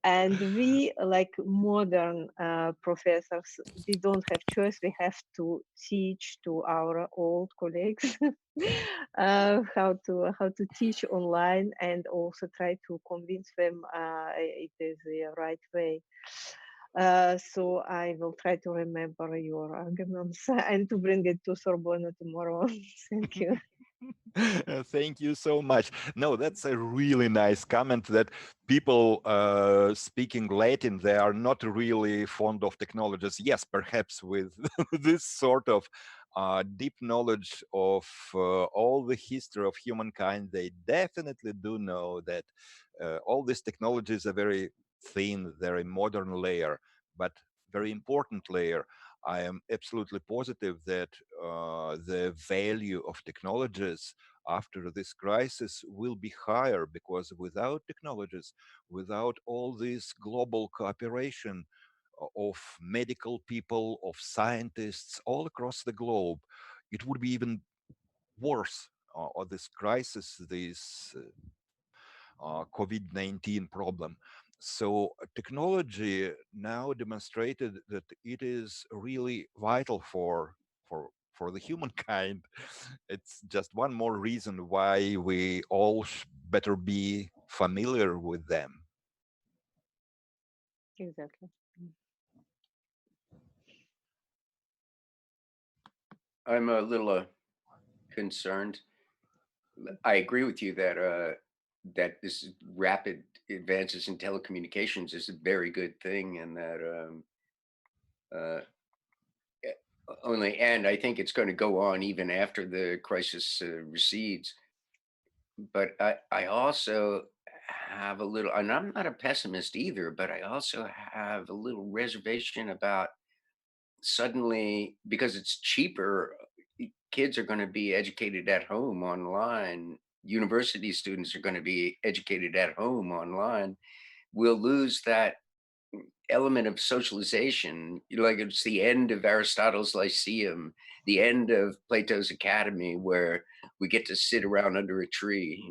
H: And we, like modern professors, we don't have choice. We have to teach to our old colleagues how to teach online, and also try to convince them it is the right way. So I will try to remember your arguments and to bring it to Sorbonne tomorrow. Thank you.
G: Thank you so much. No, that's a really nice comment that people speaking Latin, they are not really fond of technologies. Yes, perhaps with this sort of deep knowledge of all the history of humankind, they definitely do know that all these technologies are very thin, very modern layer, but very important layer. I am absolutely positive that the value of technologies after this crisis will be higher, because without technologies, without all this global cooperation of medical people, of scientists all across the globe, it would be even worse. Or this crisis, this COVID-19 problem. So technology now demonstrated that it is really vital for the humankind. It's just one more reason why we all better be familiar with them.
H: Exactly.
F: I'm a little concerned. I agree with you that that this rapid advances in telecommunications is a very good thing, and that and I think it's going to go on even after the crisis recedes. But I also have a little, and I'm not a pessimist either, but I also have a little reservation about suddenly, because it's cheaper, kids are going to be educated at home online. University students are going to be educated at home online. We'll lose that element of socialization. Like, it's the end of Aristotle's Lyceum, the end of Plato's Academy, where we get to sit around under a tree.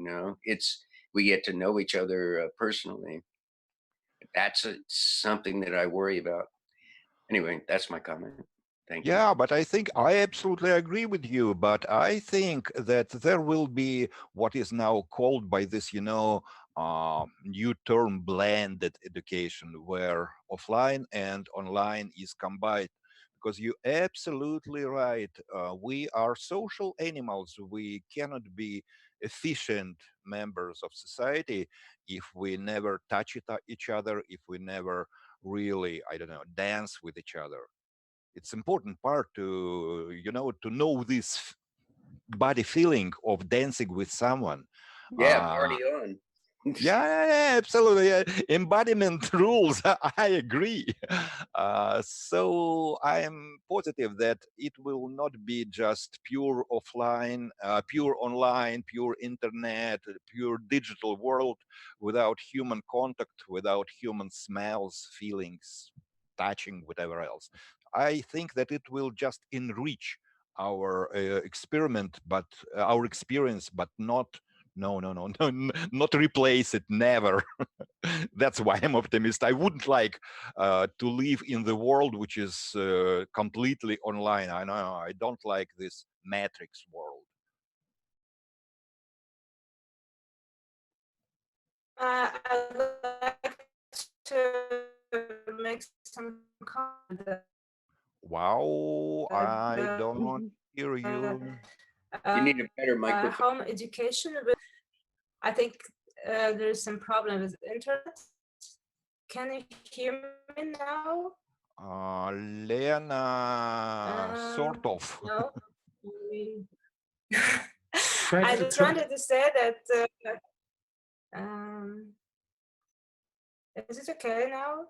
F: We get to know each other personally. That's something that I worry about. Anyway, that's my comment. Thank you.
G: Yeah, but I think I absolutely agree with you. But I think that there will be what is now called by this, new term, blended education, where offline and online is combined. Because you're absolutely right. We are social animals. We cannot be efficient members of society if we never touch each other, if we never really, I don't know, dance with each other. It's important part to know this body feeling of dancing with someone.
F: Yeah, party on.
G: Yeah, absolutely. Yeah. Embodiment rules. I agree. So I am positive that it will not be just pure offline, pure online, pure internet, pure digital world without human contact, without human smells, feelings, touching, whatever else. I think that it will just enrich our experiment, but our experience, but not no, not replace it, never. That's why I'm optimist. I wouldn't like to live in the world which is completely online. I know I don't like this matrix world.
C: I'd like to make some comment.
G: Wow, I don't hear you.
F: You need a better microphone.
C: Home education. I think there's some problem with the internet. Can you hear me now?
G: Lena, sort of.
C: No. I just wanted to say that. Is it okay now?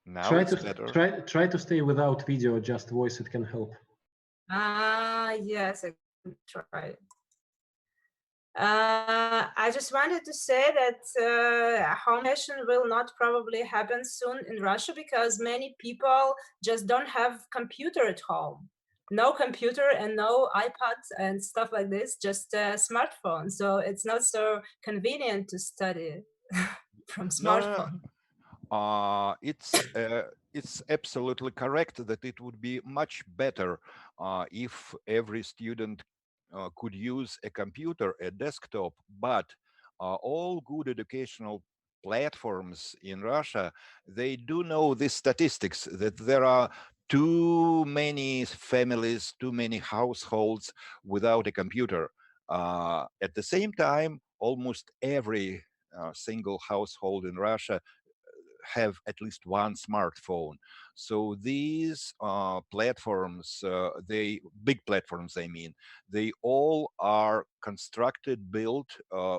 G: Now
B: Try
G: it's
B: to
G: better.
B: try to stay without video, just voice. It can help.
C: Yes, I can try. I just wanted to say that home education will not probably happen soon in Russia because many people just don't have computer at home. No computer and no iPads and stuff like this, just a smartphone. So it's not so convenient to study from smartphone.
G: It's absolutely correct that it would be much better if every student could use a computer, a desktop, but all good educational platforms in Russia, they do know these statistics that there are too many families, too many households without a computer. At the same time, almost every single household in Russia have at least one smartphone. So these platforms, big platforms, I mean, they all are constructed, built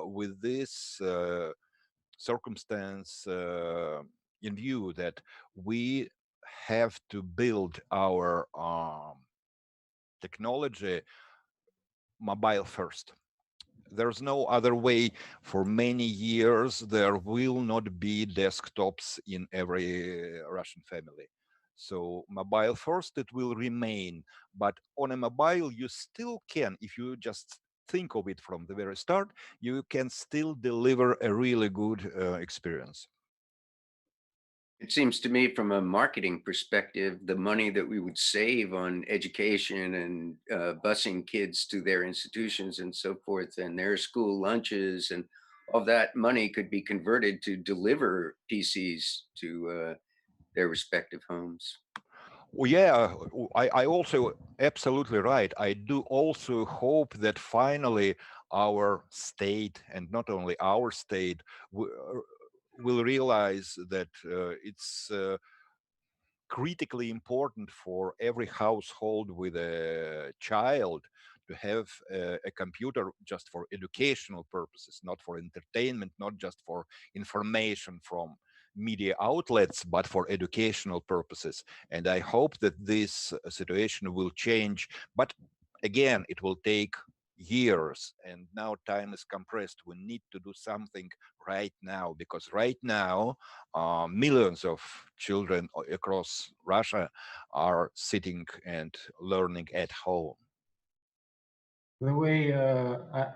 G: with this circumstance in view that we have to build our technology mobile first. There's no other way. For many years there will not be desktops in every Russian family, so mobile first it will remain. But on a mobile you still can, if you just think of it from the very start, you can still deliver a really good experience.
F: It seems to me from a marketing perspective, the money that we would save on education and busing kids to their institutions and so forth and their school lunches and all that money could be converted to deliver PCs to their respective homes.
G: Oh, yeah, I also absolutely right. I do also hope that finally our state, and not only our state, will realize that it's critically important for every household with a child to have a computer just for educational purposes, not for entertainment, not just for information from media outlets, but for educational purposes. And I hope that this situation will change. But again, it will take years, and now time is compressed. We need to do something right now, because right now millions of children across Russia are sitting and learning at home.
B: The way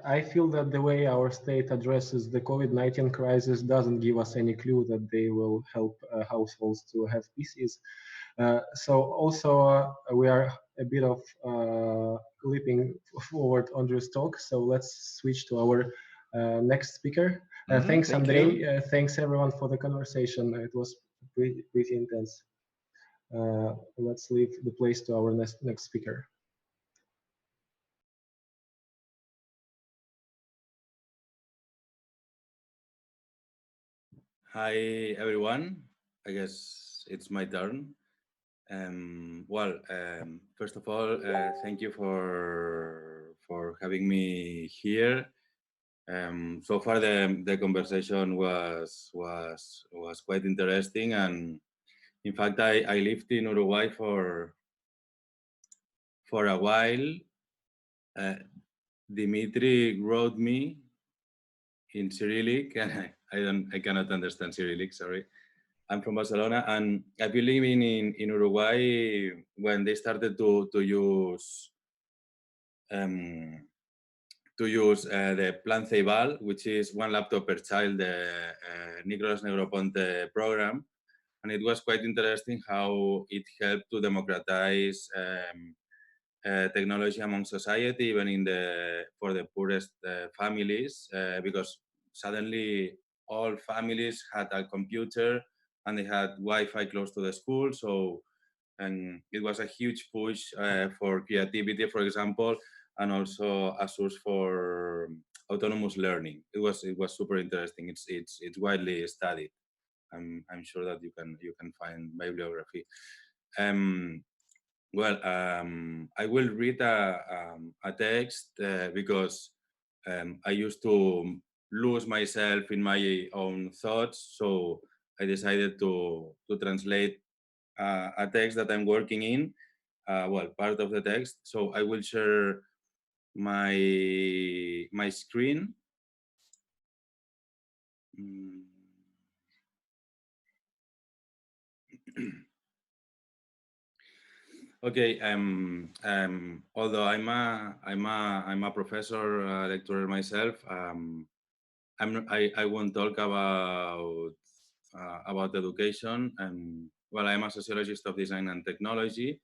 B: I feel that the way our state addresses the COVID-19 crisis doesn't give us any clue that they will help households to have PCs. So also we are a bit of leaping forward on this talk. So let's switch to our next speaker. Thanks, Andrey. Thanks everyone for the conversation. It was pretty intense. Let's leave the place to our next speaker.
K: Hi, everyone. I guess it's my turn. First of all, thank you for having me here. So far, the conversation was quite interesting, and in fact, I lived in Uruguay for a while. Dimitri wrote me in Cyrillic, and I cannot understand Cyrillic. Sorry. I'm from Barcelona, and I've been living in Uruguay when they started to use the Plan Ceibal, which is one laptop per child, the Nicolas Negroponte program, and it was quite interesting how it helped to democratize technology among society, even for the poorest families, because suddenly all families had a computer and they had Wi-Fi close to the school. So, and it was a huge push for creativity, for example, and also a source for autonomous learning. It was super interesting. It's widely studied. I'm sure that you can find bibliography. I will read a text because I used to lose myself in my own thoughts. So I decided to translate a text that I'm working in, part of the text. So I will share my screen. Okay. Although I'm a professor, lecturer myself, I won't talk about education. Well, I'm a sociologist of design and technology,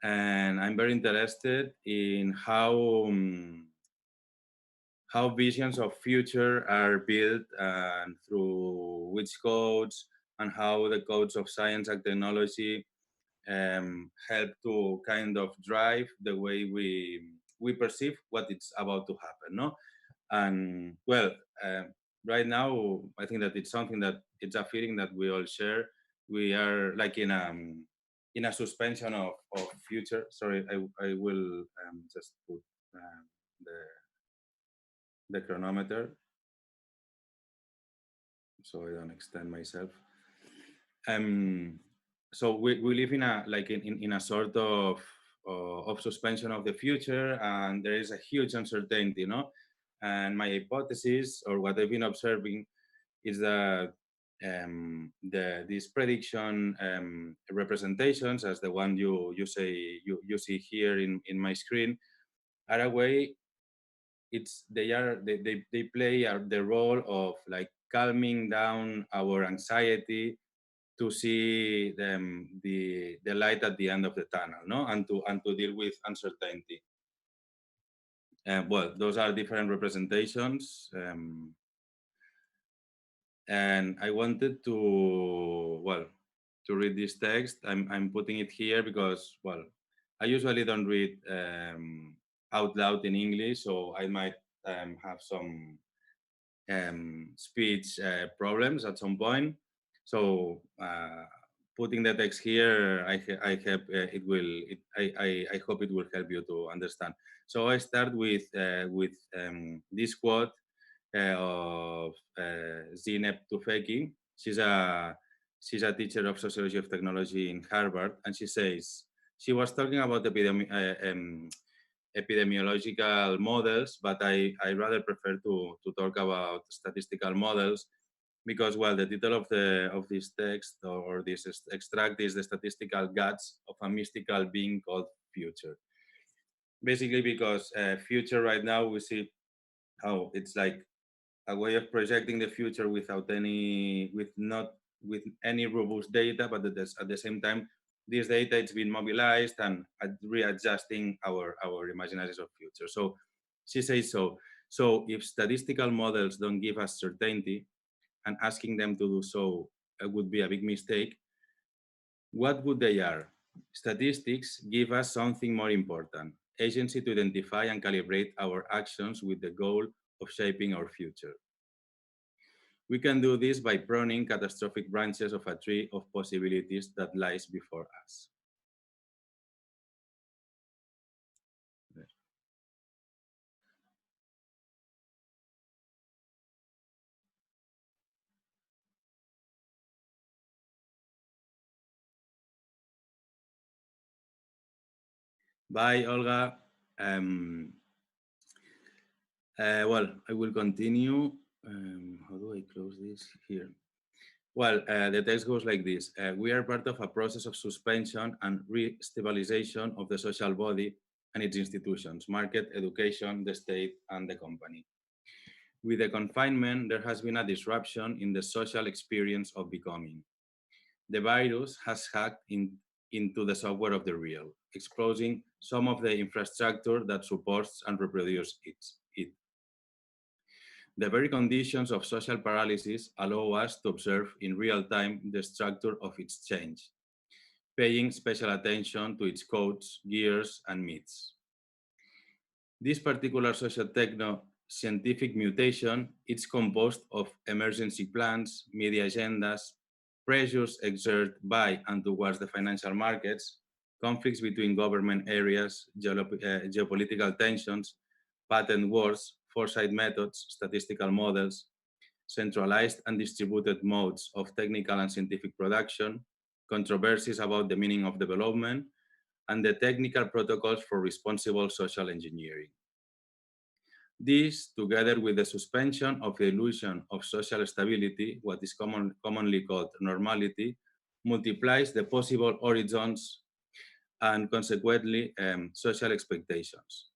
K: and I'm very interested in how visions of future are built and through which codes, and how the codes of science and technology help to kind of drive the way we perceive what it's about to happen, no? And well, right now I think that it's something that it's a feeling that we all share. We are like in a suspension of future. Sorry, I will just put the chronometer so I don't extend myself. So we live in a like in a sort of suspension of the future, and there is a huge uncertainty, no? And my hypothesis, or what I've been observing, is that these prediction representations, as the one you see here in my screen, are a way. They play the role of like calming down our anxiety to see the light at the end of the tunnel, no, and to deal with uncertainty. Well, those are different representations, and I wanted to read this text. I'm putting it here because, well, I usually don't read out loud in English, so I might have some speech problems at some point. So putting the text here, I hope it will help you to understand. So I start with this quote of Zeynep Tufekci. She's a teacher of sociology of technology in Harvard, and she says she was talking about epidemiological models, but I rather prefer to talk about statistical models, because, well, the title of this text or this extract is The Statistical Guts of a Mystical Being Called Future. Basically because future right now, we see how it's like a way of projecting the future with any robust data, but at the same time, this data it's been mobilized and readjusting our imaginaries of future. So she says so. So if statistical models don't give us certainty, and asking them to do so would be a big mistake, what would they are? Statistics give us something more important: agency to identify and calibrate our actions with the goal of shaping our future. We can do this by pruning catastrophic branches of a tree of possibilities that lies before us. Bye, Olga. Well, I will continue. How do I close this here? Well, the text goes like this. We are part of a process of suspension and re-stabilization of the social body and its institutions, market, education, the state, and the company. With the confinement, there has been a disruption in the social experience of becoming. The virus has hacked into the software of the real, exposing some of the infrastructure that supports and reproduces it. The very conditions of social paralysis allow us to observe in real time the structure of its change, paying special attention to its codes, gears, and myths. This particular socio-techno-scientific mutation is composed of emergency plans, media agendas, pressures exerted by and towards the financial markets, conflicts between government areas, geopolitical tensions, patent wars, foresight methods, statistical models, centralized and distributed modes of technical and scientific production, controversies about the meaning of development, and the technical protocols for responsible social engineering. This, together with the suspension of the illusion of social stability, what is commonly called normality, multiplies the possible horizons and consequently social expectations.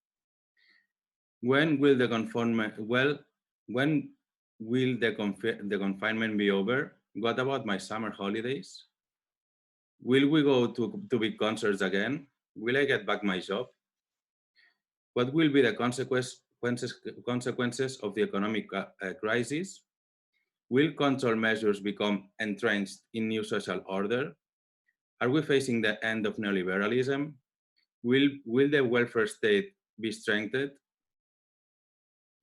K: When will the confinement be over? What about my summer holidays? Will we go to big concerts again? Will I get back my job? What will be the consequences of the economic crisis? Will control measures become entrenched in new social order? Are we facing the end of neoliberalism? Will the welfare state be strengthened?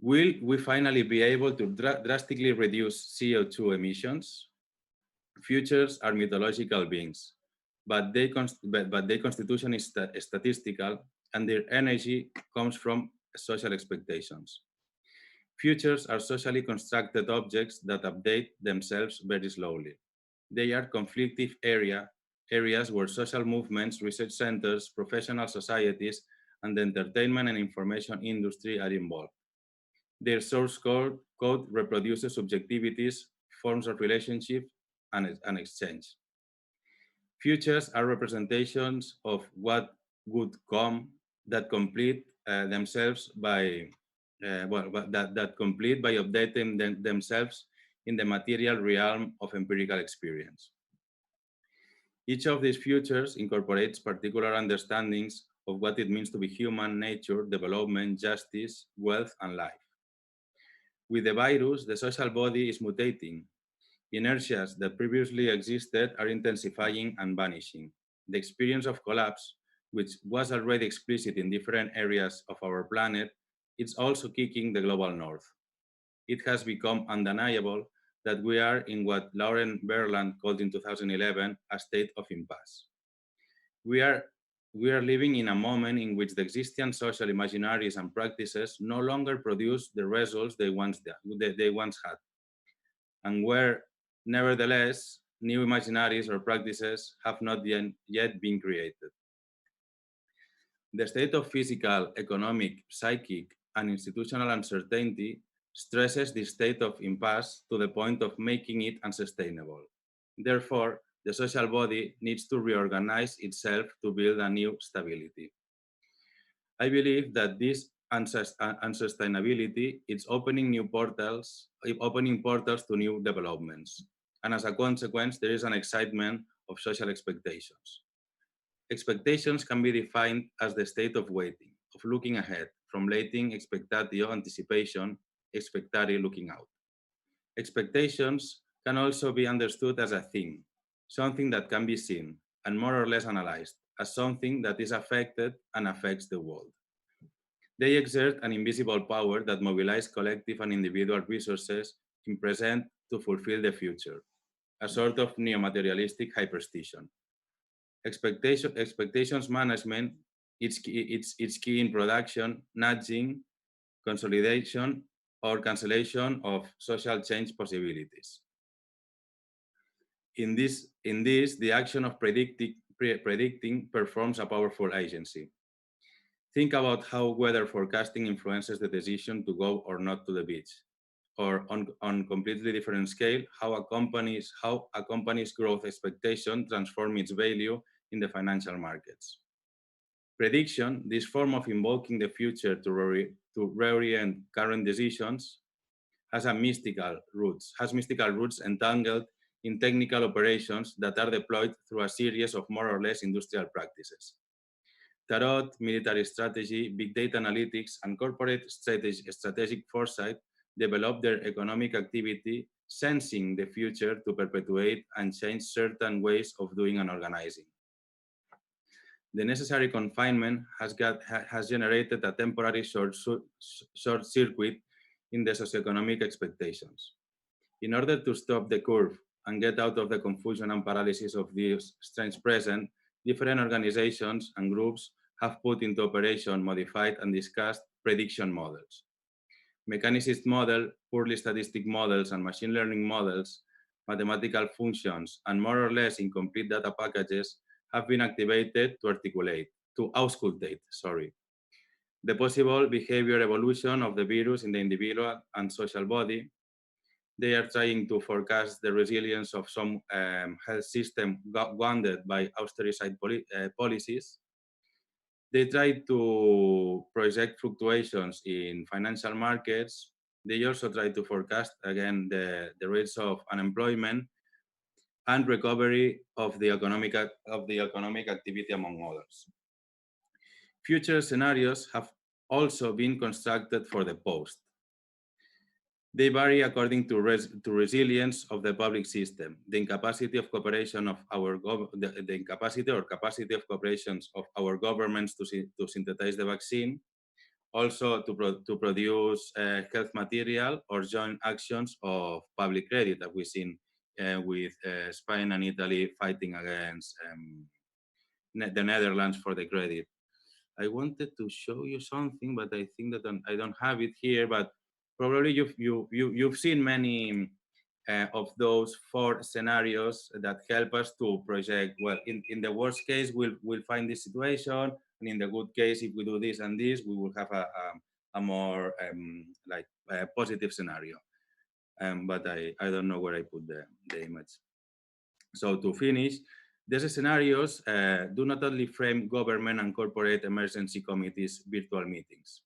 K: Will we finally be able to drastically reduce CO2 emissions? Futures are mythological beings, but their constitution is statistical, and their energy comes from social expectations. Futures are socially constructed objects that update themselves very slowly. They are conflictive areas where social movements, research centers, professional societies, and the entertainment and information industry are involved. Their source code reproduces subjectivities, forms of relationship, and exchange. Futures are representations of what would come that complete themselves by that complete by updating themselves in the material realm of empirical experience. Each of these futures incorporates particular understandings of what it means to be human, nature, development, justice, wealth, and life. With the virus, the social body is mutating. Inertias that previously existed are intensifying and vanishing. The experience of collapse, which was already explicit in different areas of our planet, is also kicking the global north. It has become undeniable that we are in what Lauren Berland called in 2011 a state of impasse. We are living in a moment in which the existing social imaginaries and practices no longer produce the results they once had, and where, nevertheless, new imaginaries or practices have not yet been created. The state of physical, economic, psychic, and institutional uncertainty stresses the state of impasse to the point of making it unsustainable. Therefore, the social body needs to reorganize itself to build a new stability. I believe that this unsustainability is opening portals to new developments. And as a consequence, there is an excitement of social expectations. Expectations can be defined as the state of waiting, of looking ahead, from lating expectatio, anticipation, expectare, looking out. Expectations can also be understood as a thing, something that can be seen and more or less analyzed as something that is affected and affects the world. They exert an invisible power that mobilizes collective and individual resources in present to fulfill the future, a sort of neo-materialistic hyperstition. Expectations management, its key in production, nudging, consolidation, or cancellation of social change possibilities. In this, the action of predicting performs a powerful agency. Think about how weather forecasting influences the decision to go or not to the beach, or on completely different scale, how a company's growth expectation transforms its value in the financial markets. Prediction, this form of invoking the future to reorient current decisions, has mystical roots entangled in technical operations that are deployed through a series of more or less industrial practices. Tarot, military strategy, big data analytics, and corporate strategic foresight develop their economic activity, sensing the future to perpetuate and change certain ways of doing and organizing. The necessary confinement has generated a temporary short circuit in the socioeconomic expectations. In order to stop the curve and get out of the confusion and paralysis of this strange present, different organizations and groups have put into operation, modified, and discussed prediction models. Mechanicist model, purely statistic models, and machine learning models, mathematical functions, and more or less incomplete data packages have been activated to auscultate the possible behavior evolution of the virus in the individual and social body. They are trying to forecast the resilience of some health system wounded by austerity policies. They try to project fluctuations in financial markets. They also try to forecast, again, the rates of unemployment and recovery of the economic activity, among others. Future scenarios have also been constructed for the post. They vary according to resilience of the public system, the incapacity of cooperation of our the incapacity or capacity of cooperations of our governments to synthesize the vaccine, also to produce health material or joint actions of public credit that we've seen with Spain and Italy fighting against the Netherlands for the credit. I wanted to show you something, but I think that I don't have it here. But probably you've seen many of those 4 scenarios that help us to project. Well, in the worst case, we'll find this situation, and in the good case, if we do this and this, we will have a more positive scenario. But I don't know where I put the image. So to finish, these scenarios do not only frame government and corporate emergency committees' virtual meetings.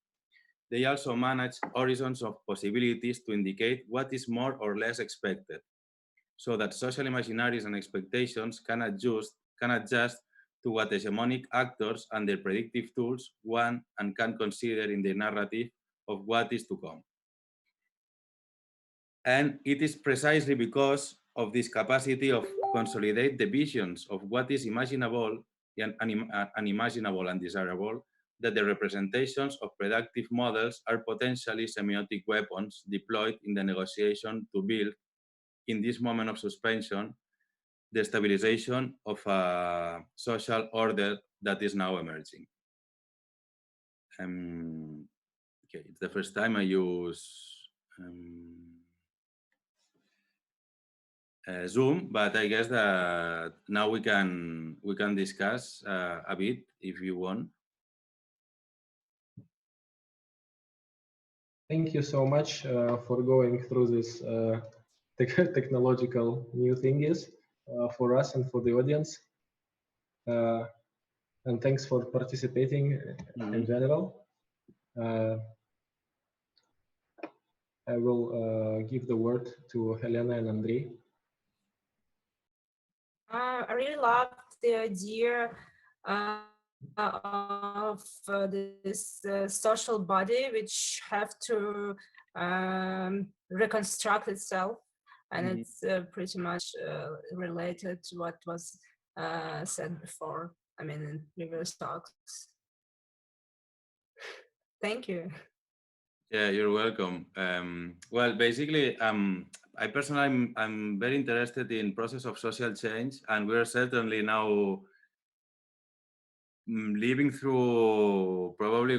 K: They also manage horizons of possibilities to indicate what is more or less expected, so that social imaginaries and expectations can adjust to what hegemonic actors and their predictive tools want and can consider in the narrative of what is to come. And it is precisely because of this capacity of consolidate the visions of what is imaginable and unimaginable and desirable that the representations of predictive models are potentially semiotic weapons deployed in the negotiation to build, in this moment of suspension, the stabilization of a social order that is now emerging. Okay, it's the first time I use Zoom, but I guess that now we can discuss a bit if you want.
B: Thank you so much for going through this technological new thingies for us and for the audience. And thanks for participating in general. I will give the word to Helena and Andrey.
C: I really loved the idea of this social body which have to reconstruct itself, and it's pretty much related to what was said before, I mean, in previous talks. Thank you.
K: Yeah, you're welcome. Well, basically, I personally, I'm very interested in process of social change, and we're certainly now living through probably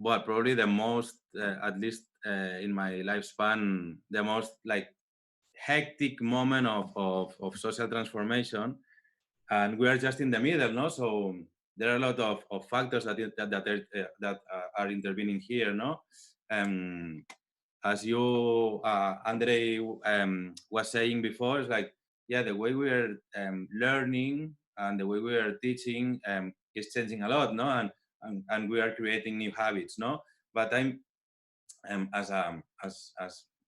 K: probably the most, at least in my lifespan, the most like hectic moment of social transformation, and we are just in the middle, no? So there are a lot of factors that are intervening here, no? As you, Andrey, was saying before, it's like, yeah, the way we are learning and the way we are teaching is changing a lot, no? And we are creating new habits, no? But I'm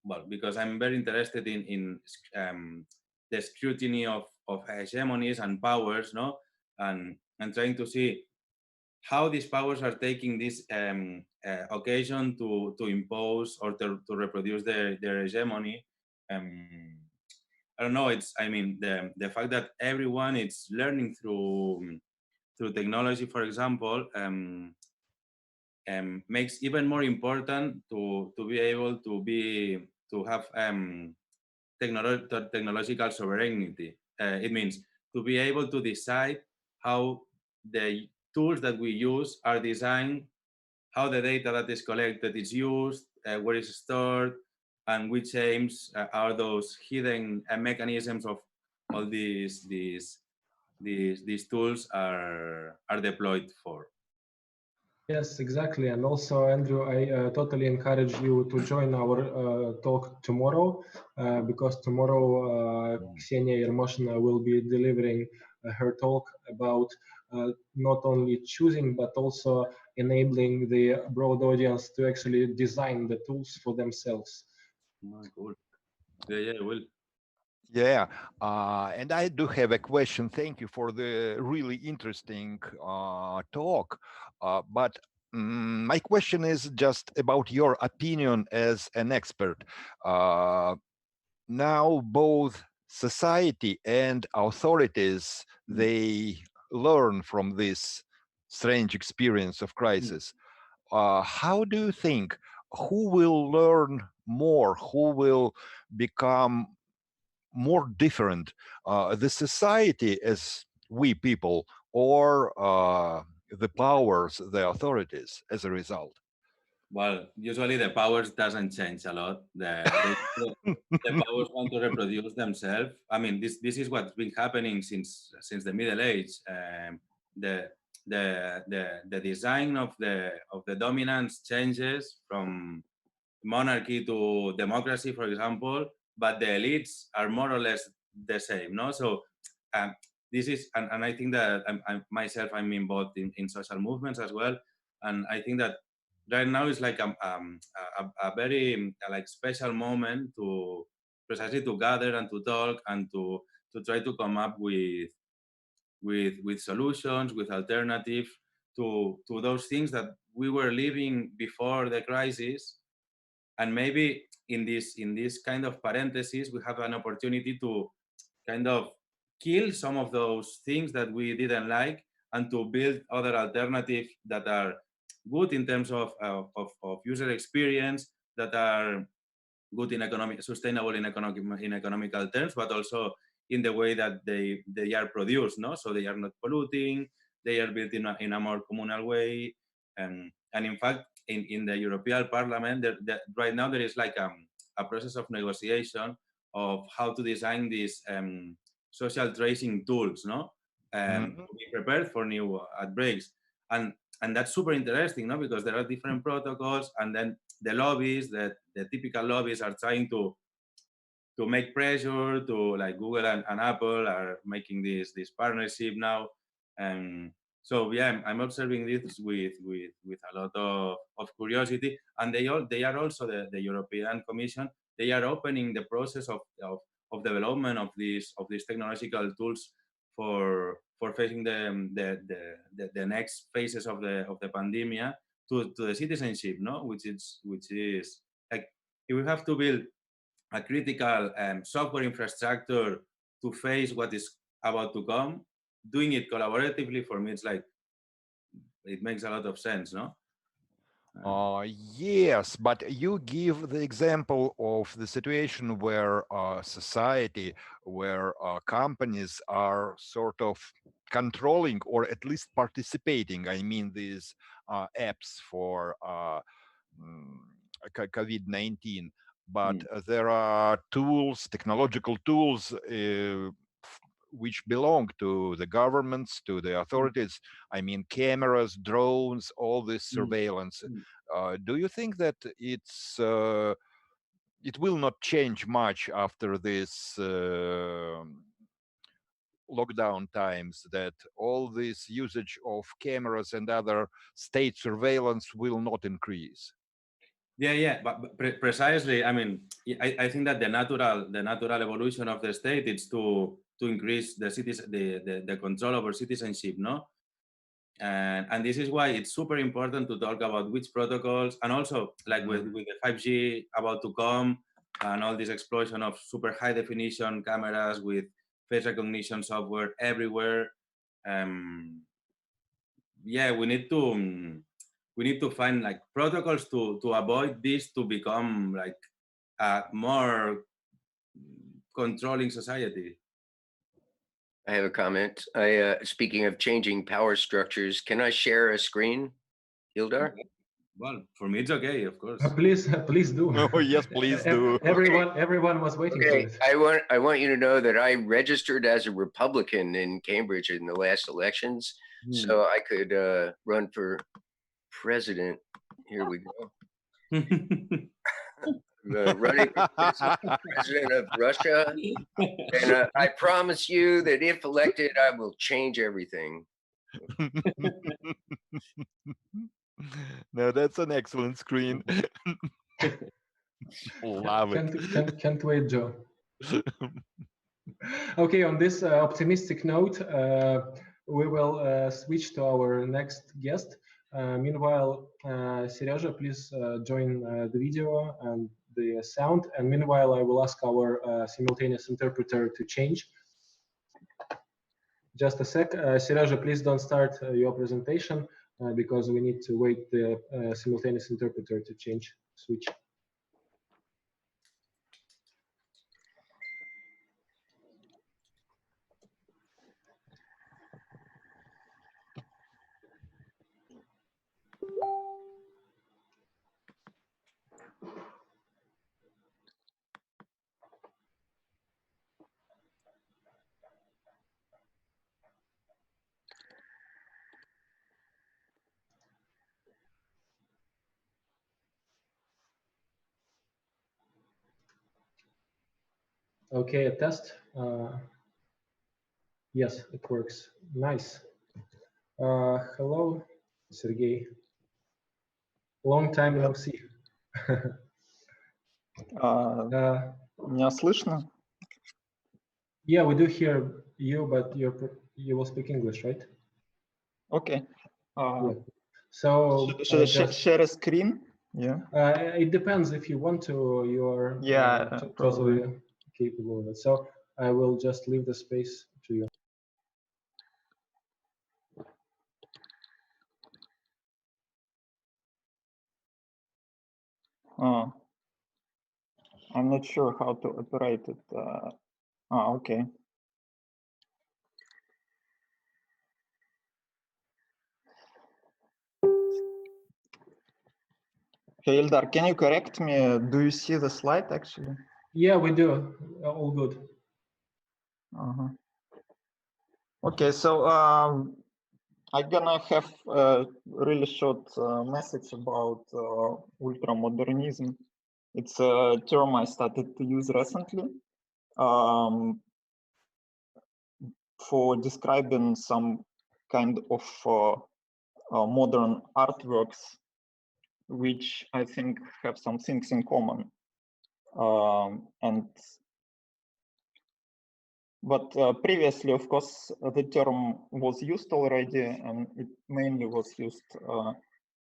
K: well, because I'm very interested in the scrutiny of hegemonies and powers, no? And trying to see how these powers are taking this occasion to impose or to reproduce their hegemony. I don't know. I mean, the fact that everyone is learning through technology, for example, makes even more important to be able to have technological sovereignty. It means to be able to decide how the tools that we use are designed, how the data that is collected is used, where it's stored, and which aims are those hidden mechanisms of all these tools are deployed for.
B: Yes, exactly. And also, Andrew, I totally encourage you to join our talk tomorrow, because tomorrow Ksenia Yermoshina will be delivering her talk about not only choosing, but also enabling the broad audience to actually design the tools for themselves.
K: Oh, cool. Yeah, well.
G: Yeah, and I do have a question. Thank you for the really interesting talk. But my question is just about your opinion as an expert. Now, both society and authorities, they learn from this strange experience of crisis. How do you think, who will learn more? Who will become more different, the society as we people, or the powers, the authorities as a result?
K: Well, usually the powers doesn't change a lot. The powers want to reproduce themselves. I mean, this is what's been happening since the Middle Age. The the design of the dominance changes from monarchy to democracy, for example, but the elites are more or less the same. No, so this is, and I think that I'm involved in social movements as well, and I think that right now is like a very like special moment to precisely to gather and to talk and to try to come up with solutions, with alternatives to those things that we were living before the crisis. And maybe in this kind of parenthesis, we have an opportunity to kind of kill some of those things that we didn't like and to build other alternatives that are good in terms of user experience, that are good in sustainable in economical terms, but also in the way that they are produced, no? So they are not polluting, they are built in a more communal way. And in fact, in the European Parliament, right now there is like a process of negotiation of how to design these social tracing tools, no? To be prepared for new outbreaks. And that's super interesting, no? Because there are different protocols, and then the lobbies, the typical lobbies, are trying to make pressure to, like Google and Apple are making this partnership now. And so yeah, I'm observing this with a lot of curiosity. And they are also the European Commission. They are opening the process of development of these technological tools for facing the next phases of the pandemic to the citizenship, no? Which is like, if we have to build a critical software infrastructure to face what is about to come, doing it collaboratively, for me, it's like, it makes a lot of sense, no?
G: Yes, but you give the example of the situation where society, where companies are sort of controlling or at least participating. I mean, these apps for COVID-19, but there are tools, technological tools, which belong to the governments, to the authorities. I mean, cameras, drones, all this surveillance. Do you think that it will not change much after this lockdown times, that all this usage of cameras and other state surveillance will not increase?
K: Yeah, but precisely. I mean, I think that the natural evolution of the state is to increase the control over citizenship, no? And this is why it's super important to talk about which protocols, and also like with the 5G about to come, and all this explosion of super high definition cameras with face recognition software everywhere. Yeah, we need to find like protocols to avoid this to become like a more controlling society.
F: I have a comment. Speaking of changing power structures, can I share a screen, Ildar?
K: Well, for me it's okay, of course.
B: Please do.
G: Oh yes, please do.
B: Everyone was waiting for it.
F: I want you to know that I registered as a Republican in Cambridge in the last elections, so I could run for president. Here we go. Running for president of Russia. And I promise you that if elected, I will change everything.
G: No, that's an excellent screen. Love it.
B: Can't wait, Joe. Okay, on this optimistic note, we will switch to our next guest. Meanwhile, Serежа, please join the video and the sound. And meanwhile, I will ask our simultaneous interpreter to change. Just a sec. Serежa, please don't start your presentation because we need to wait the simultaneous interpreter to change, switch. Okay, a test. Yes, it works. Nice. Hello, Sergey. Long time no see.
L: Меня слышно?
B: Yeah, we do hear you, but you will speak English, right?
L: Okay.
B: Yeah. So
L: should I share a screen? Yeah.
B: It depends. If you want to, you're totally capable of it. So I will just leave the space to you.
L: I'm not sure how to operate it. Okay. Hey, Ildar, can you correct me? Do you see the slide actually?
B: Yeah, we do. All good.
L: Okay, so I'm gonna have a really short message about ultramodernism. It's a term I started to use recently for describing some kind of modern artworks which I think have some things in common. But previously, of course, the term was used already, and it mainly was used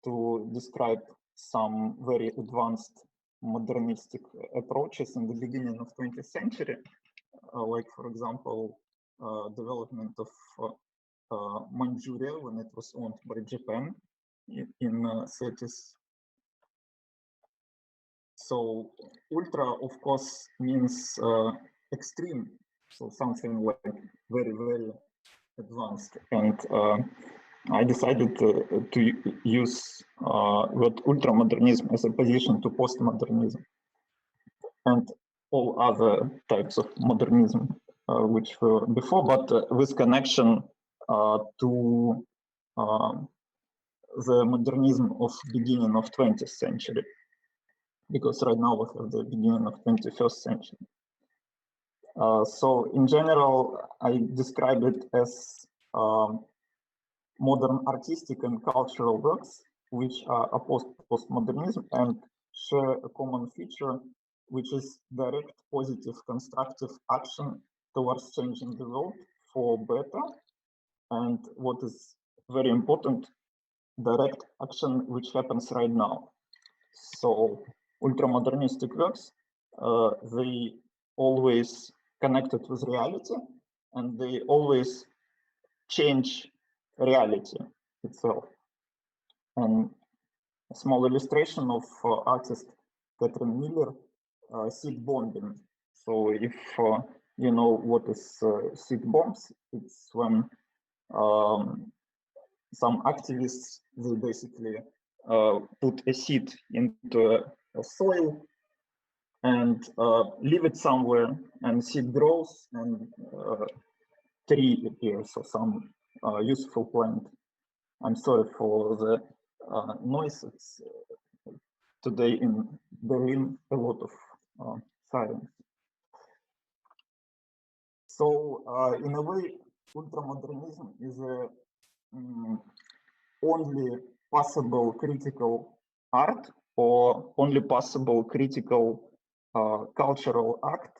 L: to describe some very advanced modernistic approaches in the beginning of 20th century, like, for example, development of Manchuria when it was owned by Japan in 30s. So ultra, of course, means extreme, so something like very, very advanced. And I decided to use word ultramodernism as a position to postmodernism and all other types of modernism which were before, but with connection to the modernism of beginning of 20th century. Because right now we have the beginning of 21st century. So in general, I describe it as modern artistic and cultural works, which are opposed to postmodernism and share a common feature, which is direct, positive, constructive action towards changing the world for better. And what is very important, direct action which happens right now. So ultramodernistic works, they always connected with reality, and they always change reality itself. And a small illustration of artist Catherine Miller, seed bombing. So if you know what is seed bombs, it's when some activists, they basically put a seed into a soil and leave it somewhere, and seed grows and tree appears or some useful plant. I'm sorry for the noise. It's today in Berlin a lot of sirens. So in a way, ultramodernism is a only possible critical art or only possible critical cultural act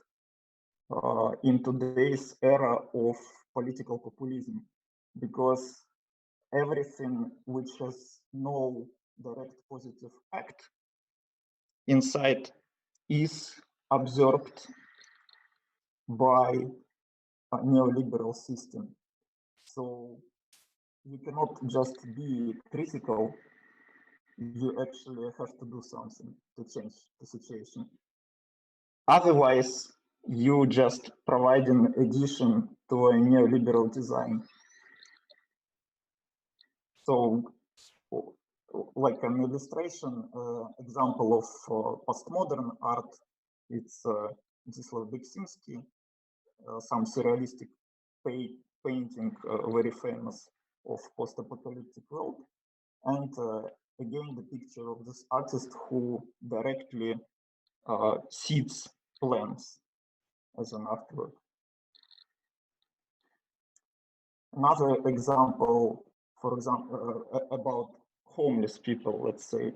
L: in today's era of political populism, because everything which has no direct positive act inside is absorbed by a neoliberal system. So you cannot just be critical, you actually have to do something to change the situation. Otherwise, you just provide an addition to a neoliberal design. So, like an illustration example of postmodern art, it's Disley some surrealistic painting, very famous, of post-apocalyptic world. And again, the picture of this artist who directly seeds plants as an artwork. Another example, for example, about homeless people, let's say.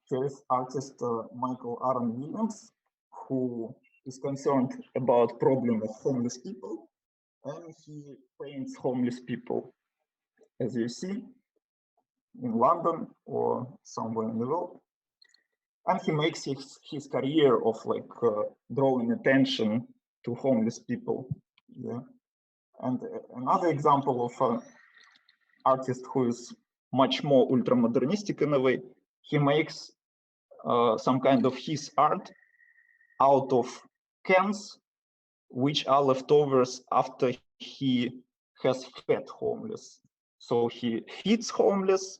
L: Here is artist Michael Aaron Williams, who is concerned about problem of homeless people, and he paints homeless people, as you see, in London or somewhere in the world. And he makes his career of like drawing attention to homeless people. Yeah. And another example of an artist who is much more ultramodernistic in a way, he makes some kind of his art out of cans which are leftovers after he has fed homeless. So he feeds homeless,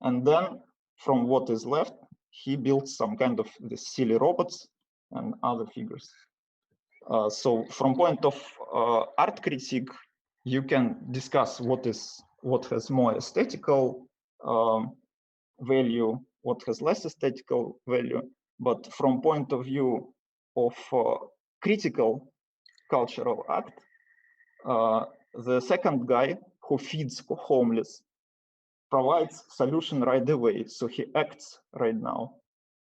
L: and then from what is left, he builds some kind of the silly robots and other figures. So from point of art critique, you can discuss what has more aesthetical value, what has less aesthetical value. But from point of view of critical cultural act, the second guy who feeds homeless provides solution right away. So he acts right now.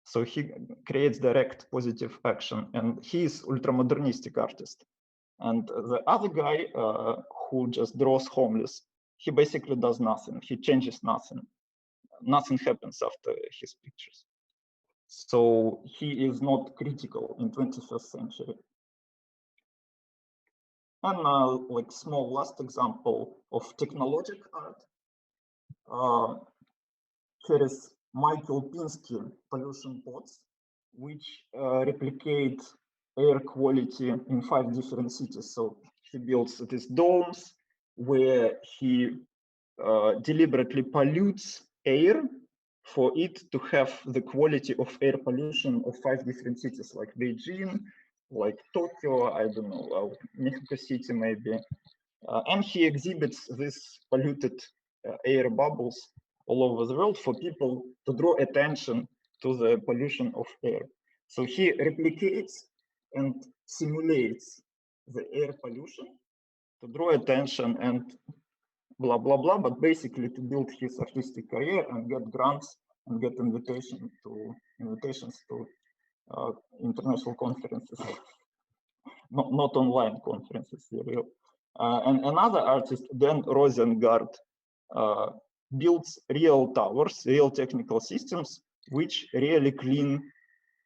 L: So he creates direct positive action, and he is ultramodernistic artist. And the other guy who just draws homeless, he basically does nothing. He changes nothing. Nothing happens after his pictures. So he is not critical in 21st century. And like small last example of technological art. Here is Michael Pinsky pollution pots, which replicate air quality in 5 different cities. So he builds these domes where he deliberately pollutes air for it to have the quality of air pollution of 5 different cities, like Beijing, like Tokyo, I don't know, Mexico City maybe. And he exhibits these polluted air bubbles all over the world for people to draw attention to the pollution of air. So he replicates and simulates the air pollution to draw attention and blah, blah, blah, but basically to build his artistic career and get grants and get invitations to international conferences, not online conferences. And another artist, Dan Rosengard, builds real towers, real technical systems, which really clean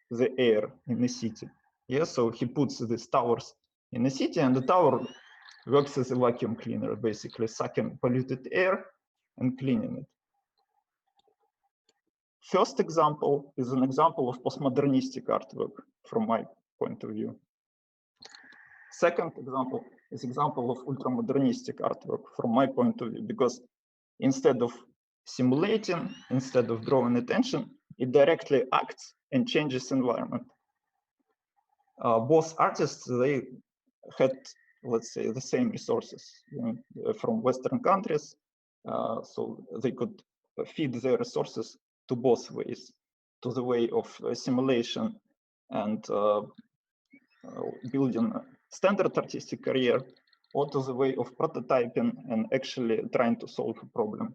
L: the air in the city. Yeah, so he puts these towers in the city, and the tower works as a vacuum cleaner, basically sucking polluted air and cleaning it. First example is an example of postmodernistic artwork from my point of view. Second example is example of ultramodernistic artwork from my point of view, because instead of simulating, instead of drawing attention, it directly acts and changes environment. Both artists, they had, let's say, the same resources from Western countries, so they could feed their resources to both ways, to the way of simulation and building a standard artistic career, or to the way of prototyping and actually trying to solve a problem.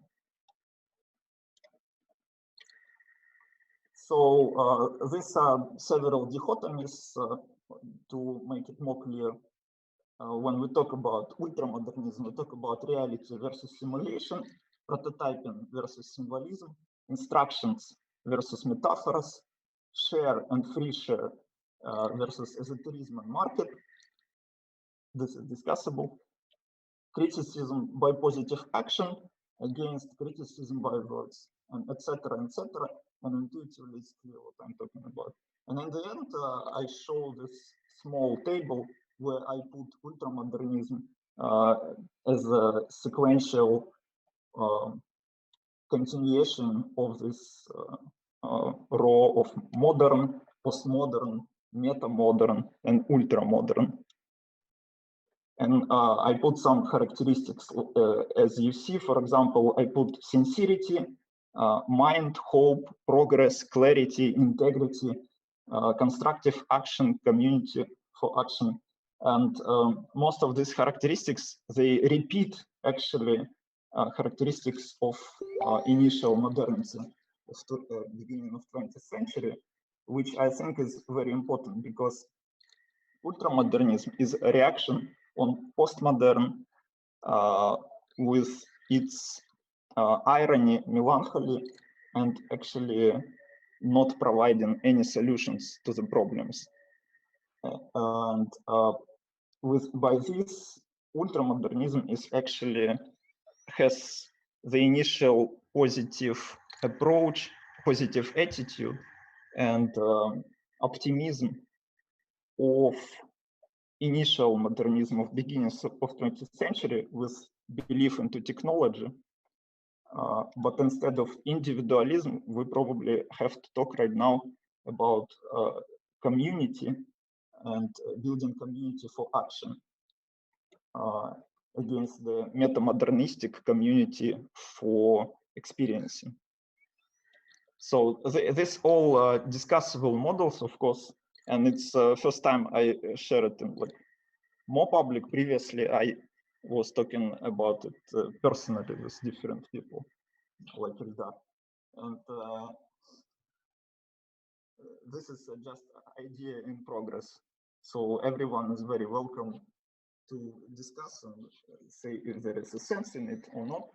L: So these are several dichotomies to make it more clear. When we talk about ultramodernism, we talk about reality versus simulation, prototyping versus symbolism, instructions versus metaphors, share and free share versus esotericism and market. This is discussable. Criticism by positive action against criticism by words, and etc. etc. And intuitively it's clear what I'm talking about. And in the end, I show this small table where I put ultramodernism as a sequential continuation of this row of modern, postmodern, metamodern, and ultramodern. And I put some characteristics, as you see, for example, I put sincerity, mind, hope, progress, clarity, integrity, constructive action, community for action. And most of these characteristics, they repeat actually characteristics of initial modernity of the beginning of 20th century, which I think is very important because ultramodernism is a reaction on postmodern with its irony, melancholy, and actually not providing any solutions to the problems. And by this, ultramodernism is actually has the initial positive approach, positive attitude, and optimism of initial modernism of beginnings of 20th century with belief into technology. But instead of individualism, we probably have to talk right now about community and building community for action against the metamodernistic community for experiencing. So this all discussable models, of course, and it's first time I share it in like more public. Previously, I was talking about it personally with different people, like Ildar. And this is just idea in progress. So everyone is very welcome to discuss and say if there is a sense in it or not.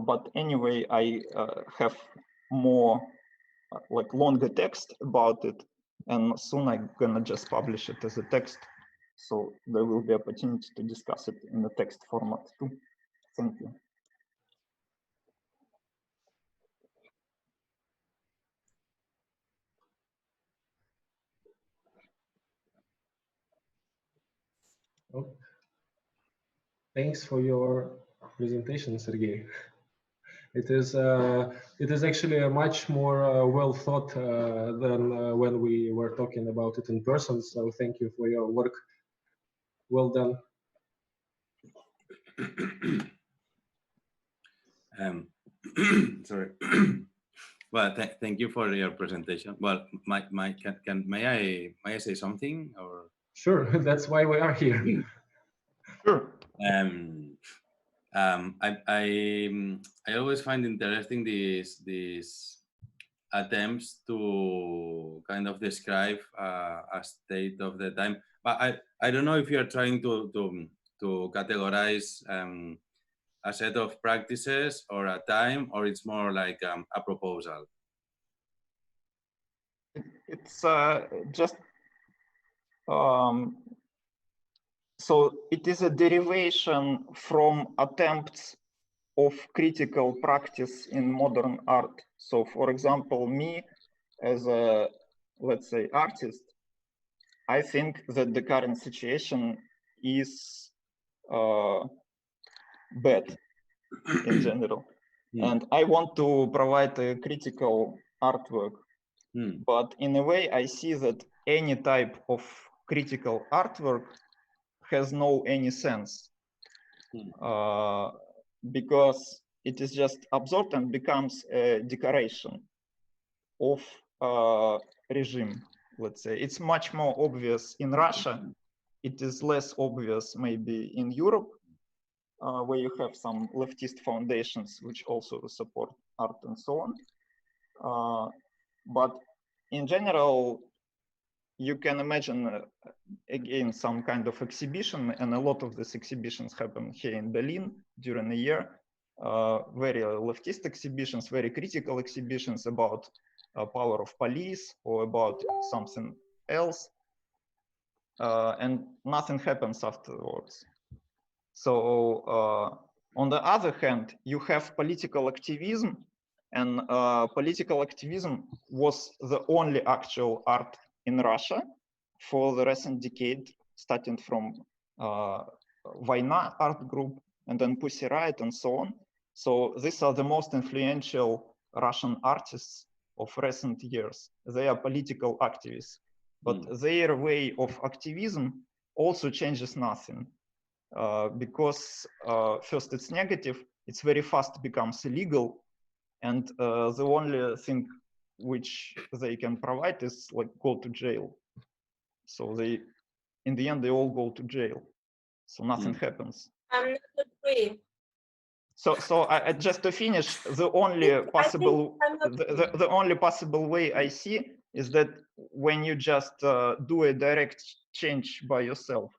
L: But anyway, I have more like longer text about it, and soon I'm gonna just publish it as a text. So there will be opportunity to discuss it in the text format too. Thank you.
B: Oh. Thanks for your presentation, Sergey. It is actually a much more well thought than when we were talking about it in person. So thank you for your work. Well done.
K: Sorry. Well, thank you for your presentation. Well, may I say something or?
B: Sure, that's why we are here.
L: Sure.
K: I always find interesting these attempts to kind of describe a state of the time. But I don't know if you're trying to categorize a set of practices or a time, or it's more like a proposal.
L: It's just so it is a derivation from attempts of critical practice in modern art. So for example, me as a, let's say, artist, I think that the current situation is bad in general. And I want to provide a critical artwork. But in a way, I see that any type of critical artwork has no any sense. Because it is just absorbed and becomes a decoration of regime, let's say. It's much more obvious in Russia. It is less obvious maybe in Europe, where you have some leftist foundations which also support art and so on. But in general, you can imagine, again, some kind of exhibition, and a lot of these exhibitions happen here in Berlin during a year. Very leftist exhibitions, very critical exhibitions about power of police or about something else, and nothing happens afterwards. So on the other hand, you have political activism, and political activism was the only actual art in Russia for the recent decade, starting from Vayna art group and then Pussy Riot and so on. So these are the most influential Russian artists of recent years. They are political activists, but their way of activism also changes nothing. Because first it's negative, it's very fast becomes illegal, and the only thing which they can provide is like go to jail. So they, in the end, they all go to jail. So nothing happens.
C: I'm not agree.
L: So I just to finish, the only possible the only possible way I see is that when you just do a direct change by yourself,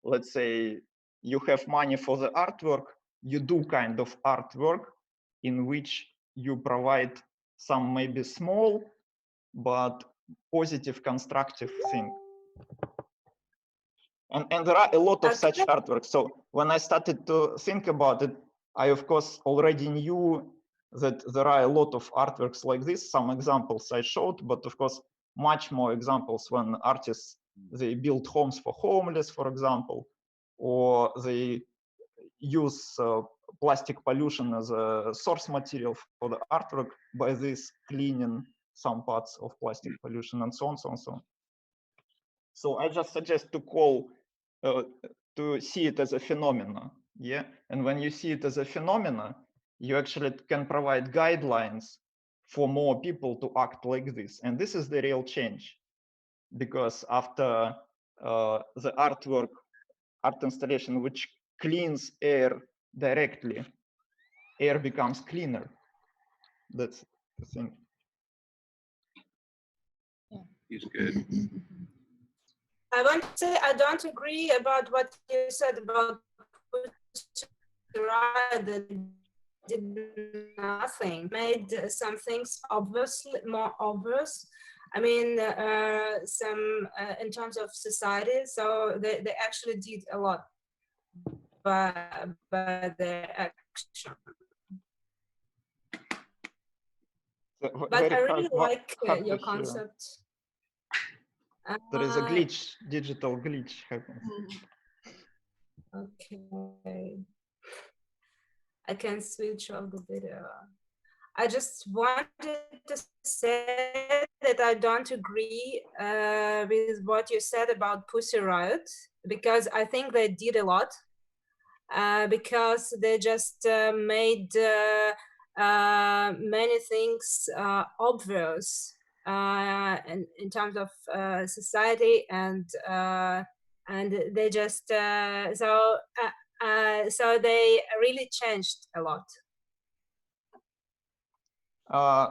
L: let's say you have money for the artwork, you do kind of artwork in which you provide some maybe small but positive constructive thing. And there are a lot of such artworks. So when I started to think about it, I of course already knew that there are a lot of artworks like this. Some examples I showed, but of course much more examples when artists, they build homes for homeless, for example, or they use plastic pollution as a source material for the artwork by this cleaning some parts of plastic pollution and so on, so on, so on. So I just suggest to call, to see it as a phenomena, yeah? And when you see it as a phenomena, you actually can provide guidelines for more people to act like this. And this is the real change, because after the artwork, art installation, which cleans air directly, air becomes cleaner. That's the thing.
K: It's good.
C: I want to say I don't agree about what you said about that did nothing, made some things obviously more obvious. I mean, some in terms of society, so they actually did a lot by their action. But I really like your concept.
L: There is a glitch, digital glitch happens.
C: Okay. I can switch off the video. I just wanted to say that I don't agree with what you said about Pussy Riot, because I think they did a lot, because they just made many things obvious in terms of society, and they just so they really changed a lot.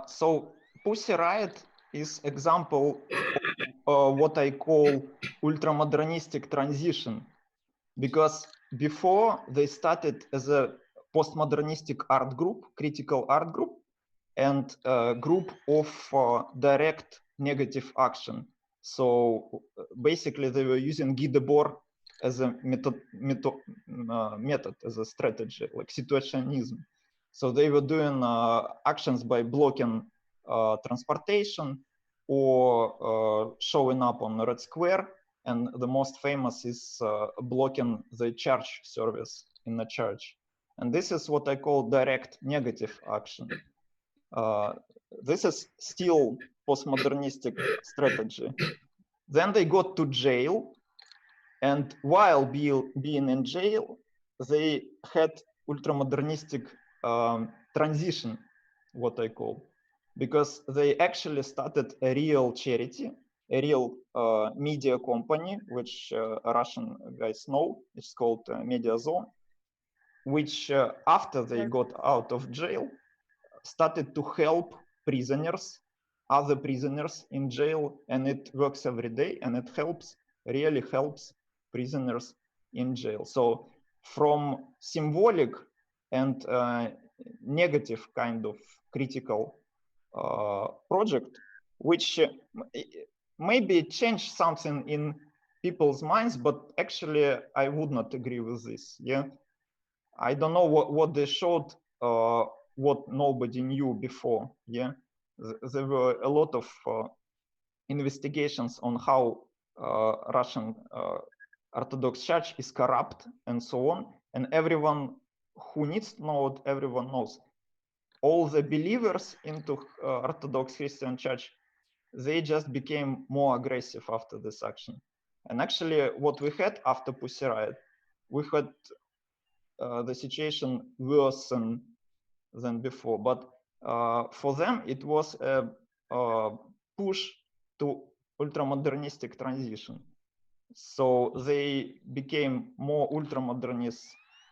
L: So Pussy Riot is example of what I call ultramodernistic transition, because before they started as a postmodernistic art group, critical art group, and a group of direct negative action. So basically they were using Guy Debord as a method, as a strategy, like situationism. So they were doing actions by blocking transportation or showing up on the Red Square. And the most famous is blocking the church service in the church. And this is what I call direct negative action. This is still postmodernistic strategy. Then they got to jail, and while being in jail, they had ultramodernistic transition, what I call, because they actually started a real charity, a real media company, which Russian guys know. It's called Media Zone, which after they got out of jail, started to help prisoners, other prisoners in jail, and it works every day, and it helps, really helps prisoners in jail. So from symbolic and negative kind of critical project, which maybe changed something in people's minds, but actually I would not agree with this. Yeah, I don't know what they showed, what nobody knew before. Yeah, there were a lot of investigations on how Russian Orthodox Church is corrupt and so on, and everyone who needs to know it, everyone knows. All the believers into Orthodox Christian Church, they just became more aggressive after this action. And actually, what we had after Pussy Riot, we had the situation worse than before. But for them, it was a push to ultramodernistic transition. So they became more ultramodernist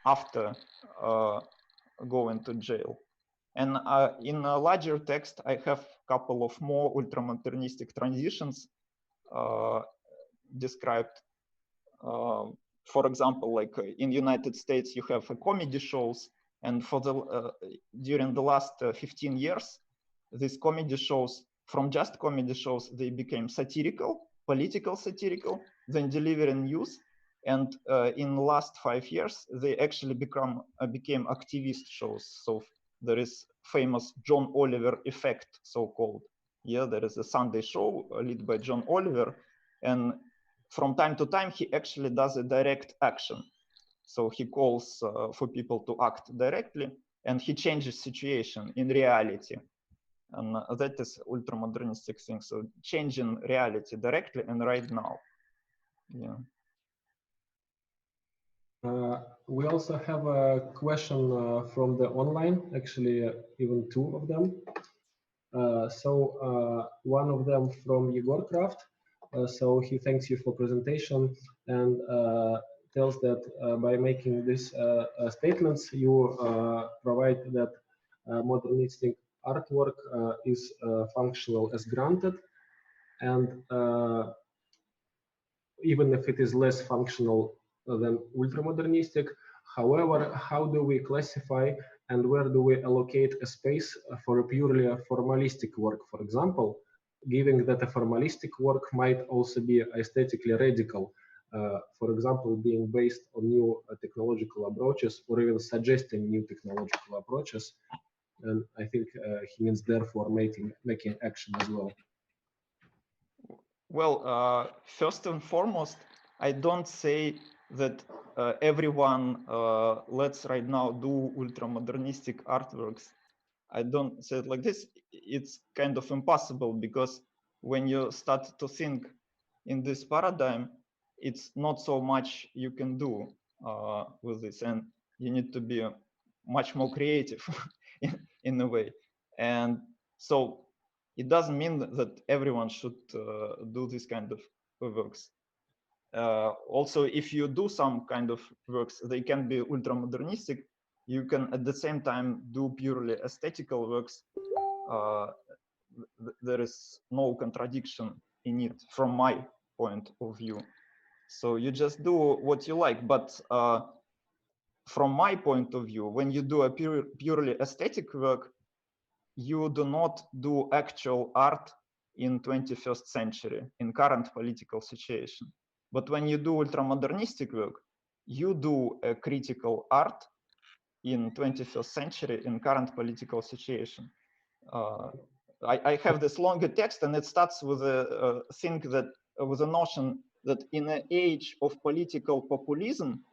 L: after going to jail. And in a larger text, I have a couple of more ultramodernistic transitions described. For example, like in the United States, you have comedy shows, and for the during the last 15 years, these comedy shows, from just comedy shows, they became satirical, political satirical, then delivering news, and in the last 5 years, they actually became activist shows. So there is famous John Oliver effect, so-called. Yeah, there is a Sunday show led by John Oliver, and from time to time, he actually does a direct action. So he calls for people to act directly, and he changes situation in reality. And that is ultramodernistic thing. So changing reality directly and right now. Yeah.
B: We also have a question from the online, actually even two of them. One of them from Yegor Kraft. So he thanks you for presentation and tells that by making these statements, you provide that modernistic artwork is functional as granted, and even if it is less functional than ultramodernistic. However, how do we classify and where do we allocate a space for a purely formalistic work, for example, given that a formalistic work might also be aesthetically radical, for example, being based on new technological approaches or even suggesting new technological approaches. And I think he means therefore making action as well.
L: Well, first and foremost, I don't say that everyone let's right now do ultramodernistic artworks. I don't say it like this. It's kind of impossible, because when you start to think in this paradigm, it's not so much you can do with this, and you need to be much more creative in a way. And so it doesn't mean that everyone should do this kind of works. Also, if you do some kind of works, they can be ultramodernistic. You can at the same time do purely aesthetical works. There is no contradiction in it from my point of view. So you just do what you like. But from my point of view, when you do a purely aesthetic work, you do not do actual art in 21st century, in current political situation. But when you do ultramodernistic work, you do a critical art in 21st century, in current political situation. I have this longer text, and it starts with a thing that, with a notion that in an age of political populism,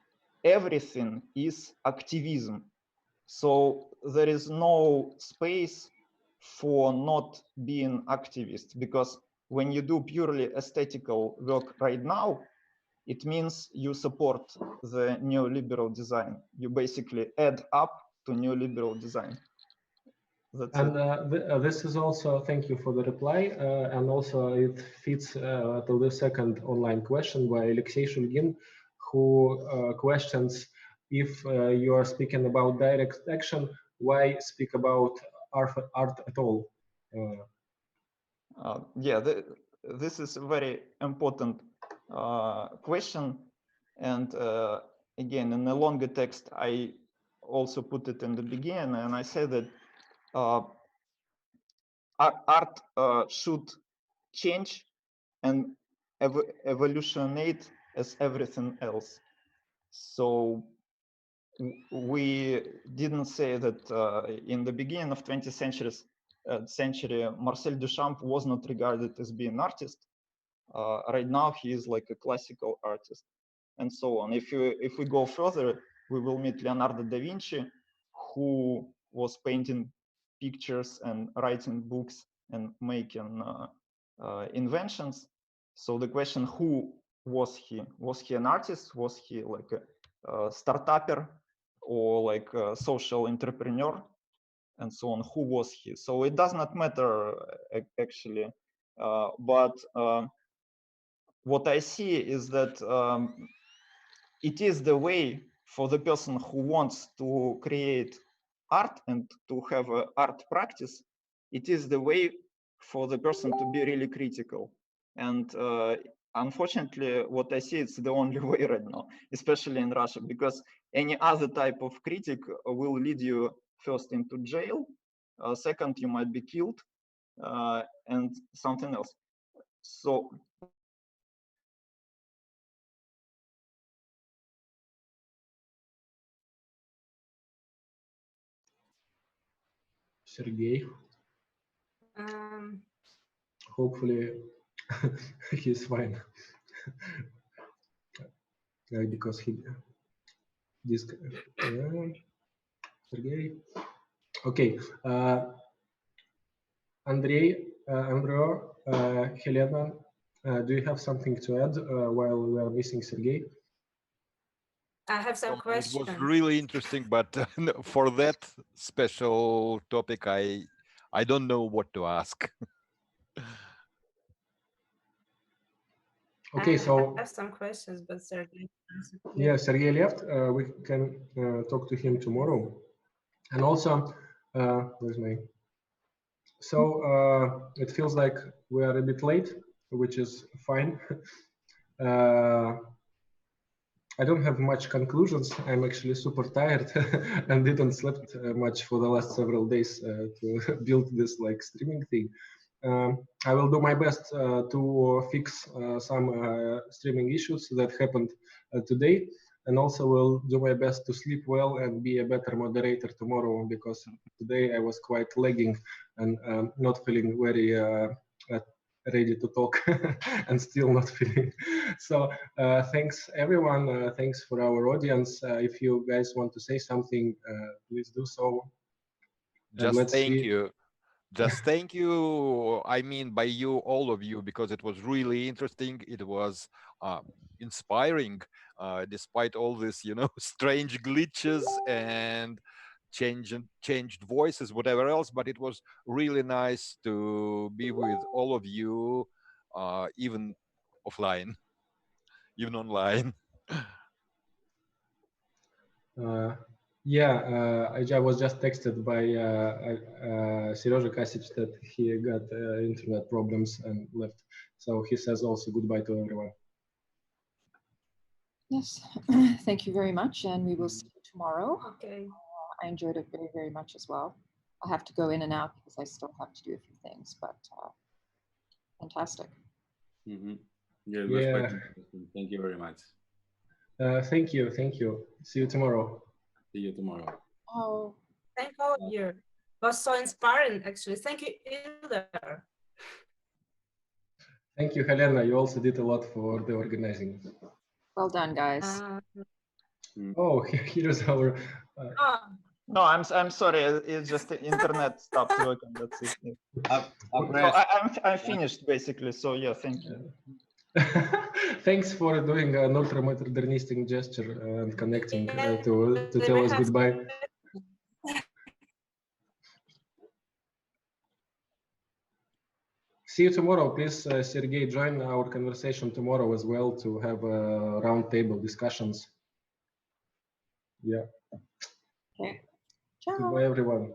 L: everything is activism. So there is no space for not being activist, because when you do purely aesthetical work right now, it means you support the neoliberal design. You basically add up to neoliberal design. That's
B: and
L: it.
B: this is also, thank you for the reply, and also it fits to the second online question by Alexei Shulgin, who questions if you are speaking about direct action, why speak about art at all?
L: Yeah, this is a very important question. And again, in a longer text, I also put it in the beginning, and I say that art should change and evolutionate as everything else. So we didn't say that in the beginning of 20th century, Marcel Duchamp was not regarded as being an artist. Right now, he is like a classical artist, and so on. If we go further, we will meet Leonardo da Vinci, who was painting pictures and writing books and making inventions. So the question, who was he? Was he an artist? Was he like a startupper or like a social entrepreneur and so on? Who was he? So it does not matter actually, but what I see is that it is the way for the person who wants to create art and to have an art practice. It is the way for the person to be really critical. And unfortunately, what I see, it's the only way right now, especially in Russia, because any other type of critic will lead you first into jail, second, you might be killed, and something else. So
B: Sergey, hopefully he's fine. Because he Sergey. Okay, Andrey, Andreu, Helena, do you have something to add while we are missing Sergey?
C: I have some questions.
G: It was really interesting, but for that special topic, I don't know what to ask.
B: Okay, so
C: I have some questions, but Sergey.
B: Yeah, Sergey left. We can talk to him tomorrow. And also, where's my? So it feels like we are a bit late, which is fine. I don't have much conclusions. I'm actually super tired and didn't sleep much for the last several days to build this like streaming thing. I will do my best to fix some streaming issues that happened today, and also will do my best to sleep well and be a better moderator tomorrow, because today I was quite lagging and not feeling very ready to talk and still not feeling. So thanks everyone, thanks for our audience. If you guys want to say something, please do so.
G: Just thank you. Just thank you. I mean, by you, all of you, because it was really interesting. It was inspiring, despite all this, you know, strange glitches and changed voices, whatever else. But it was really nice to be with all of you, even offline, even online.
B: Yeah, I was just texted by Sergey Kasich that he got internet problems and left. So he says also goodbye to everyone.
A: Yes, thank you very much, and we will see you tomorrow.
C: Okay.
A: I enjoyed it very, very much as well. I have to go in and out because I still have to do a few things, but fantastic.
K: Mm-hmm. Yeah, it was quite interesting. Thank you very much.
B: Thank you, thank you. See you tomorrow.
K: See you tomorrow.
C: Oh, thank all of you. It was so inspiring, actually. Thank you, Ildar.
B: Thank you, Helena. You also did a lot for the organizing.
A: Well done, guys.
B: Oh, here's our.
L: No, I'm sorry. It's just the internet stopped working. That's it. I'm finished basically. So yeah, thank you.
B: Thanks for doing an ultramodernistic gesture and connecting to tell us goodbye. See you tomorrow. Please, Sergey, join our conversation tomorrow as well to have roundtable discussions. Yeah.
A: Okay. Ciao.
B: Goodbye, everyone.